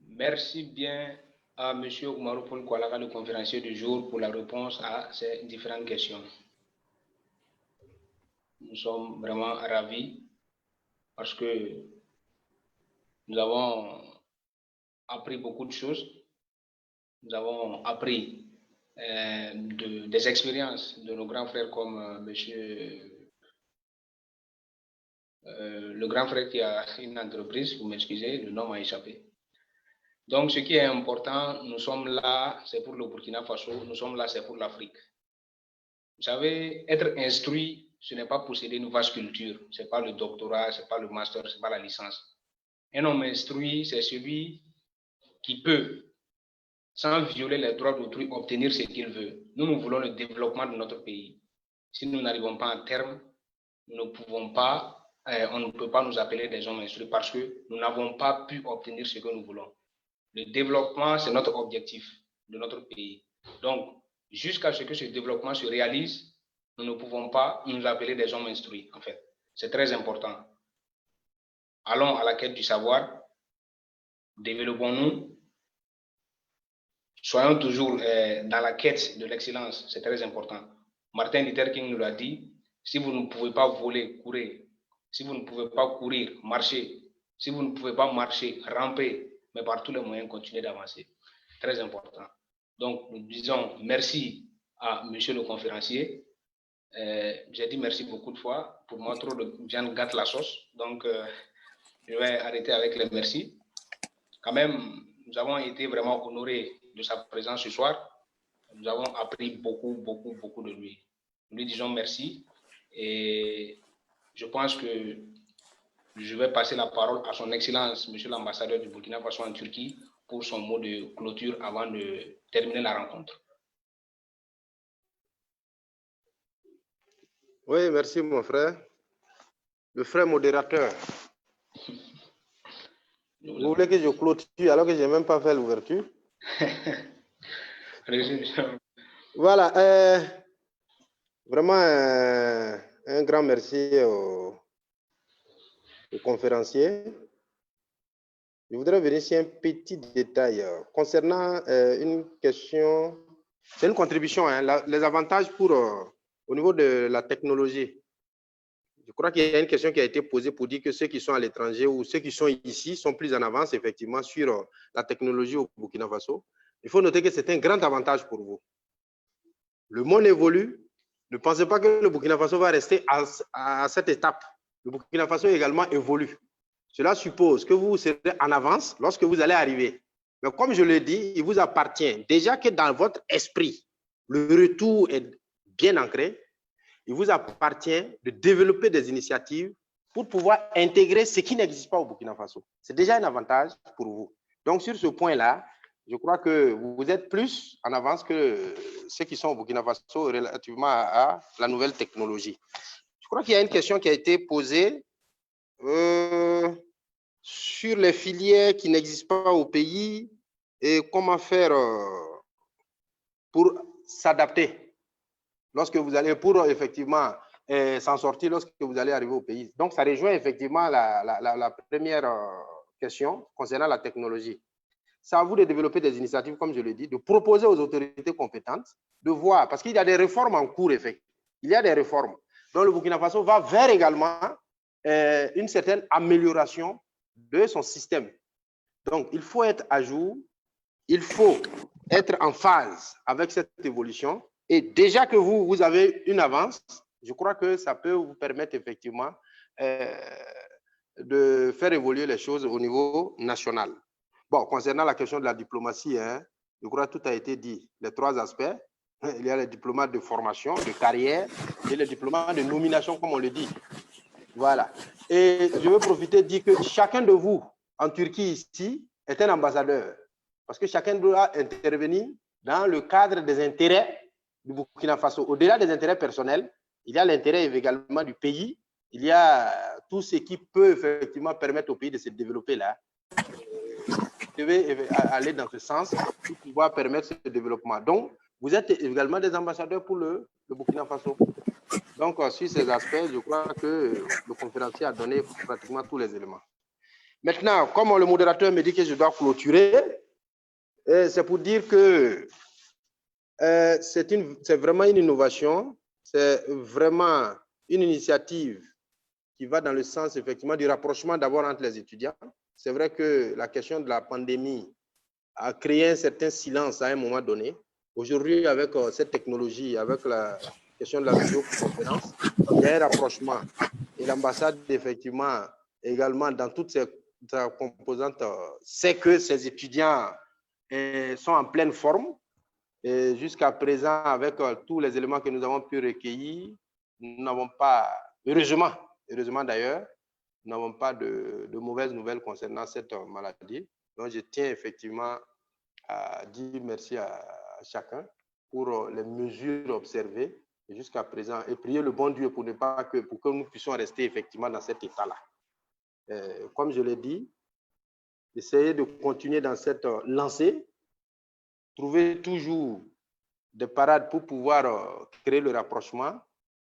Merci bien à M. Oumarou Paul Koualaka, le conférencier du jour, pour la réponse à ces différentes questions. Nous sommes vraiment ravis parce que nous avons appris beaucoup de choses. Nous avons appris des expériences de nos grands frères comme le grand frère qui a une entreprise, vous m'excusez, le nom m'a échappé. Donc, ce qui est important, nous sommes là, c'est pour le Burkina Faso, nous sommes là, c'est pour l'Afrique. Vous savez, être instruit, ce n'est pas posséder une vaste culture, ce n'est pas le doctorat, ce n'est pas le master, ce n'est pas la licence. Un homme instruit, c'est celui qui peut, sans violer les droits d'autrui, obtenir ce qu'il veut. Nous voulons le développement de notre pays. Si nous n'arrivons pas en terme, nous ne pouvons pas, on ne peut pas nous appeler des hommes instruits parce que nous n'avons pas pu obtenir ce que nous voulons. Le développement, c'est notre objectif de notre pays. Donc, jusqu'à ce que ce développement se réalise, nous ne pouvons pas nous appeler des hommes instruits, en fait. C'est très important. Allons à la quête du savoir, développons-nous, soyons toujours dans la quête de l'excellence, c'est très important. Martin Luther King nous l'a dit, si vous ne pouvez pas voler, courir. Si vous ne pouvez pas courir, marcher. Si vous ne pouvez pas marcher, ramper. Mais par tous les moyens, continuez d'avancer. Très important. Donc, nous disons merci à monsieur le conférencier. J'ai dit merci beaucoup de fois. Pour moi, trop de viande gâte la sauce. Donc, je vais arrêter avec les merci. Quand même, nous avons été vraiment honorés de sa présence ce soir. Nous avons appris beaucoup de lui. Nous lui disons merci. Et je pense que je vais passer la parole à son Excellence, monsieur l'ambassadeur du Burkina Faso en Turquie, pour son mot de clôture avant de terminer la rencontre. Oui, merci mon frère. Le frère modérateur. Vous voulez que je clôture alors que je n'ai même pas fait l'ouverture? Voilà. Vraiment un grand merci au conférencier. Je voudrais venir sur un petit détail concernant une question. C'est une contribution, hein, les avantages pour, au niveau de la technologie. Je crois qu'il y a une question qui a été posée pour dire que ceux qui sont à l'étranger ou ceux qui sont ici sont plus en avance effectivement sur la technologie au Burkina Faso. Il faut noter que c'est un grand avantage pour vous. Le monde évolue. Ne pensez pas que le Burkina Faso va rester à cette étape. Le Burkina Faso également évolue. Cela suppose que vous serez en avance lorsque vous allez arriver. Mais comme je l'ai dit, il vous appartient déjà que dans votre esprit, le retour est bien ancré. Il vous appartient de développer des initiatives pour pouvoir intégrer ce qui n'existe pas au Burkina Faso. C'est déjà un avantage pour vous. Donc, sur ce point-là, je crois que vous êtes plus en avance que ceux qui sont au Burkina Faso relativement à la nouvelle technologie. Je crois qu'il y a une question qui a été posée sur les filières qui n'existent pas au pays. et comment faire pour s'adapter lorsque vous allez, pour effectivement s'en sortir lorsque vous allez arriver au pays. Donc, ça rejoint effectivement la première question concernant la technologie. C'est à vous de développer des initiatives, comme je l'ai dit, de proposer aux autorités compétentes de voir, parce qu'il y a des réformes en cours, effectivement. Il y a des réformes. Donc, le Burkina Faso va vers également une certaine amélioration de son système. Donc, il faut être à jour, il faut être en phase avec cette évolution. Et déjà que vous avez une avance, je crois que ça peut vous permettre effectivement de faire évoluer les choses au niveau national. Bon, concernant la question de la diplomatie, je crois que tout a été dit. Les trois aspects, il y a les diplomates de formation, de carrière et les diplomates de nomination, comme on le dit. Voilà. Et je veux profiter de dire que chacun de vous en Turquie ici est un ambassadeur. Parce que chacun doit intervenir dans le cadre des intérêts du Burkina Faso. Au-delà des intérêts personnels, il y a l'intérêt également du pays. Il y a tout ce qui peut effectivement permettre au pays de se développer là. Vous devez aller dans ce sens pour pouvoir permettre ce développement. Donc, vous êtes également des ambassadeurs pour le Burkina Faso. Donc, sur ces aspects, je crois que le conférencier a donné pratiquement tous les éléments. Maintenant, comme le modérateur me dit que je dois clôturer, c'est pour dire que c'est vraiment une innovation, c'est vraiment une initiative qui va dans le sens effectivement du rapprochement d'abord entre les étudiants. C'est vrai que la question de la pandémie a créé un certain silence à un moment donné. Aujourd'hui, avec cette technologie, avec la question de la vidéoconférence, il y a un rapprochement. Et l'ambassade, effectivement, également, dans toutes ses composantes, sait que ces étudiants sont en pleine forme. Et jusqu'à présent, avec tous les éléments que nous avons pu recueillir, nous n'avons pas, heureusement d'ailleurs, nous n'avons pas de mauvaises nouvelles concernant cette maladie. Donc, je tiens effectivement à dire merci à chacun pour les mesures observées jusqu'à présent et prier le bon Dieu pour que nous puissions rester effectivement dans cet état-là. Comme je l'ai dit, essayez de continuer dans cette lancée, trouver toujours des parades pour pouvoir créer le rapprochement,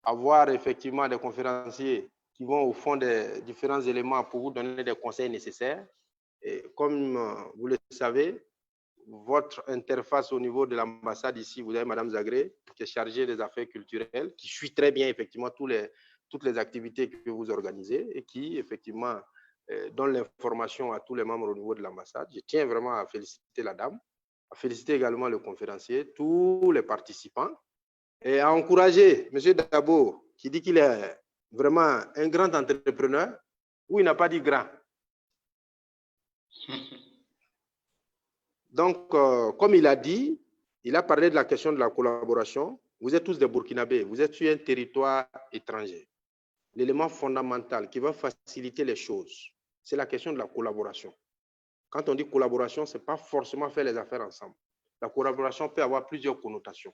avoir effectivement des conférenciers qui vont au fond des différents éléments pour vous donner des conseils nécessaires. Et comme vous le savez, votre interface au niveau de l'ambassade ici, vous avez Madame Zagré, qui est chargée des affaires culturelles, qui suit très bien effectivement toutes les activités que vous organisez et qui effectivement donne l'information à tous les membres au niveau de l'ambassade. Je tiens vraiment à féliciter la dame, à féliciter également le conférencier, tous les participants et à encourager M. Dabo, qui dit qu'il est vraiment un grand entrepreneur, ou il n'a pas dit grand. Donc, comme il a dit, il a parlé de la question de la collaboration. Vous êtes tous des Burkinabés, vous êtes sur un territoire étranger. L'élément fondamental qui va faciliter les choses, c'est la question de la collaboration. Quand on dit collaboration, ce n'est pas forcément faire les affaires ensemble. La collaboration peut avoir plusieurs connotations,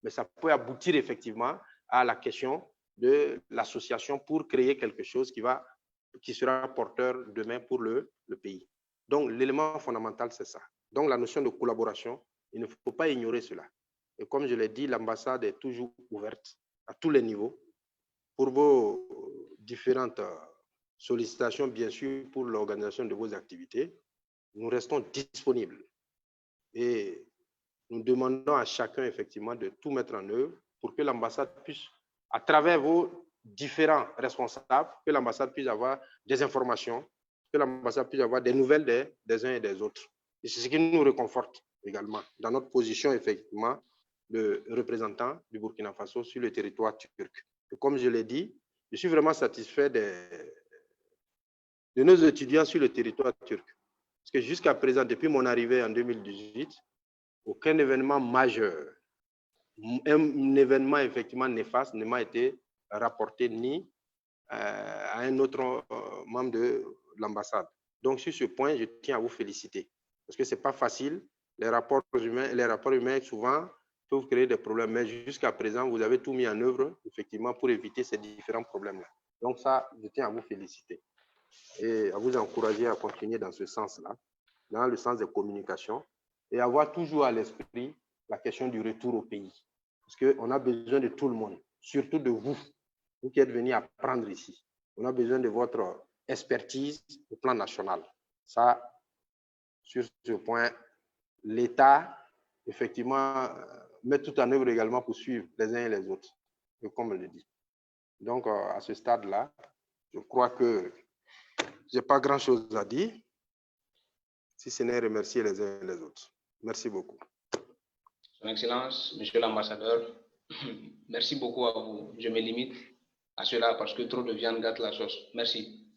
mais ça peut aboutir effectivement à la question de l'association pour créer quelque chose qui sera porteur demain pour le pays. Donc, l'élément fondamental, c'est ça. Donc, la notion de collaboration, il ne faut pas ignorer cela. Et comme je l'ai dit, l'ambassade est toujours ouverte à tous les niveaux pour vos différentes sollicitations, bien sûr, pour l'organisation de vos activités. Nous restons disponibles et nous demandons à chacun, effectivement, de tout mettre en œuvre pour que l'ambassade puisse, à travers vos différents responsables, que l'ambassade puisse avoir des informations, que l'ambassade puisse avoir des nouvelles des uns et des autres. Et c'est ce qui nous réconforte également dans notre position, effectivement, de représentant du Burkina Faso sur le territoire turc. Et comme je l'ai dit, je suis vraiment satisfait de nos étudiants sur le territoire turc. Parce que jusqu'à présent, depuis mon arrivée en 2018, aucun événement majeur, un événement effectivement néfaste ne m'a été rapporté ni à un autre membre de l'ambassade. Donc, sur ce point, je tiens à vous féliciter. Parce que ce n'est pas facile. Les rapports humains, souvent, peuvent créer des problèmes. Mais jusqu'à présent, vous avez tout mis en œuvre, effectivement, pour éviter ces différents problèmes-là. Donc, ça, je tiens à vous féliciter et à vous encourager à continuer dans ce sens-là, dans le sens des communications, et avoir toujours à l'esprit la question du retour au pays. Parce qu'on a besoin de tout le monde, surtout de vous, vous qui êtes venus apprendre ici. On a besoin de votre expertise au plan national. Ça, sur ce point, l'État, effectivement, met tout en œuvre également pour suivre les uns et les autres, comme on le dit. Donc, à ce stade-là, je crois que je n'ai pas grand-chose à dire, si ce n'est remercier les uns et les autres. Merci beaucoup. Son Excellence, Monsieur l'ambassadeur, merci beaucoup à vous. Je me limite à cela parce que trop de viande gâte la sauce. Merci.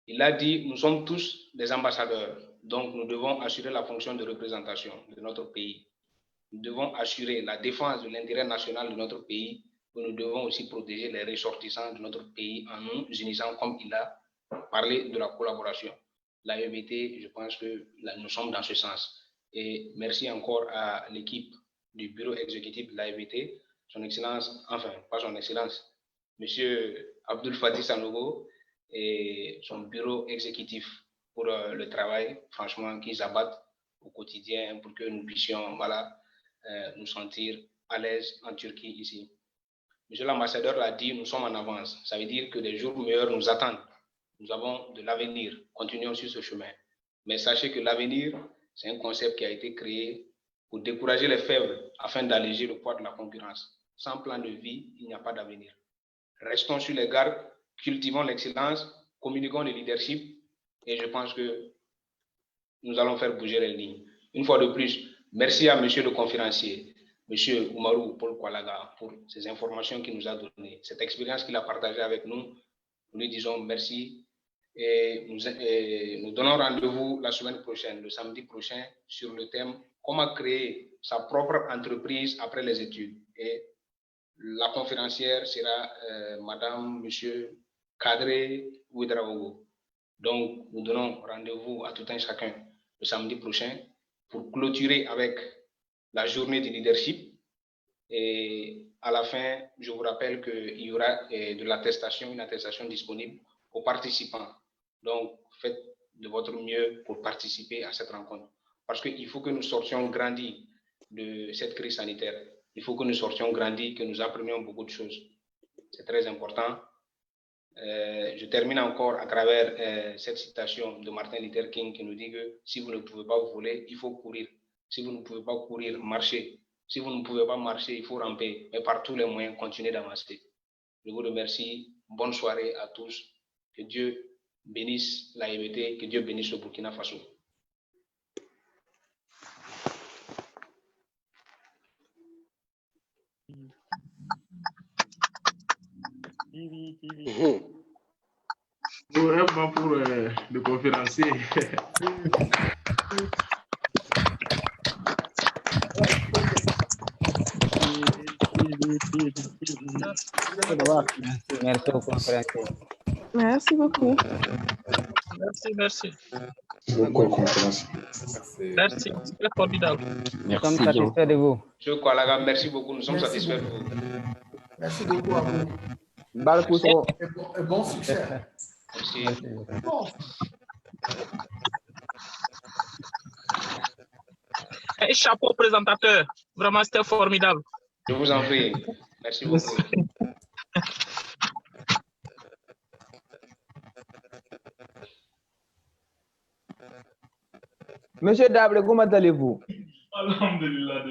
Il a dit, nous sommes tous des ambassadeurs, donc nous devons assurer la fonction de représentation de notre pays. Nous devons assurer la défense de l'intérêt national de notre pays, mais nous devons aussi protéger les ressortissants de notre pays en nous unissant, comme il a parlé de la collaboration. L'AEBT, je pense que là, nous sommes dans ce sens. Et merci encore à l'équipe du bureau exécutif de l'AEBT, son Excellence, enfin, pas son Excellence, Monsieur Abdul Fatih Sanogo et son bureau exécutif pour le travail, franchement, qu'ils abattent au quotidien pour que nous puissions, voilà, nous sentir à l'aise en Turquie ici. Monsieur l'ambassadeur l'a dit, nous sommes en avance. Ça veut dire que des jours meilleurs nous attendent. Nous avons de l'avenir. Continuons sur ce chemin. Mais sachez que l'avenir, c'est un concept qui a été créé pour décourager les faibles afin d'alléger le poids de la concurrence. Sans plan de vie, il n'y a pas d'avenir. Restons sur les gardes, cultivons l'excellence, communiquons le leadership et je pense que nous allons faire bouger les lignes. Une fois de plus, merci à monsieur le conférencier, monsieur Oumarou Paul Kwalaga, pour ces informations qu'il nous a données, cette expérience qu'il a partagée avec nous. Nous lui disons merci et nous donnons rendez-vous la semaine prochaine, le samedi prochain, sur le thème « Comment créer sa propre entreprise après les études ». Et la conférencière sera madame, monsieur Kadre Ouedraogo. Donc, nous donnons rendez-vous à tout un chacun le samedi prochain pour clôturer avec la journée du leadership. Et à la fin, je vous rappelle qu'il y aura de l'attestation, une attestation disponible aux participants. Donc, faites de votre mieux pour participer à cette rencontre. Parce qu'il faut que nous sortions grandis de cette crise sanitaire. Il faut que nous sortions grandis, que nous apprenions beaucoup de choses. C'est très important. Je termine encore à travers cette citation de Martin Luther King qui nous dit que si vous ne pouvez pas voler, il faut courir. Si vous ne pouvez pas courir, marchez. Si vous ne pouvez pas marcher, il faut ramper. Mais par tous les moyens, continuez d'avancer. Je vous remercie. Bonne soirée à tous. Que Dieu bénisse l'AEBT, que Dieu bénisse le Burkina Faso. Vraiment pour le conférencier. Merci au conférencier. Merci beaucoup. Merci. Beaucoup au conférencier. Merci, c'est formidable. Nous sommes satisfaits de vous. Monsieur Kwalaga, merci beaucoup. Nous sommes satisfaits de vous. Merci beaucoup à vous. Et bon succès. Merci. Bon. Et chapeau présentateur. Vraiment, c'était formidable. Je vous en prie. Merci beaucoup. Monsieur Dable, comment allez-vous? Alhamdulillah.